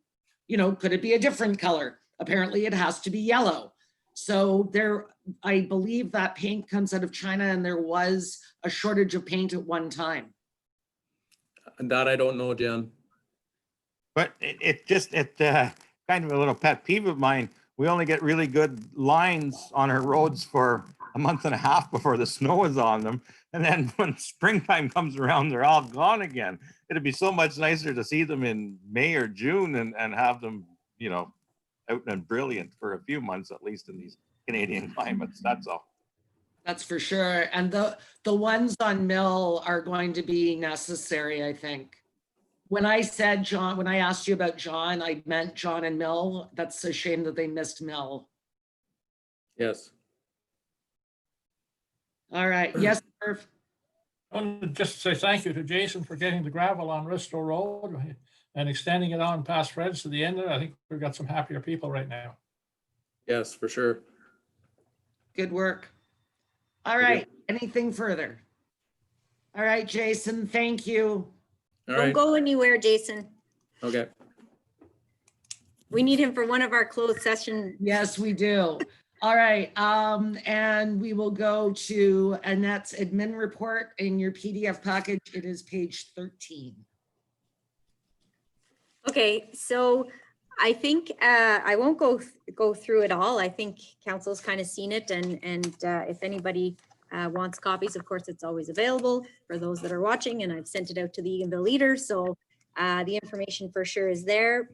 you know, could it be a different color? Apparently it has to be yellow. So there, I believe that paint comes out of China, and there was a shortage of paint at one time. And that I don't know, Jen. But it kind of a little pet peeve of mine. We only get really good lines on our roads for a month and a half before the snow is on them. And then when springtime comes around, they're all gone again. It'd be so much nicer to see them in May or June and have them, you know, out and brilliant for a few months, at least in these Canadian climates. That's all. That's for sure. And the ones on Mill are going to be necessary, I think. When I said John, when I asked you about John, I meant John and Mill. That's a shame that they missed Mill. Yes. All right. Yes, Irv? I want to just say thank you to Jason for getting the gravel on Bristol Road and extending it on past Fred's to the end of it. I think we've got some happier people right now. Yes, for sure. Good work. All right. Anything further? All right, Jason, thank you. All Don't right. go anywhere, Jason. Okay. We need him for one of our closed session. Yes, we do. All right. And we will go to Annette's admin report in your PDF package. It is page 13. Okay, so I think I won't go through it all. I think council's kind of seen it, and if anybody wants copies, of course, it's always available for those that are watching, and I've sent it out to the Eganville leaders, so the information for sure is there.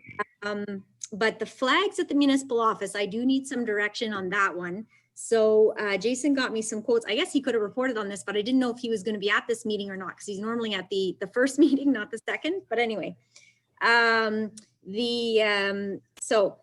But the flags at the municipal office, I do need some direction on that one. So Jason got me some quotes. I guess he could have reported on this, but I didn't know if he was going to be at this meeting or not, because he's normally at the first meeting, not the second. But anyway, so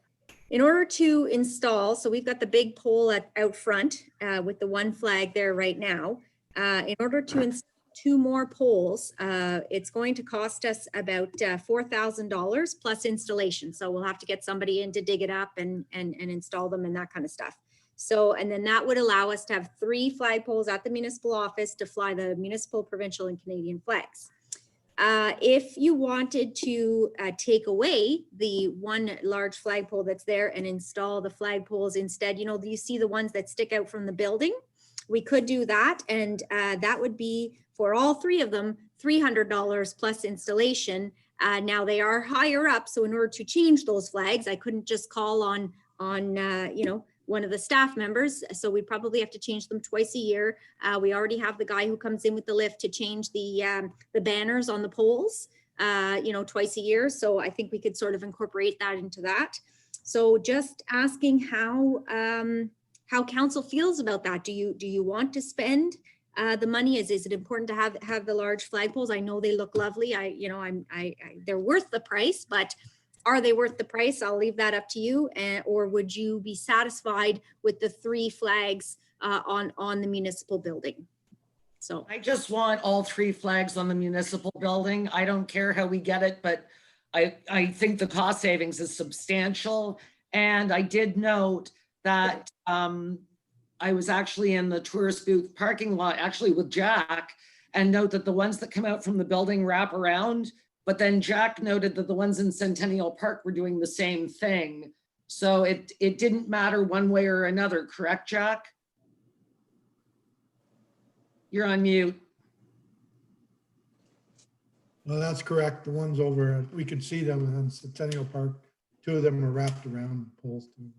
in order to install, so we've got the big pole out front with the one flag there right now. In order to install 2 more poles, it's going to cost us about $4,000 plus installation. So we'll have to get somebody in to dig it up and install them and that kind of stuff. So, and then that would allow us to have 3 flagpoles at the municipal office to fly the municipal, provincial, and Canadian flags. If you wanted to take away the one large flagpole that's there and install the flagpoles instead, you know, you see the ones that stick out from the building, we could do that. And that would be for all 3 of them, $300 plus installation. Now they are higher up. So in order to change those flags, I couldn't just call on you know, one of the staff members. So we probably have to change them twice a year. We already have the guy who comes in with the lift to change the banners on the poles, you know, twice a year. So I think we could sort of incorporate that into that. So just asking how council feels about that. Do you want to spend the money? Is it important to have the large flagpoles? I know they look lovely. They're worth the price, but are they worth the price? I'll leave that up to you. Or would you be satisfied with the 3 flags on the municipal building? So I just want all 3 flags on the municipal building. I don't care how we get it, but I think the cost savings is substantial. And I did note that I was actually in the tourist booth parking lot, actually with Jack, and note that the ones that come out from the building wrap around. But then Jack noted that the ones in Centennial Park were doing the same thing. So it didn't matter one way or another, correct, Jack? You're on mute. Well, that's correct. The ones over, we could see them in Centennial Park. 2 of them are wrapped around poles too.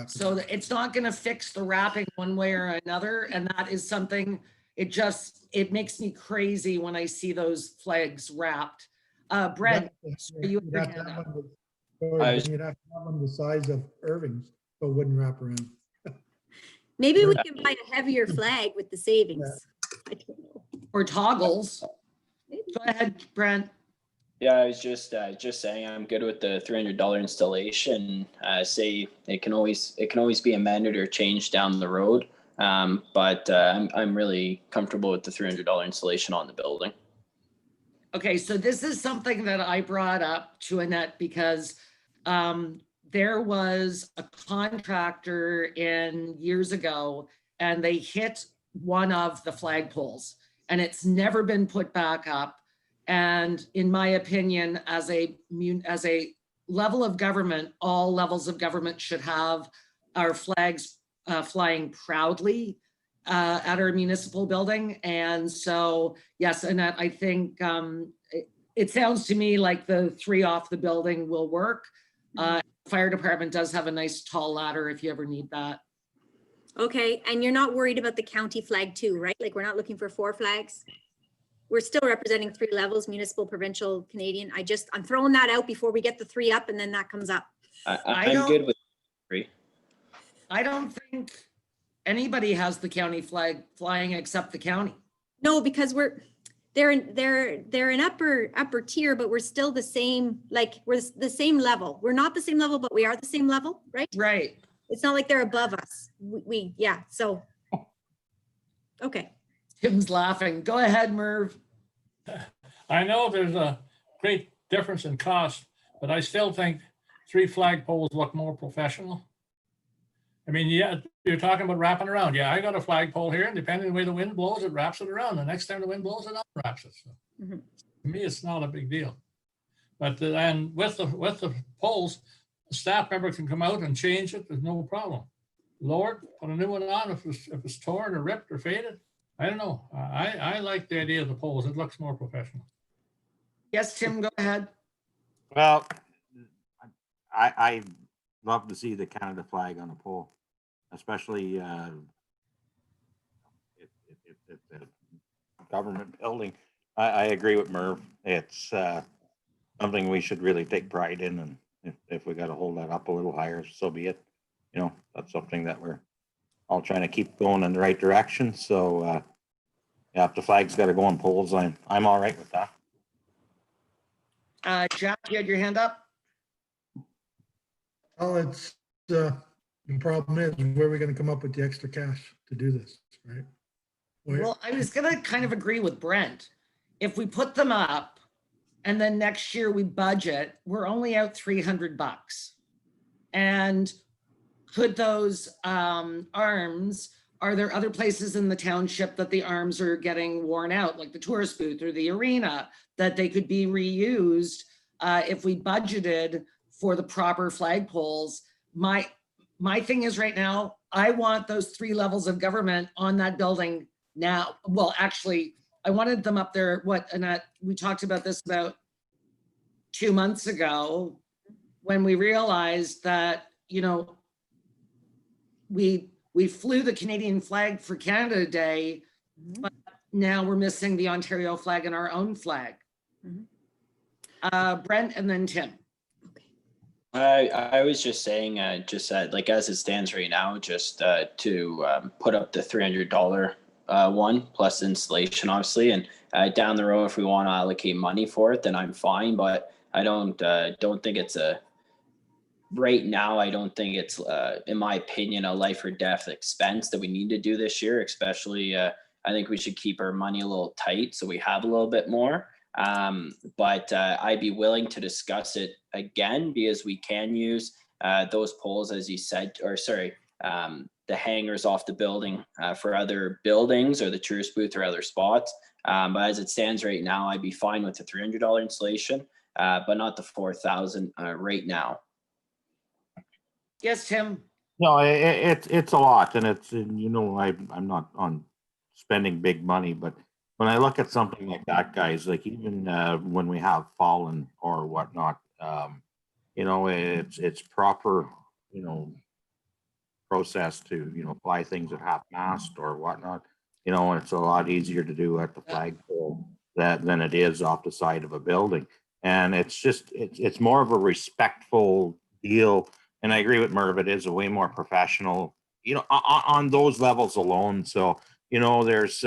So it's not going to fix the wrapping one way or another. And that is something, it makes me crazy when I see those flags wrapped. Brent, you You'd have to have one the size of Irving's, but wouldn't wrap around. maybe we can buy a heavier flag with the savings. I don't know. or toggles. Maybe. Go ahead, Brent. Yeah, I was just saying I'm good with the $300 installation. Say it can always be amended or changed down the road, but I'm really comfortable with the $300 installation on the building. Okay, so this is something that I brought up to Annette because there was a contractor in years ago and they hit one of the flagpoles and it's never been put back up. And in my opinion, as a level of government, all levels of government should have our flags flying proudly at our municipal building. And so, yes, Annette, I think it sounds to me like the 3 off the building will work. Fire department does have a nice tall ladder if you ever need that. Okay, and you're not worried about the county flag too, right? Like, we're not looking for 4 flags? We're still representing 3 levels, municipal, provincial, Canadian. I'm throwing that out before we get the 3 up and then that comes up. I'm good with 3. I don't think anybody has the county flag flying except the county. No, because they're an upper tier, but we're still the same, like, we're the same level. We're not the same level, but we are the same level, right? Right. It's not like they're above us. Yeah, so. Okay. Tim's laughing. Go ahead, Merv. I know there's a great difference in cost, but I still think 3 flagpoles look more professional. I mean, yeah, you're talking about wrapping around. Yeah, I got a flagpole here, and depending on the way the wind blows, it wraps it around. The next time the wind blows, it unwraps it. So Mhm. to me, it's not a big deal. But and with the poles, a staff member can come out and change it. There's no problem. Lower it, put a new one on if it's torn or ripped or faded. I don't know. I like the idea of the poles. It looks more professional. Yes, Tim, go ahead. Well, I love to see the Canada flag on a pole, especially if it's a government building. I agree with Merv. It's something we should really take pride in, and if we got to hold that up a little higher, so be it. You know, that's something that we're all trying to keep going in the right direction. So yeah, if the flag's got to go on poles, I'm all right with that. Jack, you had your hand up? Well, it's, the problem is, where are we going to come up with the extra cash to do this, right? Well, I was gonna kind of agree with Brent. If we put them up and then next year we budget, we're only out $300. And could those arms, are there other places in the township that the arms are getting worn out, like the tourist booth or the arena, that they could be reused if we budgeted for the proper flagpoles? My thing is right now, I want those 3 levels of government on that building now. Well, actually, I wanted them up there. Annette, we talked about this about 2 months ago when we realized that, you know, we flew the Canadian flag for Canada Day, but now we're missing the Ontario flag and our own flag. Brent and then Tim. I was just saying, like as it stands right now, just to put up the $300 one plus installation, obviously, and down the road, if we want to allocate money for it, then I'm fine. But I don't think it's right now. I don't think it's, in my opinion, a life or death expense that we need to do this year. Especially, I think we should keep our money a little tight so we have a little bit more. But I'd be willing to discuss it again because we can use those poles, as you said, or sorry, the hangers off the building for other buildings or the tourist booth or other spots. But as it stands right now, I'd be fine with the $300 installation, but not the $4,000 right now. Yes, Tim. No, it's a lot, and you know, I'm not on spending big money, but when I look at something like that, guys, like even when we have fallen or whatnot, you know, it's proper, you know, process to, you know, fly things at half mast or whatnot. You know, and it's a lot easier to do at the flagpole than it is off the side of a building. And it's just it's more of a respectful deal. And I agree with Merv, it is a way more professional, you know, on those levels alone. So, you know, there's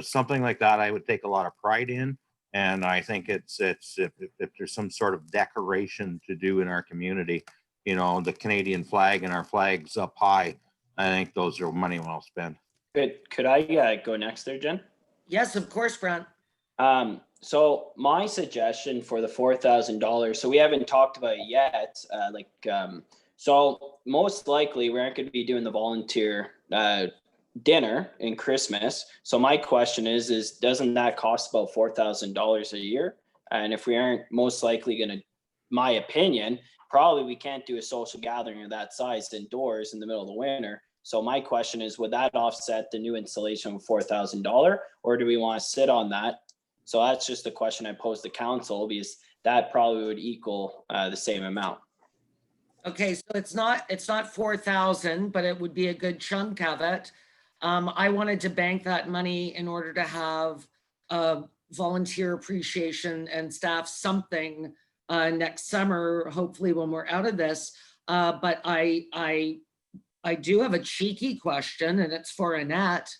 something like that I would take a lot of pride in. And I think if there's some sort of decoration to do in our community, you know, the Canadian flag and our flags up high, I think those are money well spent. Could I go next there, Jen? Yes, of course, Brent. So my suggestion for the $4,000, so we haven't talked about it yet, so most likely we aren't going to be doing the volunteer dinner in Christmas. So my question is doesn't that cost about $4,000 a year? And if we aren't most likely going to my opinion, probably we can't do a social gathering of that size indoors in the middle of the winter. So my question is, would that offset the new installation of $4,000, or do we want to sit on that? So that's just the question I posed to council, because that probably would equal the same amount. Okay, so it's not 4,000, but it would be a good chunk of it. I wanted to bank that money in order to have volunteer appreciation and staff something next summer, hopefully when we're out of this. But I do have a cheeky question, and it's for Annette.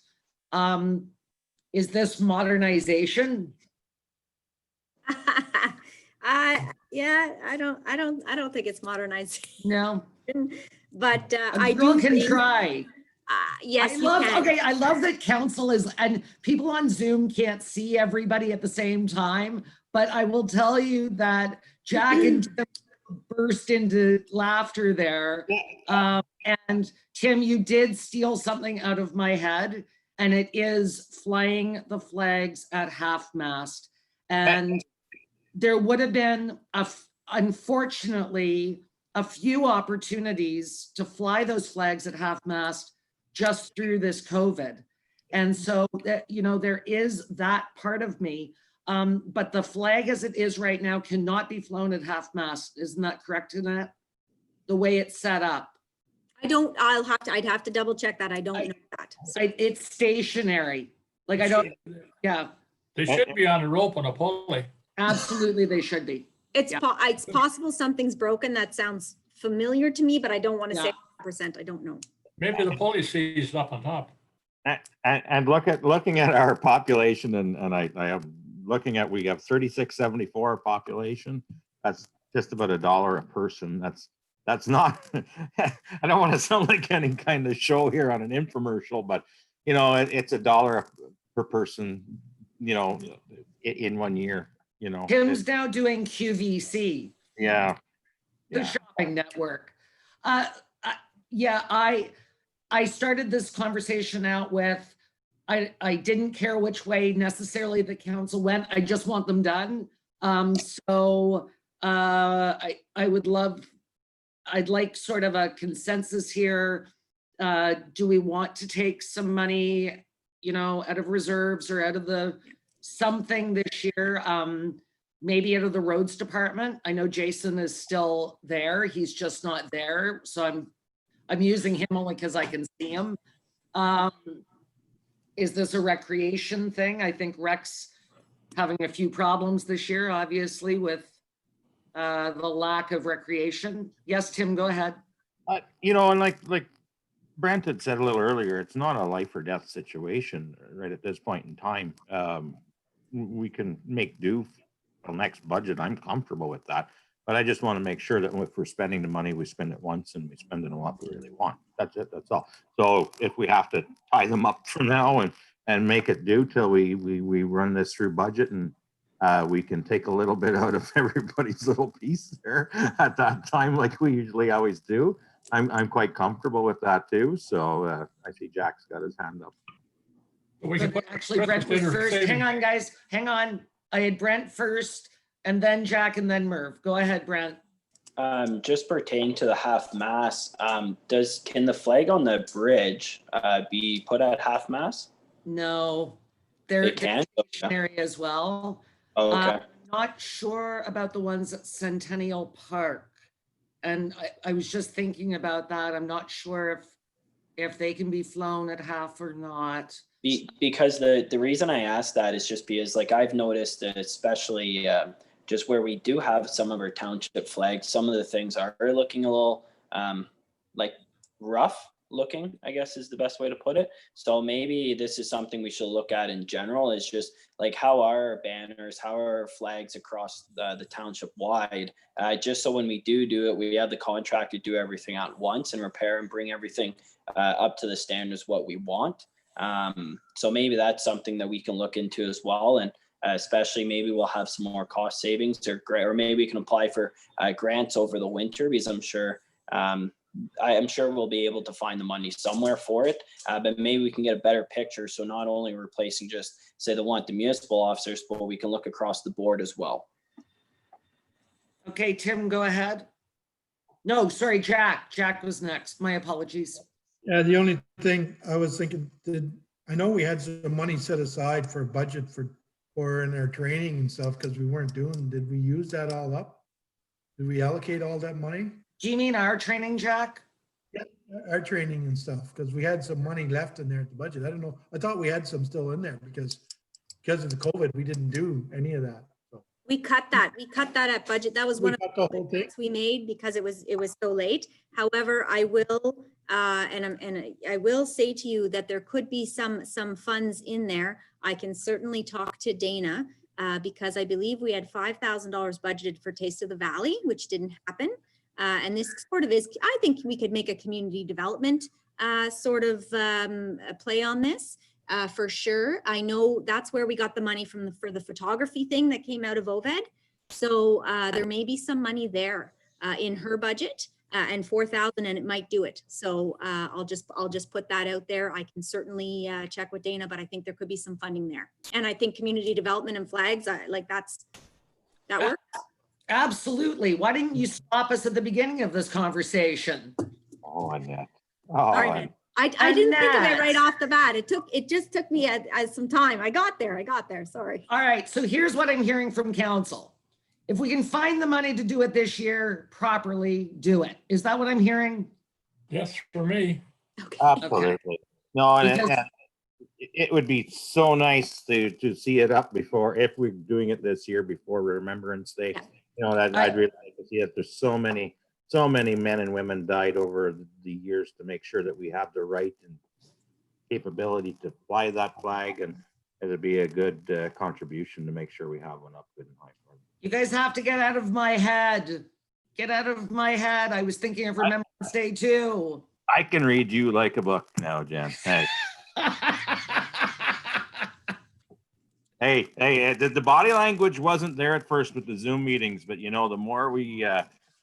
Is this modernization? Yeah, I don't think it's modernization, No, but a I girl do can think, try. yes, I you love, can. okay, I love that council is, and people on Zoom can't see everybody at the same time, but I will tell you that Jack and Tim burst into laughter there. And Tim, you did steal something out of my head, and it is flying the flags at half-mast. And there would have been, unfortunately, a few opportunities to fly those flags at half-mast just through this COVID. And so that, you know, there is that part of me. But the flag as it is right now cannot be flown at half-mast. Isn't that correct, Annette? The way it's set up. I'd have to double check that. I don't know that. So It's stationary. Like I don't, yeah, They should be on a rope on a pulley. absolutely they should be. it's Yeah. it's possible something's broken. That sounds familiar to me, but I don't want to Yeah. say 100%. I don't know. Maybe the pulley seized up on top. And looking at our population, and I am looking at, we have 3674 population. That's just about $1 a person. That's not, I don't want to sound like any kind of show here on an infomercial, but you know, it's $1 per person, you know, in 1 year, you know. Tim's now doing QVC, Yeah. the Yeah. shopping network. Yeah, I started this conversation out with, I didn't care which way necessarily the council went. I just want them done. So I would love, I'd like sort of a consensus here. Do we want to take some money, you know, out of reserves or out of the something this year? Maybe out of the roads department. I know Jason is still there. He's just not there. So I'm using him only because I can see him. Is this a recreation thing? I think Rec's having a few problems this year, obviously, with the lack of recreation. Yes, Tim, go ahead. You know, and like Brent had said a little earlier, it's not a life or death situation right at this point in time. We can make do till next budget. I'm comfortable with that. But I just want to make sure that if we're spending the money, we spend it once and we spend it on what we really want. That's it. That's all. So if we have to tie them up from now and make it due till we run this through budget, and we can take a little bit out of everybody's little piece there at that time, like we usually always do. I'm quite comfortable with that too. So I see Jack's got his hand up. We can put Actually, Brent was first. Hang on, guys. Hang on. I had Brent first, and then Jack, and then Merv. Go ahead, Brent. Just pertaining to the half mast, can the flag on the bridge be put at half mast? No, they're It can. stationary as well. Oh, okay. Not sure about the ones at Centennial Park. And I was just thinking about that. I'm not sure if they can be flown at half or not. Because the reason I asked that is just because, like, I've noticed that especially just where we do have some of our township flags, some of the things are looking a little like rough looking, I guess is the best way to put it. So maybe this is something we should look at in general, is just like, how are our banners, how are our flags across the township wide, just so when we do it, we have the contractor do everything at once and repair and bring everything up to the standards what we want. So maybe that's something that we can look into as well. And especially maybe we'll have some more cost savings, or maybe we can apply for grants over the winter, because I'm sure we'll be able to find the money somewhere for it, but maybe we can get a better picture. So not only replacing just say the municipal officers, but we can look across the board as well. Okay, Tim, go ahead. No, sorry, Jack. Jack was next. My apologies. Yeah, the only thing I was thinking, I know we had some money set aside for budget for in our training and stuff, because we weren't doing, did we use that all up? Did we allocate all that money? Do you mean our training, Jack? Our training and stuff, because we had some money left in there at the budget. I don't know. I thought we had some still in there because of the COVID, we didn't do any of that. So We cut that at budget. That was we one of got the whole the thing. things we made because it was so late. However, I will, I will say to you that there could be some funds in there. I can certainly talk to Dana, because I believe we had $5,000 budgeted for Taste of the Valley, which didn't happen. And this sort of is, I think we could make a community development sort of a play on this for sure. I know that's where we got the money from for the photography thing that came out of OVED. So there may be some money there in her budget and 4,000, and it might do it. So I'll just put that out there. I can certainly check with Dana, but I think there could be some funding there. And I think community development and flags, like that works. Absolutely. Why didn't you stop us at the beginning of this conversation? Oh, Annette. Sorry, Oh, Annette. I didn't think of it Annette. right off the bat. It just took me some time. I got there. Sorry. All right, so here's what I'm hearing from council. If we can find the money to do it this year properly, do it. Is that what I'm hearing? Yes, for me. Okay. absolutely. No, and Because- it would be so nice to see it up before, if we're doing it this year before Remembrance Day. Yeah. You know, I'd really like to see it. There's so many men and women died over the years to make sure that we have the right and capability to fly that flag, and it'd be a good contribution to make sure we have one up good and high. You guys have to get out of my head. Get out of my head. I was thinking of Remembrance Day too. I can read you like a book now, Jen. Hey. Hey, the body language wasn't there at first with the Zoom meetings, but you know, the more we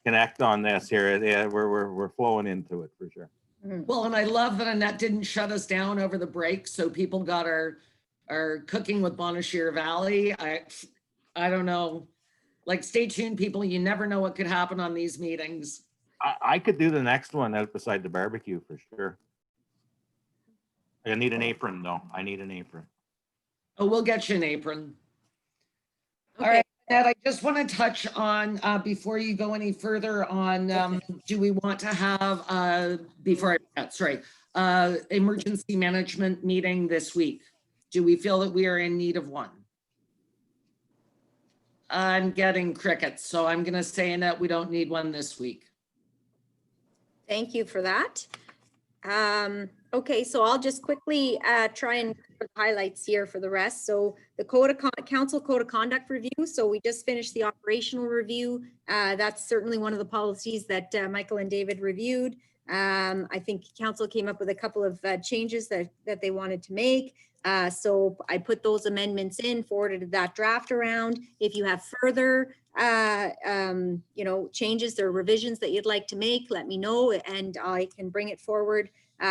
connect on this here, yeah, we're flowing into it for sure. Well, and I love that Annette didn't shut us down over the break, so people got our cooking with Bonnechere Valley. I don't know. Like, stay tuned, people. You never know what could happen on these meetings. I could do the next one out beside the barbecue for sure. I need an apron though. I need an apron. Oh, we'll get you an apron. All Okay. right, Annette, I just want to touch on, before you go any further on, do we want to have, before I, sorry, emergency management meeting this week? Do we feel that we are in need of one? I'm getting crickets, so I'm going to say, Annette, we don't need one this week. Thank you for that. Okay, so I'll just quickly try and put highlights here for the rest. So the council code of conduct review. So we just finished the operational review. That's certainly one of the policies that Michael and David reviewed. I think council came up with a couple of changes that they wanted to make. So I put those amendments in, forwarded that draft around. If you have further changes or revisions that you'd like to make, let me know and I can bring it forward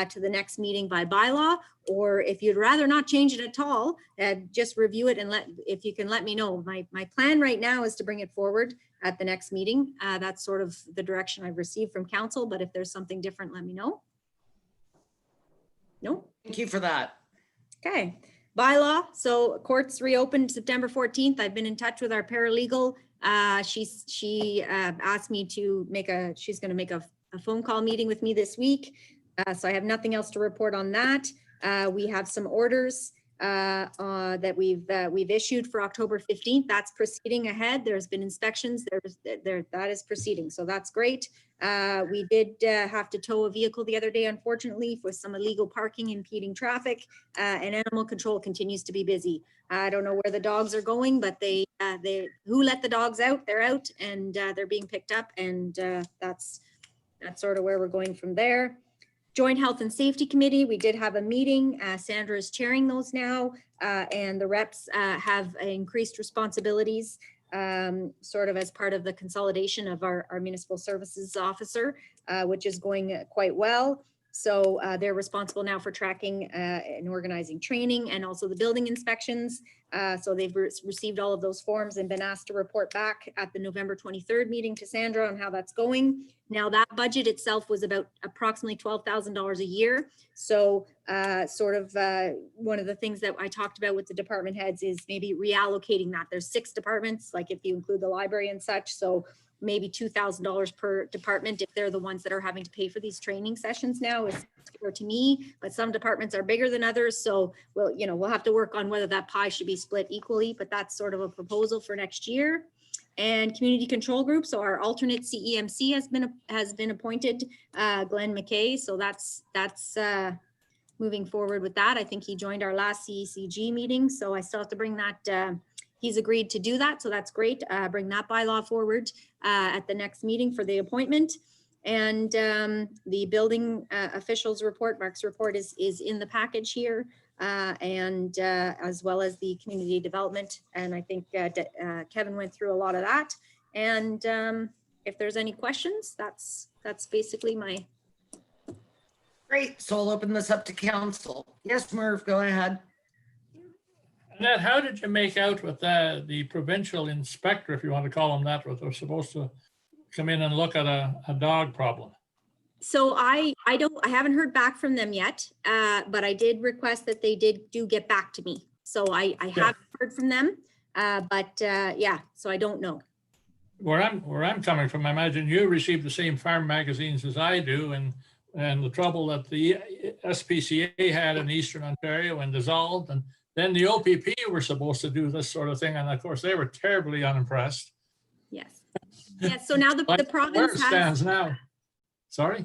to the next meeting by bylaw. Or if you'd rather not change it at all, just review it and if you can let me know. My plan right now is to bring it forward at the next meeting. That's sort of the direction I've received from council, but if there's something different, let me know. No? Thank you for that. Okay, bylaw. So courts reopened September 14th. I've been in touch with our paralegal. She asked me to she's going to make a phone call meeting with me this week. So I have nothing else to report on that. We have some orders that we've issued for October 15th. That's proceeding ahead. There's been inspections. That is proceeding. So that's great. We did have to tow a vehicle the other day, unfortunately, with some illegal parking impeding traffic, and animal control continues to be busy. I don't know where the dogs are going, but who let the dogs out? They're out and they're being picked up, and that's sort of where we're going from there. Joint Health and Safety Committee, we did have a meeting. Sandra is chairing those now, and the reps have increased responsibilities, sort of as part of the consolidation of our municipal services officer, which is going quite well. So they're responsible now for tracking and organizing training and also the building inspections. So they've received all of those forms and been asked to report back at the November 23rd meeting to Sandra on how that's going. Now that budget itself was about approximately $12,000 a year. So one of the things that I talked about with the department heads is maybe reallocating that. There's 6 departments, like if you include the library and such. So maybe $2,000 per department if they're the ones that are having to pay for these training sessions now is clear to me, but some departments are bigger than others. So we'll have to work on whether that pie should be split equally, but that's sort of a proposal for next year. And community control group. So our alternate CEMC has been appointed, Glenn McKay. So that's moving forward with that. I think he joined our last CECG meeting. So I still have to bring that, he's agreed to do that. So that's great. Bring that bylaw forward at the next meeting for the appointment. And the building officials report, Mark's report is in the package here, and as well as the community development. And I think Kevin went through a lot of that. And if there's any questions, that's basically my. Great. So I'll open this up to council. Yes, Merv, go ahead. Annette, how did you make out with the provincial inspector, if you want to call them that, what they're supposed to come in and look at a dog problem? So I haven't heard back from them yet, but I did request that they do get back to me. So I haven't heard from them, but yeah, so I don't know. Where I'm coming from, I imagine you received the same farm magazines as I do, and the trouble that the SPCA had in Eastern Ontario and dissolved, and then the OPP were supposed to do this sort of thing, and of course they were terribly unimpressed. Yes. Yes. So now the province Where it stands now. Sorry?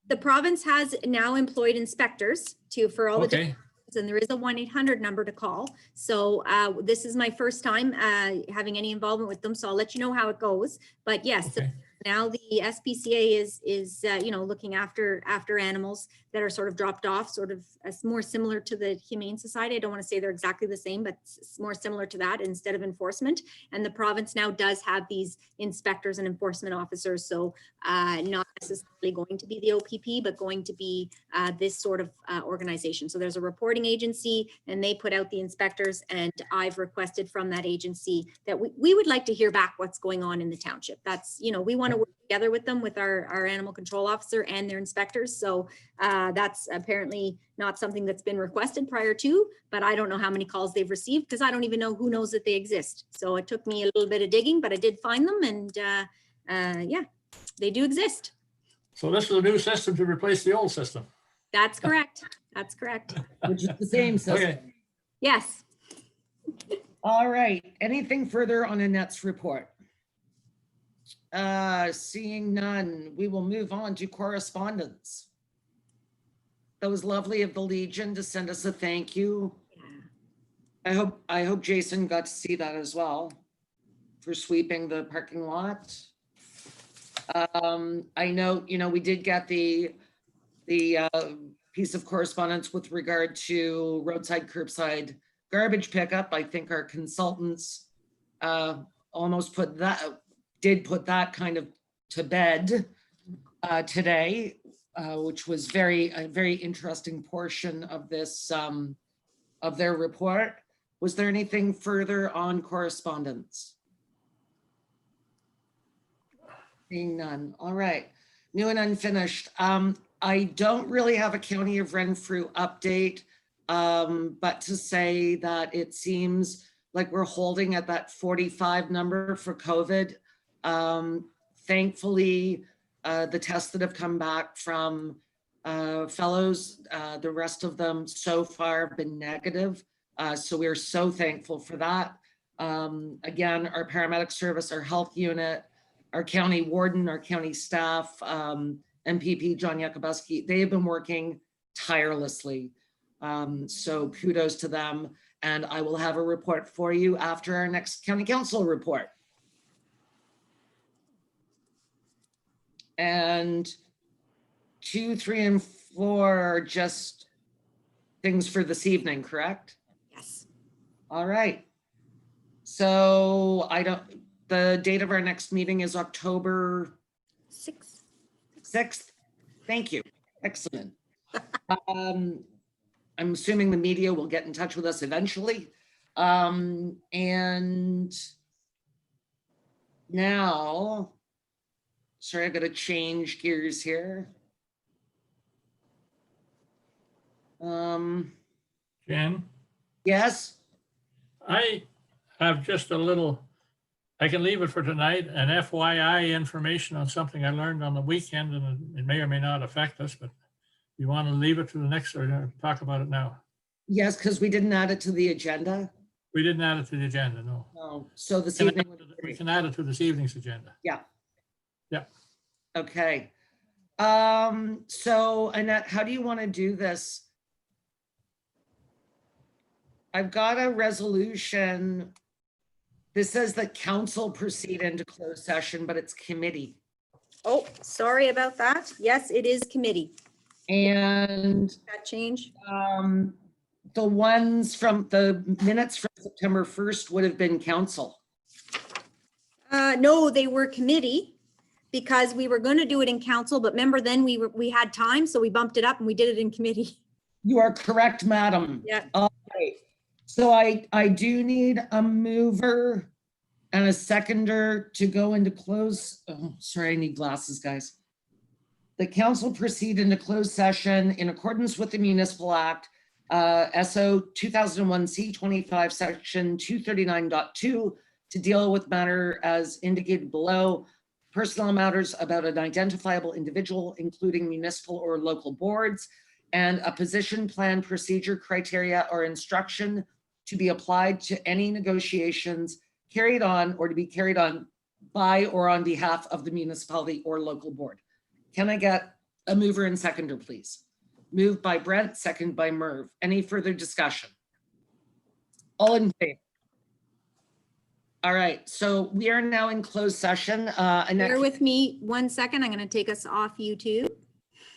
The province has now employed inspectors for all the Okay. and there is a 1-800 number to call. So this is my first time having any involvement with them. So I'll let you know how it goes. But yes, Okay. now the SPCA is looking after animals that are sort of dropped off, sort of more similar to the Humane Society. I don't want to say they're exactly the same, but it's more similar to that instead of enforcement. And the province now does have these inspectors and enforcement officers. So not necessarily going to be the OPP, but going to be this sort of organization. So there's a reporting agency and they put out the inspectors, and I've requested from that agency that we would like to hear back what's going on in the township. That's, we want to work together with them, with our animal control officer and their inspectors. So that's apparently not something that's been requested prior to, but I don't know how many calls they've received because I don't even know who knows that they exist. So it took me a little bit of digging, but I did find them, and yeah, they do exist. So this is a new system to replace the old system. That's correct. That's correct. Which is the same system. Okay. Yes. All right. Anything further on Annette's report? Seeing none, we will move on to correspondence. That was lovely of the Legion to send us a thank you. I hope Jason got to see that as well for sweeping the parking lot. I know, we did get the piece of correspondence with regard to roadside curbside garbage pickup. I think our consultants almost put that kind of to bed today, which was a very interesting portion of this of their report. Was there anything further on correspondence? Seeing none. All right. New and unfinished. I don't really have a County of Renfrew update, but to say that it seems like we're holding at that 45 number for COVID. Thankfully, the tests that have come back from fellows, the rest of them so far have been negative. So we're so thankful for that. Again, our paramedic service, our health unit, our county warden, our county staff, MPP John Yakubuski, they have been working tirelessly. So kudos to them. And I will have a report for you after our next county council report. And 2, 3, and 4 are just things for this evening, correct? Yes. All right. So the date of our next meeting is October 6th. 6th. Thank you. Excellent. I'm assuming the media will get in touch with us eventually. And now, sorry, I gotta change gears here. Jen, Yes, I have just a little, I can leave it for tonight, an FYI information on something I learned on the weekend, and it may or may not affect us, but you want to leave it to the next or talk about it now? yes, because we didn't add it to the agenda. We didn't add it to the agenda, no. No, so this Can evening. We can add it to this evening's agenda. Yeah. Yeah. Okay. So Annette, how do you want to do this? I've got a resolution. This says that council proceed into closed session, but it's committee. Oh, sorry about that. Yes, it is committee. And That change? the ones from the minutes from September 1st would have been council. No, they were committee because we were going to do it in council, but remember then we had time, so we bumped it up and we did it in committee. You are correct, madam. Yeah. All right. So I do need a mover and a seconder to go into close. Oh, sorry, I need glasses, guys. The council proceed into closed session in accordance with the Municipal Act, SO 2001 C25, section 239.2, to deal with matter as indicated below, personnel matters about an identifiable individual, including municipal or local boards, and a position, plan, procedure, criteria, or instruction to be applied to any negotiations carried on or to be carried on by or on behalf of the municipality or local board. Can I get a mover and seconder, please? Moved by Brent, second by Merv. Any further discussion? All in favor? All right, so we are now in closed session. Annette, Bear with me 1 second. I'm going to take us off YouTube.